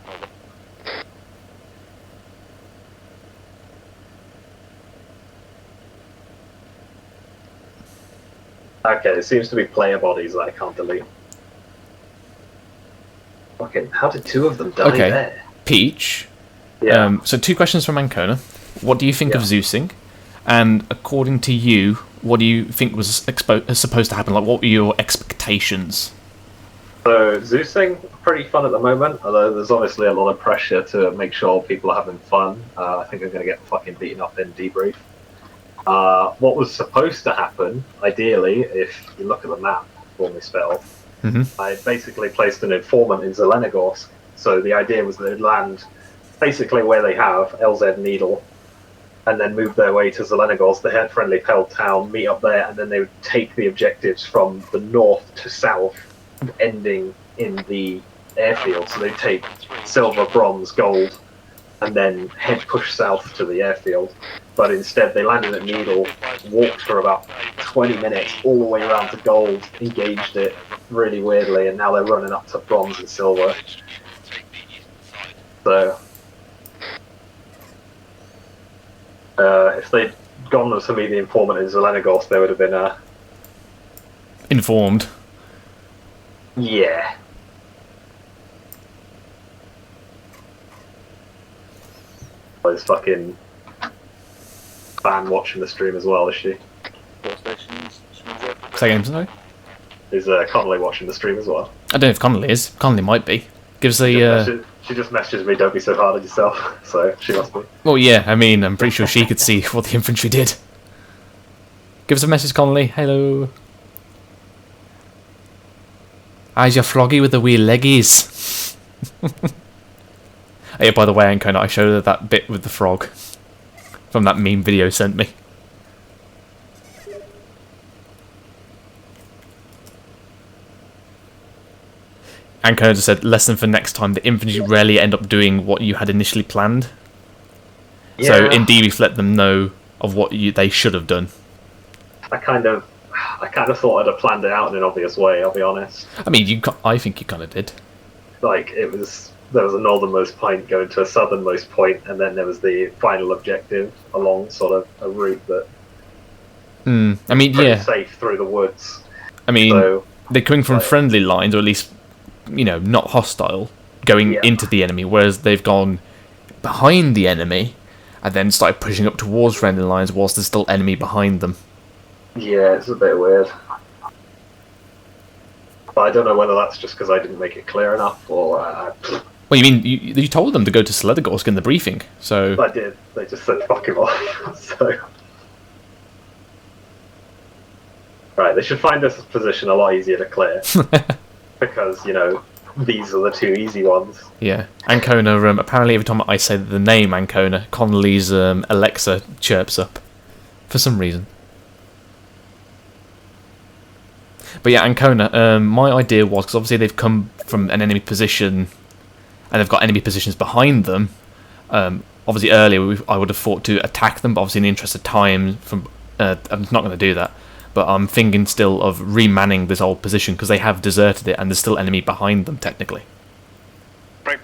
Okay, it seems to be player bodies that I can't delete. Fucking, how did 2 of them die there? Peach. Yeah. So 2 questions from Ancona. What do you think of Zeusing? And according to you, what do you think was supposed to happen? Like, what were your expectations? So, Zeusing, pretty fun at the moment, although there's obviously a lot of pressure to make sure people are having fun. I think I'm going to get fucking beaten up in debrief. What was supposed to happen, ideally, if you look at the map for me spell, I basically placed an informant in Zelenogorsk. So the idea was they'd land basically where they have LZ Needle, and then move their way to Zelenogorsk, the head friendly Pell town, meet up there, and then they would take the objectives from the north to south, ending in the airfield. So they'd take silver, bronze, gold, and then push south to the airfield. But instead they landed at Needle, walked for about 20 minutes all the way around to gold, engaged it really weirdly, and now they're running up to bronze and silver. So if they'd gone to meet the informant in Zelenogorsk, they would have been informed. Yeah. There's fucking fan watching the stream as well, is she? Say again, sorry? Is Connolly watching the stream as well? I don't know if Connolly is. Connolly might be. Gives the. She just messages me, don't be so hard on yourself, so she must be. Well, yeah, I mean, I'm pretty sure she could see what the infantry did. Give us a message, Connolly. Hello. How's your froggy with the wee leggies? Oh, yeah, by the way, Ancona, I showed her that bit with the frog from that meme video sent me. Ancona just said, lesson for next time, the infantry rarely end up doing what you had initially planned. Yeah. So in debrief, let them know of what they should have done. I kind of thought I'd have planned it out in an obvious way, I'll be honest. I mean, I think you kind of did. Like, there was a northernmost point going to a southernmost point, and then there was the final objective along sort of a route that I mean, yeah, safe through the woods. I mean, so, they're coming from friendly lines, or at least, you know, not hostile, going into the enemy, whereas they've gone behind the enemy and then started pushing up towards friendly lines whilst there's still enemy behind them. Yeah, it's a bit weird. But I don't know whether that's just because I didn't make it clear enough, or... Well, you mean, you told them to go to Sledogorsk in the briefing, so... I did. They just said fuck him off, so... Right, they should find this position a lot easier to clear. Because, you know, these are the 2 easy ones. Yeah. Ancona, apparently every time I say the name Ancona, Connolly's Alexa chirps up. For some reason. But yeah, Ancona, my idea was, because obviously they've come from an enemy position, and they've got enemy positions behind them. Obviously earlier I would have thought to attack them, but obviously in the interest of time, I'm not going to do that. But I'm thinking still of remanning this old position, because they have deserted it, and there's still enemy behind them, technically. Break.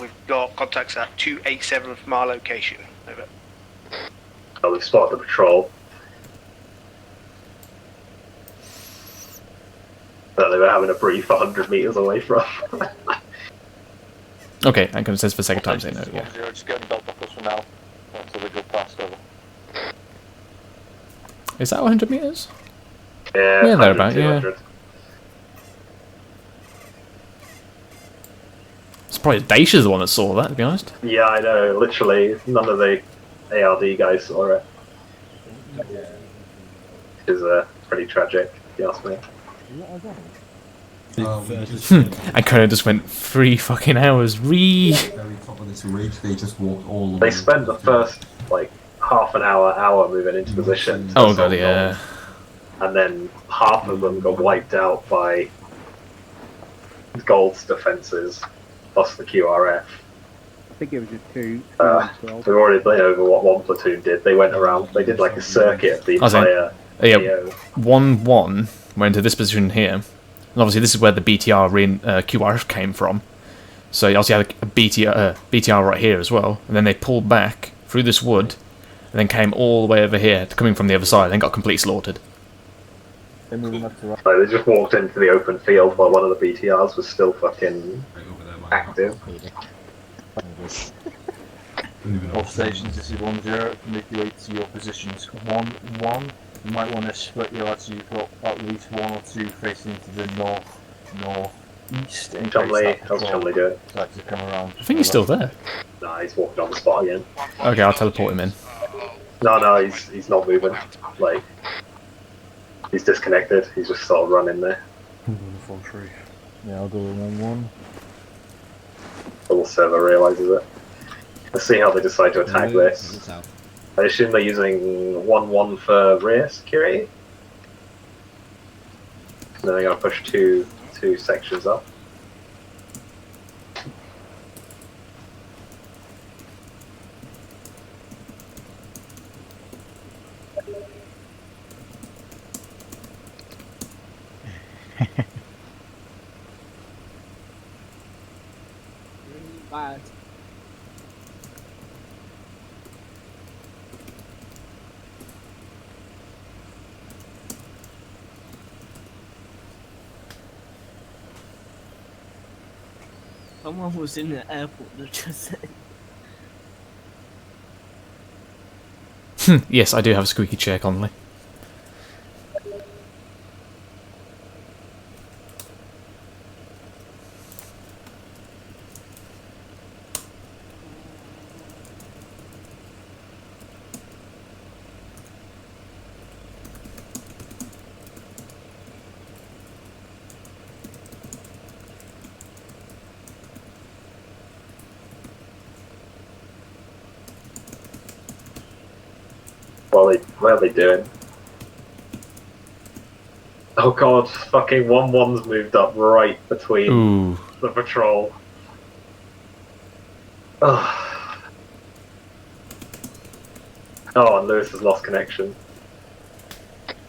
We've got contacts at 287 from our location. Over. Oh, we've spotted the patrol. they were having a brief 100 meters away from. Okay, and it says for the second time saying no, yeah. Just getting belt buckles for now until they go past over. Is that 100 meters? Yeah, Yeah, thereabout, 200. yeah. It's probably Dacia's the one that saw that, to be honest. Yeah, I know. Literally, none of the ARD guys saw it. Which is pretty tragic, if you ask me. And Conan just went 3 fucking hours. Very top of this ridge, they just walked all the way. They spent the first, like, half an hour moving into position. to Oh assault god, yeah. goals. And then half of them got wiped out by Gold's defences, plus the QRF. I think it was just 2. We've already been over what one platoon did. They went around, they did like a circuit of the I was saying, entire yeah, AO. 1-1 went into this position here. And obviously this is where the BTR QRF came from. So you also had a BTR right here as well. And then they pulled back through this wood, and then came all the way over here, coming from the other side, and then got completely slaughtered. They're moving up to right. Like, they just walked into the open field while one of the BTRs was still fucking active. All stations, this is 1-0. Make your way to your positions. 1-1. You might want to split your odds so you've got at least 1 or 2 facing into the north-east. How's Chumley doing? Like to come around. I think he's still there. Nah, he's walking on the spot again. Okay, I'll teleport him in. No, he's not moving. Like, he's disconnected. He's just sort of running there. I'm going to 4-3. Yeah, I'll go with 1-1. The server realises it. Let's see how they decide to attack this. I assume they're using 1-1 for rear security. And then they're going to push two sections up. Bad. Someone was in the airport that just said. Yes, I do have a squeaky chair, Connolly. What are they doing? Oh god, fucking 1-1's moved up right between the patrol. Oh, and Lewis has lost connection.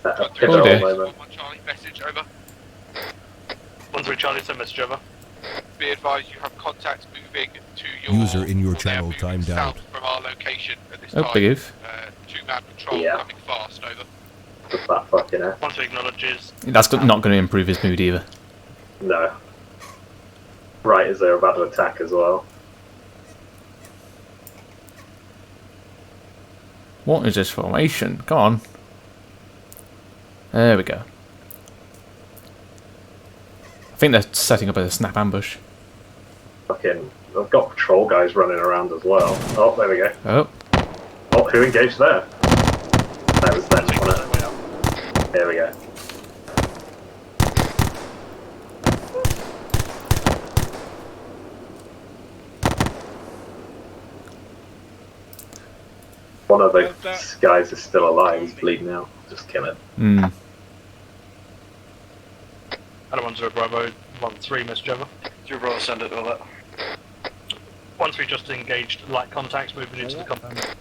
At a pivotal moment. Charlie, message over. 1-3 Charlie, send message over. Be advised you have contacts moving to your... User in your channel timed out. From our location at this Oh, time. big if. 2-man patrol coming fast, over. Just that fucking F. 1-3 acknowledges. That's not going to improve his mood either. No. Right as they're about to attack as well. What is this formation? Come on. There we go. I think they're setting up a snap ambush. Fucking, I've got patrol guys running around as well. Oh, there we go. Oh. Oh, who engaged there? That was them, wasn't it? There we go. One of the guys is still alive, he's bleeding out. Just kill him. Hmm. Adam 1-0 Bravo, 1-3 message over. 0 Bravo, send it over. 1-3 just engaged light contacts moving into the compound.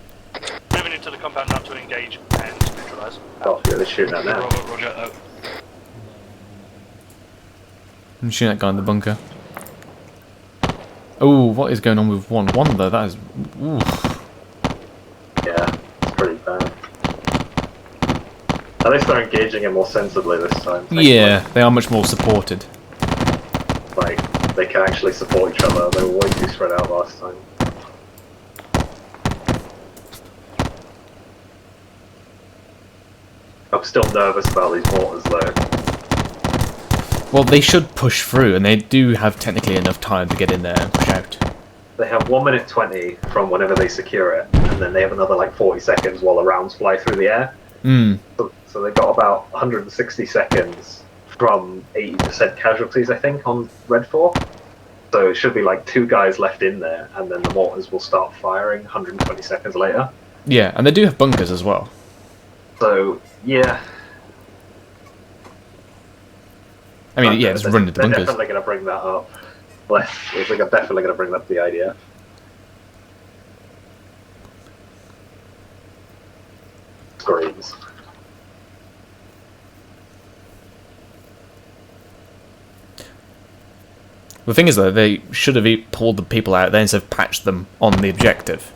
Moving into the compound now to engage and neutralise. Oh, yeah, they're shooting at now. Bravo, roger, out. I'm shooting that guy in the bunker. Oh, what is going on with 1-1 though? That is... Oof. Yeah, it's pretty bad. At least they're engaging him more sensibly this time. Yeah, they are much more supported. Like, they can actually support each other. They were way too spread out last time. I'm still nervous about these mortars though. Well, they should push through, and they do have technically enough time to get in there and push out. They have 1 minute 20 from whenever they secure it, and then they have another like 40 seconds while the rounds fly through the air. So they've got about 160 seconds from 80% casualties, I think, on Red 4. So it should be like 2 guys left in there, and then the mortars will start firing 120 seconds later. Yeah, and they do have bunkers as well. So, yeah. I mean, yeah, it's run into They're bunkers. definitely going to bring that up. They're definitely going to bring up the idea. Screams. The thing is, though, they should have pulled the people out there instead of patched them on the objective.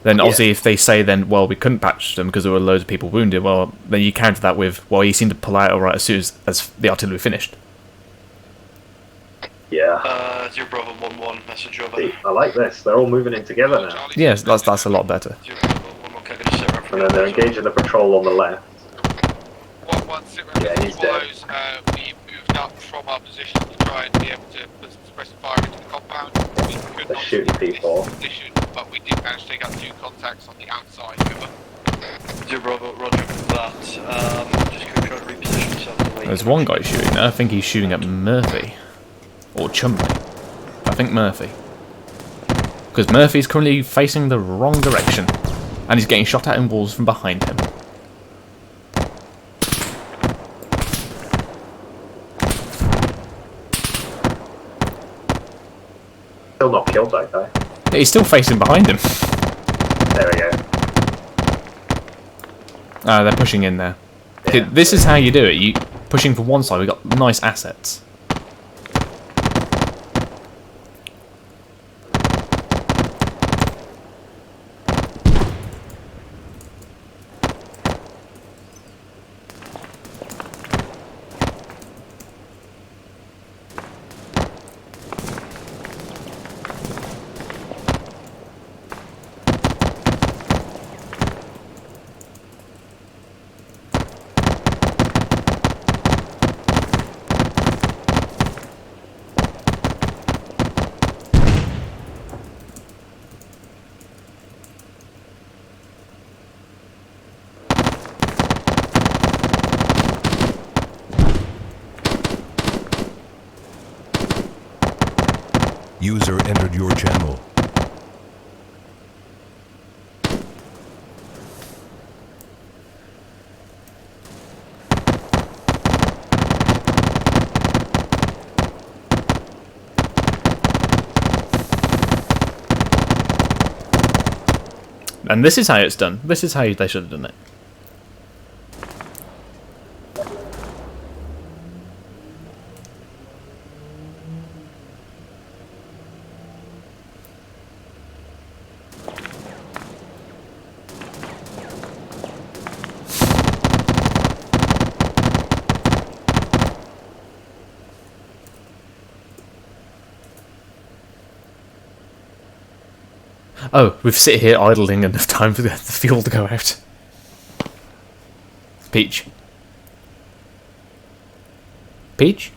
Then, obviously, if they say then, well, we couldn't patch them because there were loads of people wounded, well, then you counter that with, well, you seemed to pull out alright as soon as the artillery finished. Yeah. 0 Bravo 1-1, message over. I like this. They're all moving in together now. Yes, that's a lot better. And then they're engaging the patrol on the left. Yeah, he's dead. We moved up from our position to try and be able to suppress fire into the compound. We could They're not shooting people. position, but we did manage to take out 2 contacts on the outside. Over. 0 Bravo, roger that. Just try to reposition yourself away. There's one guy shooting there. I think he's shooting at Murphy. Or Chumley. I think Murphy. Because Murphy's currently facing the wrong direction. And he's getting shot at in walls from behind him. Still not killed that guy. Yeah, he's still facing behind him. There we go. Ah, they're pushing in there. Okay, this is how you do it. You pushing from one side, we've got nice assets. User entered your channel. And this is how it's done. This is how they should have done it. Oh, we've sit here idling enough time for the fuel to go out. Peach. Peach?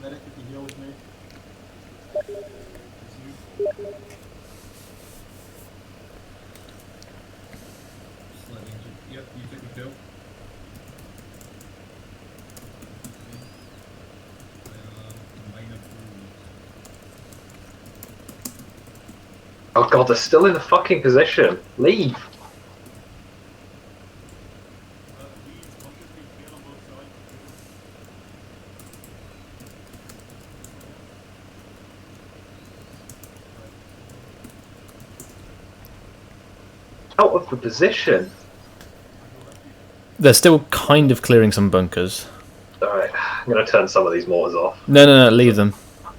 Medic, if you heal with me. Yep, you took the kill. Oh god, they're still in the fucking position. Leave. Out of the position. They're still kind of clearing some bunkers. Alright. Right, I'm going to turn some of these mortars off. No, leave them.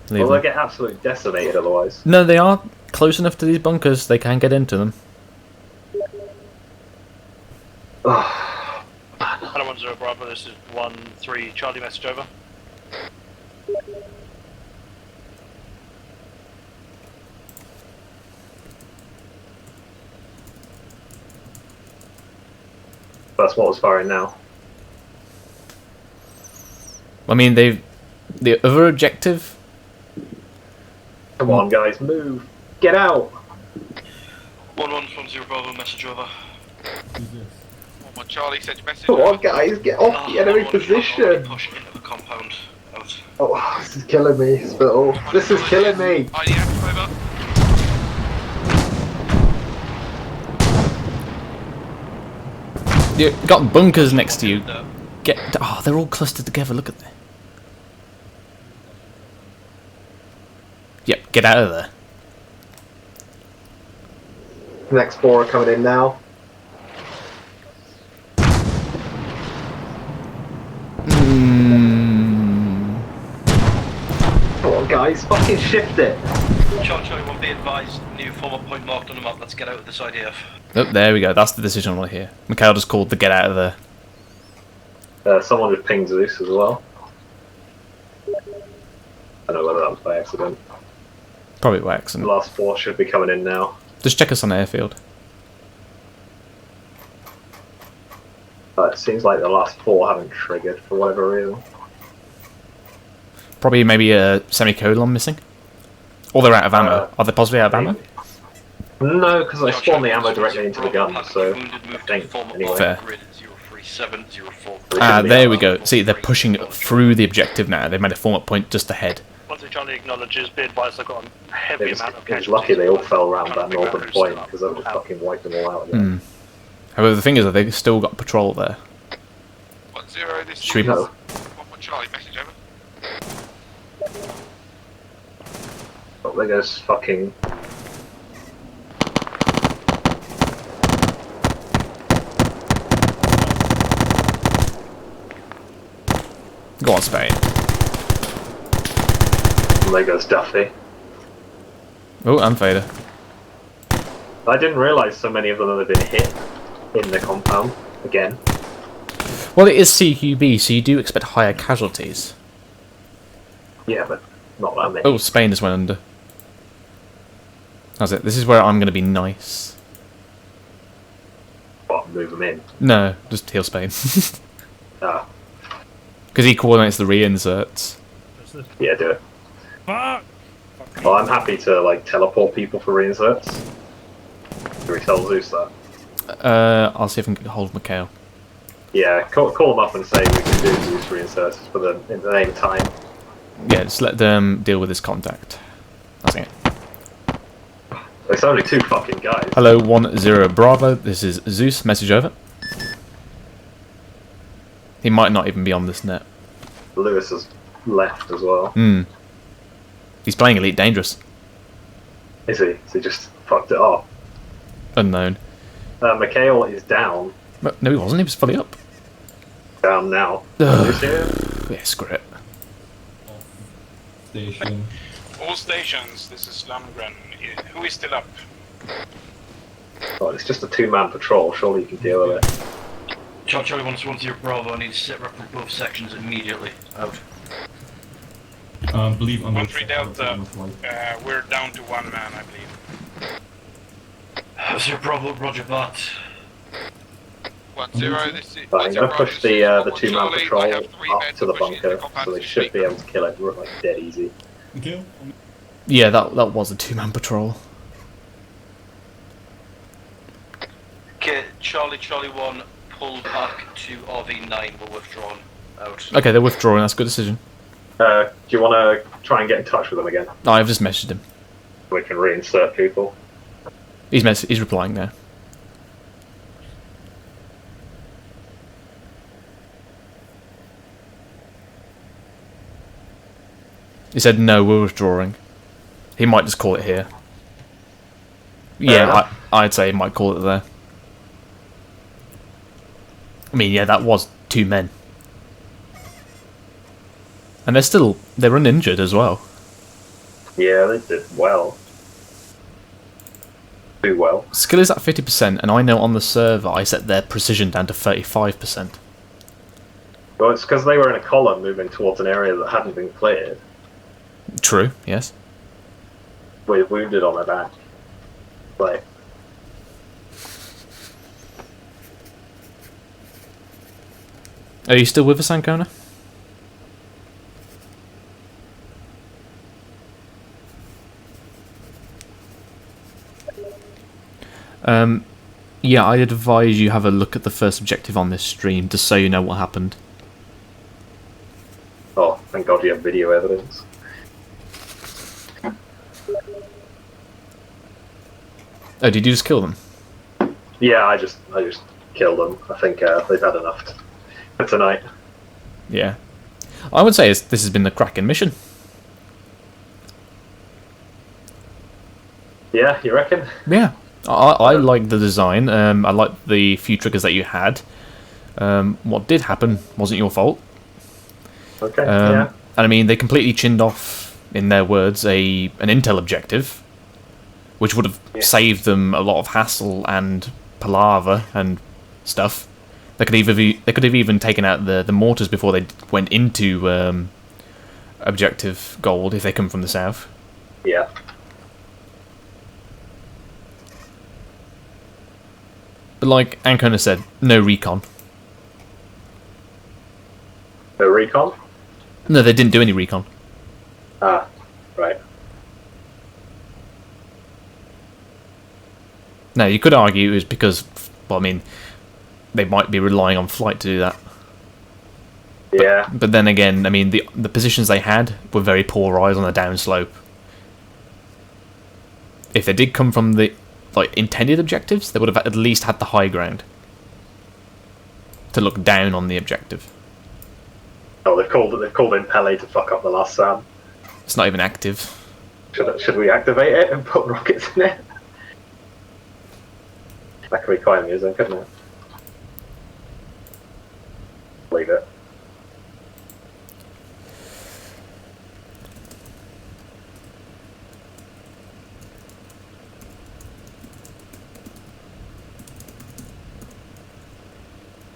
Leave Well, them. they get absolutely decimated otherwise. No, they are close enough to these bunkers, they can get into them. Hello, 10 Bravo, this is 13 Charlie, message over. That's what was firing now. I mean, the other objective... Come on, guys, move! Get out! 1110 Bravo, message over. Well, Charlie, send your message. Come on, guys, get off the enemy position! Push into the compound. Out. Oh, this is killing me, Spittle. This is killing me! IDF, over. You've got bunkers next to you. Oh, they're all clustered together, look at that. Yep, get out of there. Next 4 are coming in now. Come on, guys, fucking shift it! Charlie 1, be advised, new former point marked on the map, let's get out of this IDF. Oh, there we go, that's the decision right here. Mikhail just called the get out of there. Someone just pinged Zeus as well. I don't know whether that was by accident. Probably by accident. The last 4 should be coming in now. Just check us on the airfield. It seems like the last 4 haven't triggered for whatever reason. Probably maybe a semicolon missing. Or they're out of ammo. Are they possibly out of ammo? No, because I spawned the ammo directly into the gun, so I think, anyway. Fair. Ah, there we go. See, they're pushing through the objective now. They've made a form-up point just ahead. Once Charlie acknowledges, be advised, I've got a heavy amount of It was casualties. lucky they all fell around that northern point, because that would have fucking wiped them all out again. However, the thing is that they've still got patrol there. 10, this Should we... is 11 Charlie, message over. Oh, there goes fucking... Go on, Spain. And there goes Duffy. Oh, and Fader. I didn't realise so many of them had been hit in the compound again. Well, it is CQB, so you do expect higher casualties. Yeah, but not that many. Oh, Spain just went under. How's it? This is where I'm going to be nice. What, move them in? No, just heal Spain. Ah. Because he coordinates the reinserts. Yeah, do it. Well, I'm happy to like teleport people for reinserts. Do we tell Zeus that? I'll see if I can hold Mikhail. Yeah, call them up and say we can do Zeus reinserts for them in the name of time. Yeah, just let them deal with this contact. That's it. It's only 2 fucking guys. Hello, 10 Bravo. This is Zeus. Message over. He might not even be on this net. Lewis has left as well. He's playing Elite Dangerous. Is he? So he just fucked it up. Unknown. Mikhail is down. No, he wasn't. He was fully up. Down now. Yeah, screw it. Station. All stations, this is Lamgren. Who is still up? Oh, it's just a 2-man patrol. Surely you can deal with it. Charlie 110 Bravo, I need to sit rep for both sections immediately. Out. Believe I'm 13 Delta, we're down to 1 man, I believe. 0 Bravo, roger that. 10, this is... But I'm going to push the 2-man patrol up to the bunker, so they should be able to kill it like dead easy. Okay. Yeah, that was a 2-man patrol. Okay, Charlie 1, pull back to RV9, we're withdrawn. Out. Okay, they're withdrawing. That's a good decision. Do you want to try and get in touch with them again? No, I've just messaged him. We can reinsert people. He's replying now. He said no, we're withdrawing. He might just call it here. Yeah, I'd say he might call it there. I mean, yeah, that was 2 men. And they're uninjured as well. Yeah, they did well. Do well. Skill is at 50%, and I know on the server I set their precision down to 35%. Well, it's because they were in a column moving towards an area that hadn't been cleared. True, yes. With wounded on their back. Like. Are you still with us, Ancona? Yeah, I'd advise you have a look at the first objective on this stream, just so you know what happened. Oh, thank God you have video evidence. Oh, did you just kill them? Yeah, I just killed them. I think they've had enough for tonight. Yeah. I would say this has been the cracking mission. Yeah, you reckon? Yeah. I like the design. I like the few triggers that you had. What did happen wasn't your fault. Okay. Yeah. And I mean, they completely chinned off, in their words, an intel objective, which would have saved them a lot of hassle and palaver and stuff. They could have even taken out the mortars before they went into objective gold if they come from the south. Yeah. But like Ancona said, no recon. No recon? No, they didn't do any recon. Ah, right. Now, you could argue it was because, well, I mean, they might be relying on flight to do that. Yeah. But then again, I mean, the positions they had were very polarised on the downslope. If they did come from the intended objectives, they would have at least had the high ground to look down on the objective. Oh, they've called in Pele to fuck up the last SAM. It's not even active. Should we activate it and put rockets in it? That could be quite amusing, couldn't it? Leave it.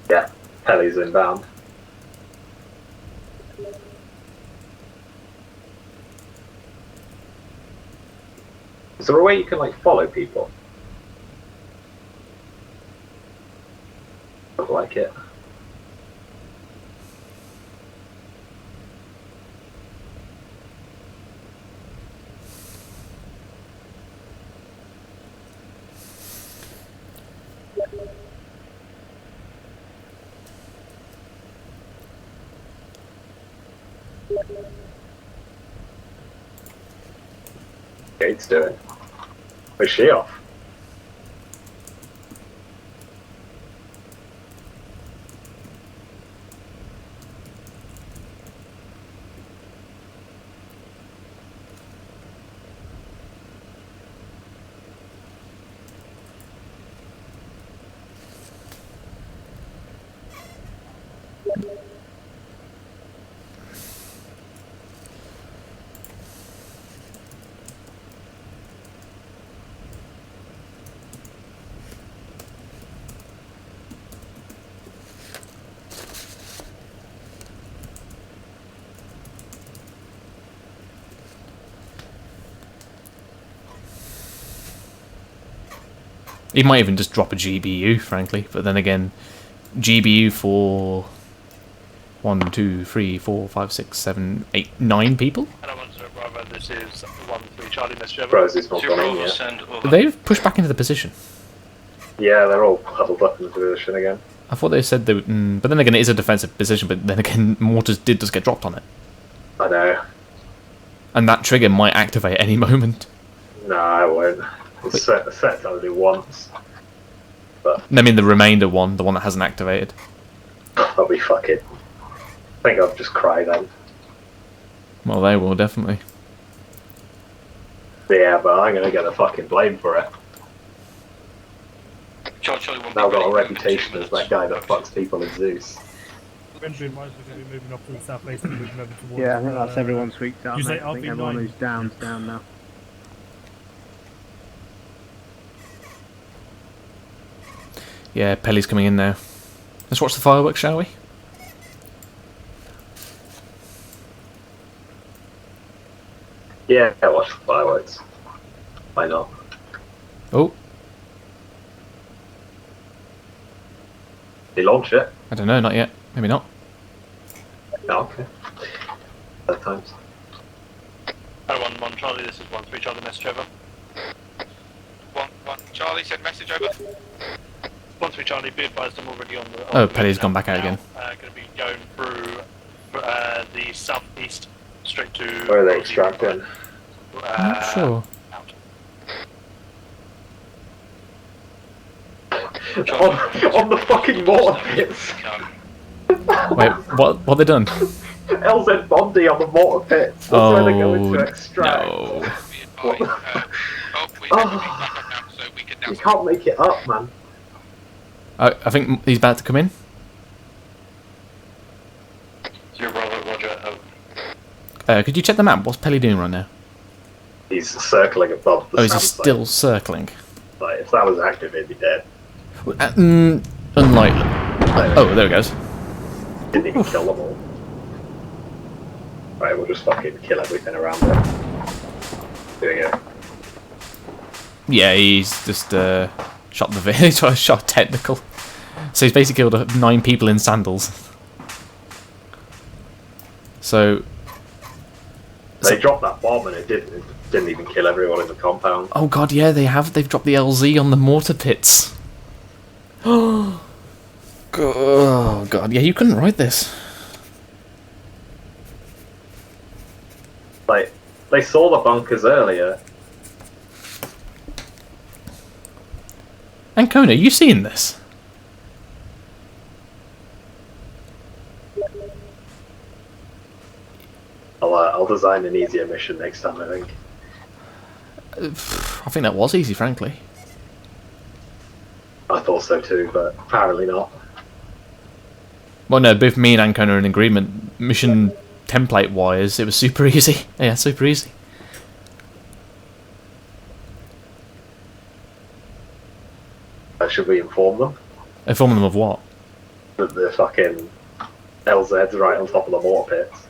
Yeah, Pele's inbound. Is there a way you can follow people? I like it. Gate's doing. Where's she off? He might even just drop a GBU, frankly. But then again, GBU for 1, 2, 3, 4, 5, 6, 7, 8, 9 people? And I want to Bravo, this is 1-3 Charlie Mr. Brosy's not gone in yet. They've pushed back into the position. Yeah, they're all huddled up in the position again. I thought they said they would... but then again, it is a defensive position, but then again, mortars did just get dropped on it. I know. And that trigger might activate at any moment. No, I won't. It's set only once. But I mean, the remainder one, the one that hasn't activated. I'll be fucking... I think I'll just cry then. Well, they will, definitely. Yeah, but I'm gonna get a fucking blame for it. Now I've got a reputation as that guy that fucks people in Zeus. When Bitwise are going to be moving off to the southeast and moving over towards... Yeah, I think that's everyone sweeped out, you say mate. I think everyone who's down's down now. Yeah, Pelly's coming in now. Let's watch the fireworks, shall we? Yeah, watch the fireworks. Why not? Oh. Did he launch it? I don't know, not yet. Maybe not. No, okay. Third times. 1-1 Charlie, this is 1-3 Charlie, message over. 1-1 Charlie, send message over. 1-3 Charlie, be advised I'm already on the... Oh, Pelly's gone back out again. Going to be going through the southeast, straight to... Where are they extracting? I'm not sure. On the fucking mortar pits! Wait, what have they done? LZ Bondi on the mortar pits! That's where they're going to extract. No. What the you can't make it up, man. I think he's about to come in. Could you check the map? What's Pelly doing right now? He's circling above the is he sand still circling? Like, if that was active, he'd be dead. Unlikely. Oh, there it goes. Didn't even kill them all. Right, we'll just fucking kill everything around it. There we go. Yeah, he's just shot the village. Shot technical. So he's basically killed 9 people in sandals. So they dropped that bomb and it didn't even kill everyone in the compound. Oh god, yeah, they have. They've dropped the LZ on the mortar pits. Oh god, yeah, you couldn't write this. Like, they saw the bunkers earlier. Ancona, you seen this? I'll design an easier mission next time, I think. I think that was easy, frankly. I thought so too, but apparently not. Well, no, both me and Ancona are in agreement. Mission template-wise, it was super easy. Yeah, super easy. Should we inform them? Inform them of what? That the fucking LZ's right on top of the mortar pits.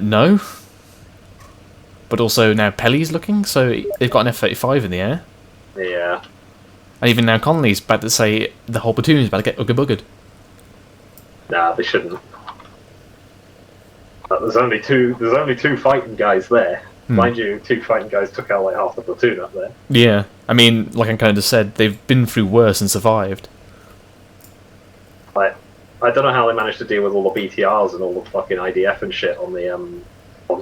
No. But also now Pelly's looking, so they've got an F-35 in the air. Yeah. And even now Connolly's about to say the whole platoon is about to get ugga-buggered. Nah, they shouldn't. There's only two fighting guys there. Mind you, 2 fighting guys took out like half the platoon up there. Yeah, I mean, like I kind of said, they've been through worse and survived. Like, I don't know how they managed to deal with all the BTRs and all the fucking IDF and shit on the on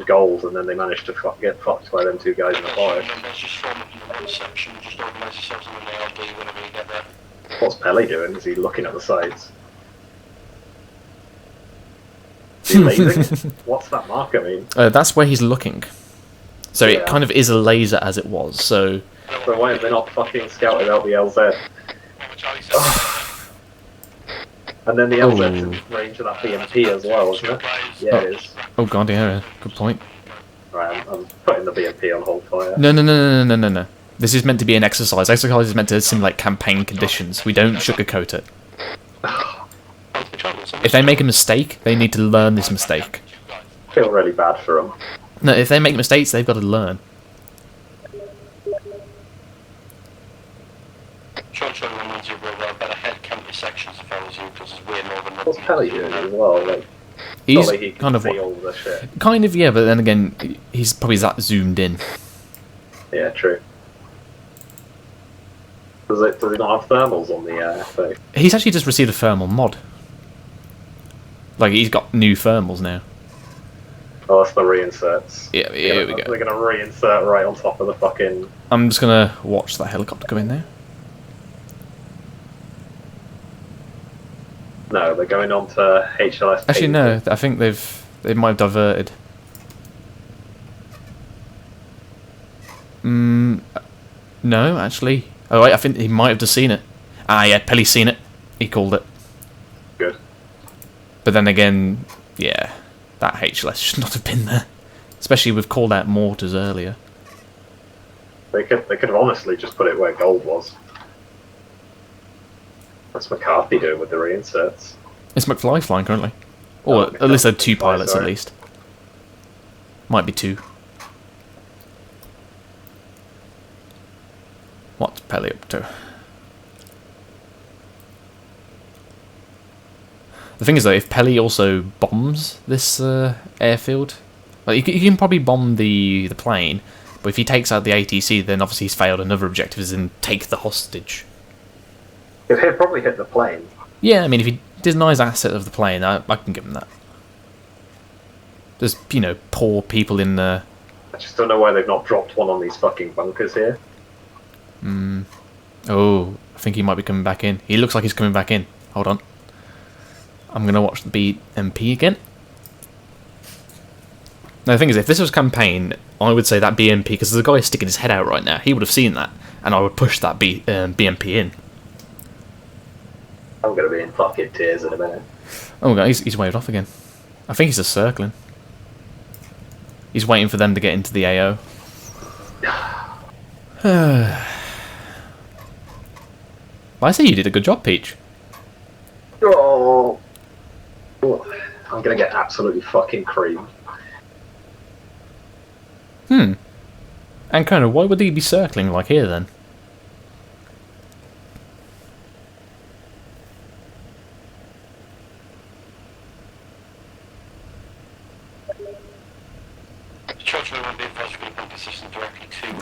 gold, and then they managed to get fucked by them 2 guys in the forest. What's Pelly doing? Is he looking at the sides? Is he lasing? What's that marker mean? That's where he's looking. So Yeah. it kind of is a laser as it was, so... So why have they not fucking scouted out the LZ? And then the LZ's in range of that BMP as well, isn't it? Yeah, it is. Oh god, yeah, good point. Right, I'm putting the BMP on hold fire. No. This is meant to be an exercise. Exercise is meant to simulate campaign conditions. We don't sugarcoat it. If they make a mistake, they need to learn this mistake. I feel really bad for them. No, if they make mistakes, they've got to learn. What's Pelly doing as well? Like, He's not like he can kind of see all the shit. Kind of, yeah, but then again, he's probably that zoomed in. Yeah, true. Does it not have thermals on the FA? He's actually just received a thermal mod. Like, he's got new thermals now. Oh, that's the reinserts. Yeah, here we go. They're gonna reinsert right on top of the fucking... I'm just gonna watch that helicopter come in there. No, they're going on to HLS. Actually, no, I think they might have diverted. No, actually. Oh wait, I think he might have just seen it. Ah, yeah, Pelly's seen it. He called it. Good. But then again, yeah, that HLS should not have been there. Especially with called out mortars earlier. They could have honestly just put it where gold was. What's McCarthy doing with the reinserts? It's McFly flying currently. Or at least they're 2 pilots at least. Might be 2. What's Pelly up to? The thing is though, if Pelly also bombs this airfield, like he can probably bomb the plane, but if he takes out the ATC, then obviously he's failed another objective, is in take the hostage. He'll probably hit the plane. Yeah, I mean, if he denies asset of the plane, I can give him that. There's, you know, poor people in there. I just don't know why they've not dropped one on these fucking bunkers here. Oh, I think he might be coming back in. He looks like he's coming back in. Hold on. I'm going to watch the BMP again. Now, the thing is, if this was campaign, I would say that BMP, because there's a guy sticking his head out right now, he would have seen that, and I would push that BMP in. I'm going to be in fucking tears in a minute. Oh god, he's waved off again. I think he's just circling. He's waiting for them to get into the AO. I say you did a good job, Peach. Oh, I'm going to get absolutely fucking creamed. And kind of, why would he be circling like here then?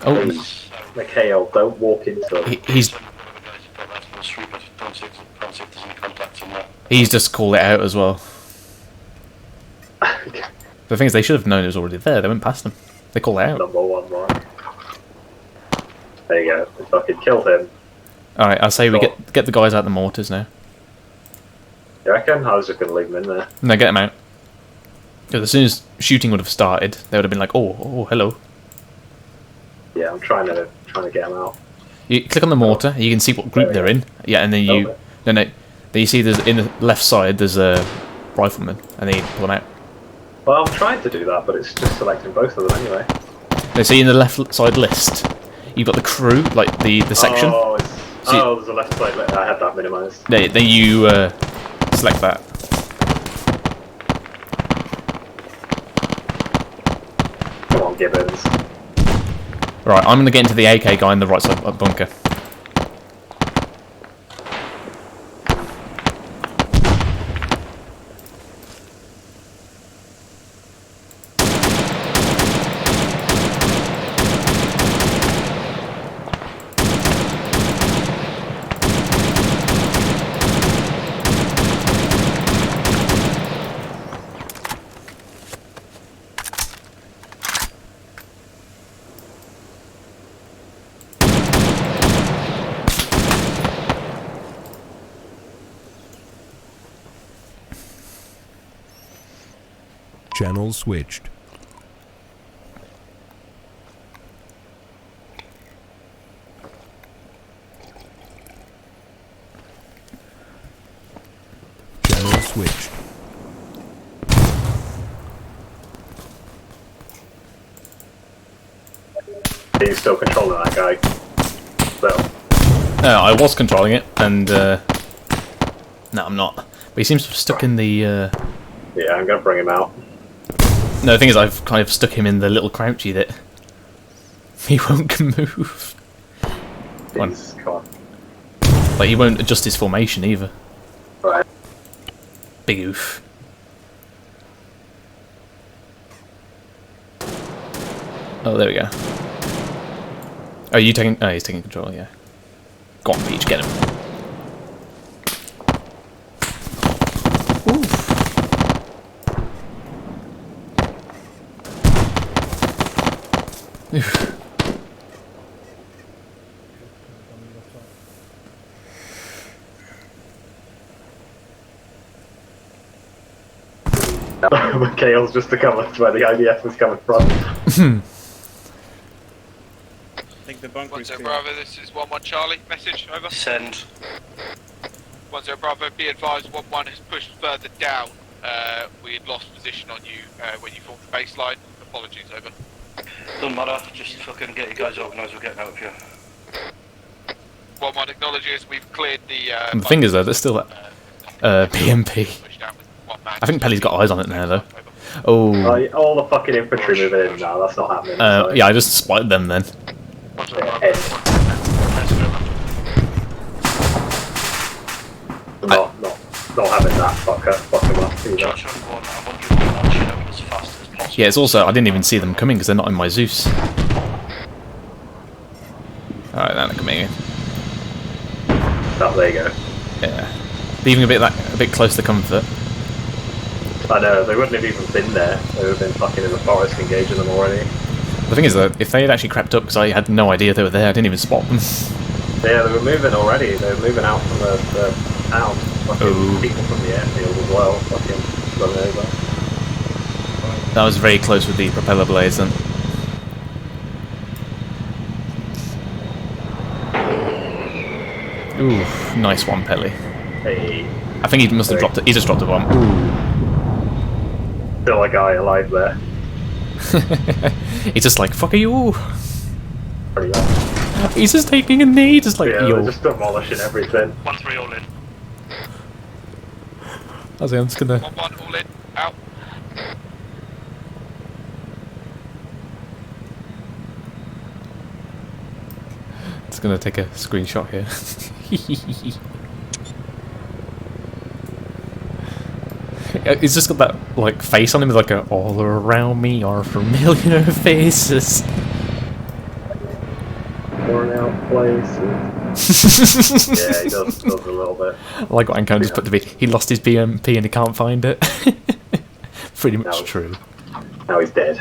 Oh, Mikhail, don't walk into him. He's just called it out as well. The thing is, they should have known it was already there. They went past them. They called it out. Number 1 mark. There you go. We fucking killed him. Alright, I say we get the guys out the mortars now. You reckon? I was just going to leave them in there. No, get them out. Because as soon as shooting would have started, they would have been like, oh, hello. Yeah, I'm trying to get them out. You click on the mortar, you can see what group they're in. Yeah, and then you... No. Then you see there's in the left side, there's a rifleman, and then you pull them out. Well, I'm trying to do that, but it's just selecting both of them anyway. No, see in the left side list, you've got the crew, like the section. Oh, there's a left side list. I had that minimised. Then you select that. Come on, Gibbons. Right, I'm going to get into the AK guy in the right side bunker. Channel switched. Channel switched. Are you still controlling that guy? So. I was controlling it, and no, I'm not. But he seems to have stuck in the. Yeah, I'm gonna bring him out. No, the thing is, I've kind of stuck him in the little crouchy that he won't move. Come on. Like, he won't adjust his formation either. Right. Big oof. Oh, there we go. Oh, you taking? Oh, he's taking control. Yeah. Go on, Peach, get him. Mikhail's just to cover where the IDF was coming from. I think the bunker is 1-0 Bravo, this is 1-1 Charlie. Message, over. Send. 1-0 Bravo, be advised 1-1 has pushed further down we had lost position on you when you formed the baseline. Apologies, over. Doesn't matter, just fucking get you guys organised, we're getting out of here. 1-1 acknowledges we've cleared the... And the thing is, though, there's still that PMP. I think Pelly's got eyes on it now, though. Oh. All the fucking infantry moving in now, that's not happening. Yeah, I just spotted them then. Not having that fuck him up either. Yeah, it's also, I didn't even see them coming because they're not in my Zeus. Alright, now they're coming in. Oh, there you go. Yeah. Leaving a bit close to comfort. I know, they wouldn't have even been there. They would have been fucking in the forest engaging them already. The thing is, though, if they had actually crept up, because I had no idea they were there, I didn't even spot them. Yeah, they were moving already. They were moving out from the town. Fucking people from the airfield as well. Fucking running over. That was very close with the propeller blades then. Ooh, nice one, Pelly. Hey. I think he must have dropped it. He just dropped a bomb. Ooh. Still a guy alive there. He's just like, fuck you. Pretty much. He's just taking a knee, just like, yeah, yo. they're just demolishing everything. 1-3 all in. I'm just gonna... 1-1 all in. Out. Just gonna take a screenshot here. He's just got that like face on him, like a all around me are familiar faces. Worn out places. Yeah, he does a little bit. I like what Ancona just put to be. He lost his BMP and he can't find it. Pretty much true. Now he's dead.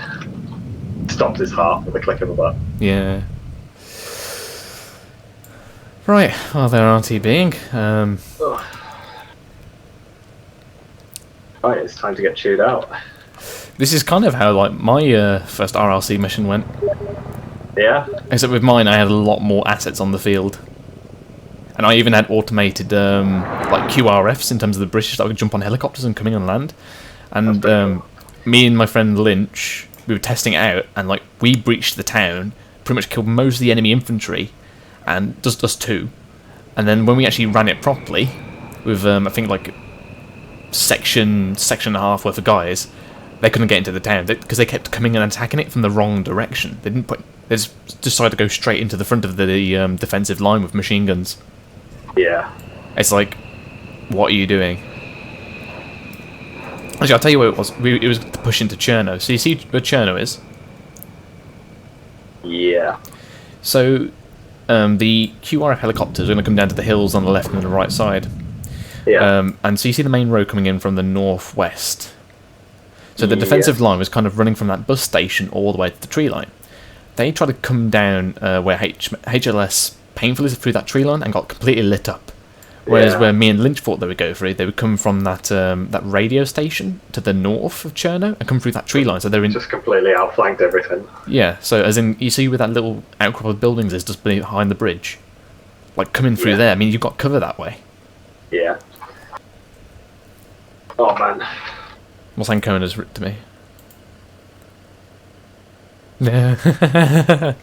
Stopped his heart with a click of a button. Yeah. Right, well they're RTBing. Right, it's time to get chewed out. This is kind of how like my first RLC mission went. Yeah? Except with mine I had a lot more assets on the field. And I even had automated like QRFs in terms of the British that I could jump on helicopters and come in and land. And me and my friend Lynch, we were testing it out and like we breached the town, pretty much killed most of the enemy infantry, and just us two. And then when we actually ran it properly, with I think like section and a half worth of guys, they couldn't get into the town because they kept coming and attacking it from the wrong direction. They just decided to go straight into the front of the defensive line with machine guns. Yeah. It's like, what are you doing? Actually, I'll tell you what it was. It was to push into Cherno. So you see where Cherno is? Yeah. So the QRF helicopters are going to come down to the hills on the left and the right side. Yeah. And so you see the main road coming in from the northwest. So the defensive line was kind of running from that bus station all the way to the tree line. They tried to come down where HLS painfully through that tree line and got completely lit up. Whereas where me and Lynch thought they would go through, they would come from that that radio station to the north of Cherno and come through that tree line. So they're in just completely outflanked everything. Yeah, so as in you see where that little outcrop of buildings is just behind the bridge, like coming through there. I mean, you've got cover that way. Yeah. Oh man. What's Ancona's written to me? Yeah.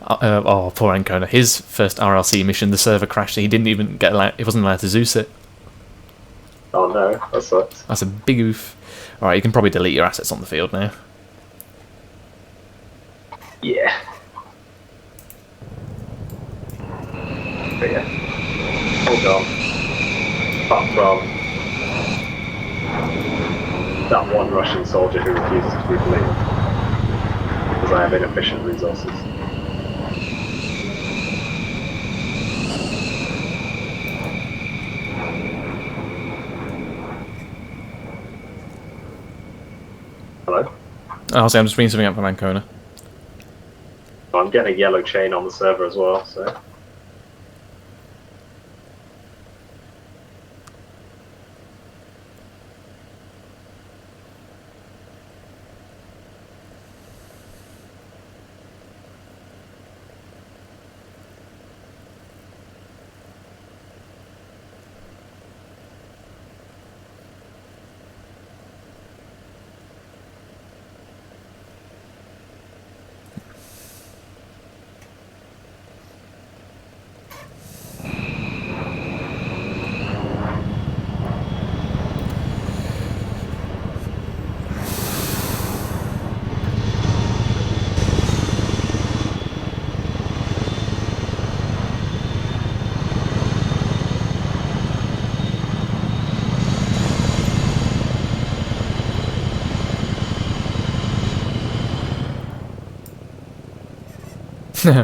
Oh, poor Ancona. His first RLC mission, the server crashed. He didn't even get allowed. He wasn't allowed to Zeus it. Oh no, that sucks. That's a big oof. All right, you can probably delete your assets on the field now. Yeah. But yeah. Hold on. Apart from that one Russian soldier who refuses to be believed because I have inefficient resources. Hello? I'll say I'm just reading something up from Ancona. I'm getting a yellow chain on the server as well, so...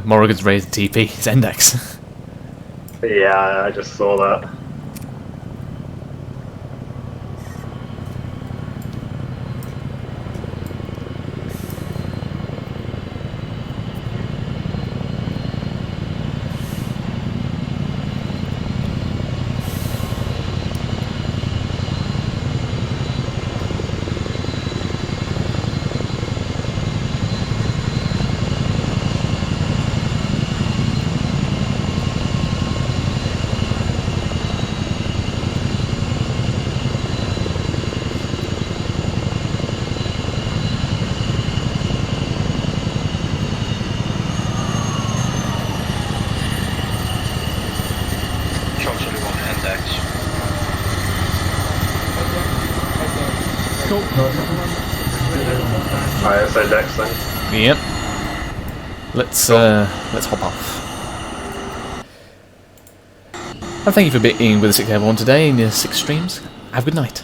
Morrigan's raised TP. It's index. Yeah, I just saw that. Alright, so Dex then. Yep. Let's hop off. And thank you for being with us Airborne today in your 6 streams. Have a good night.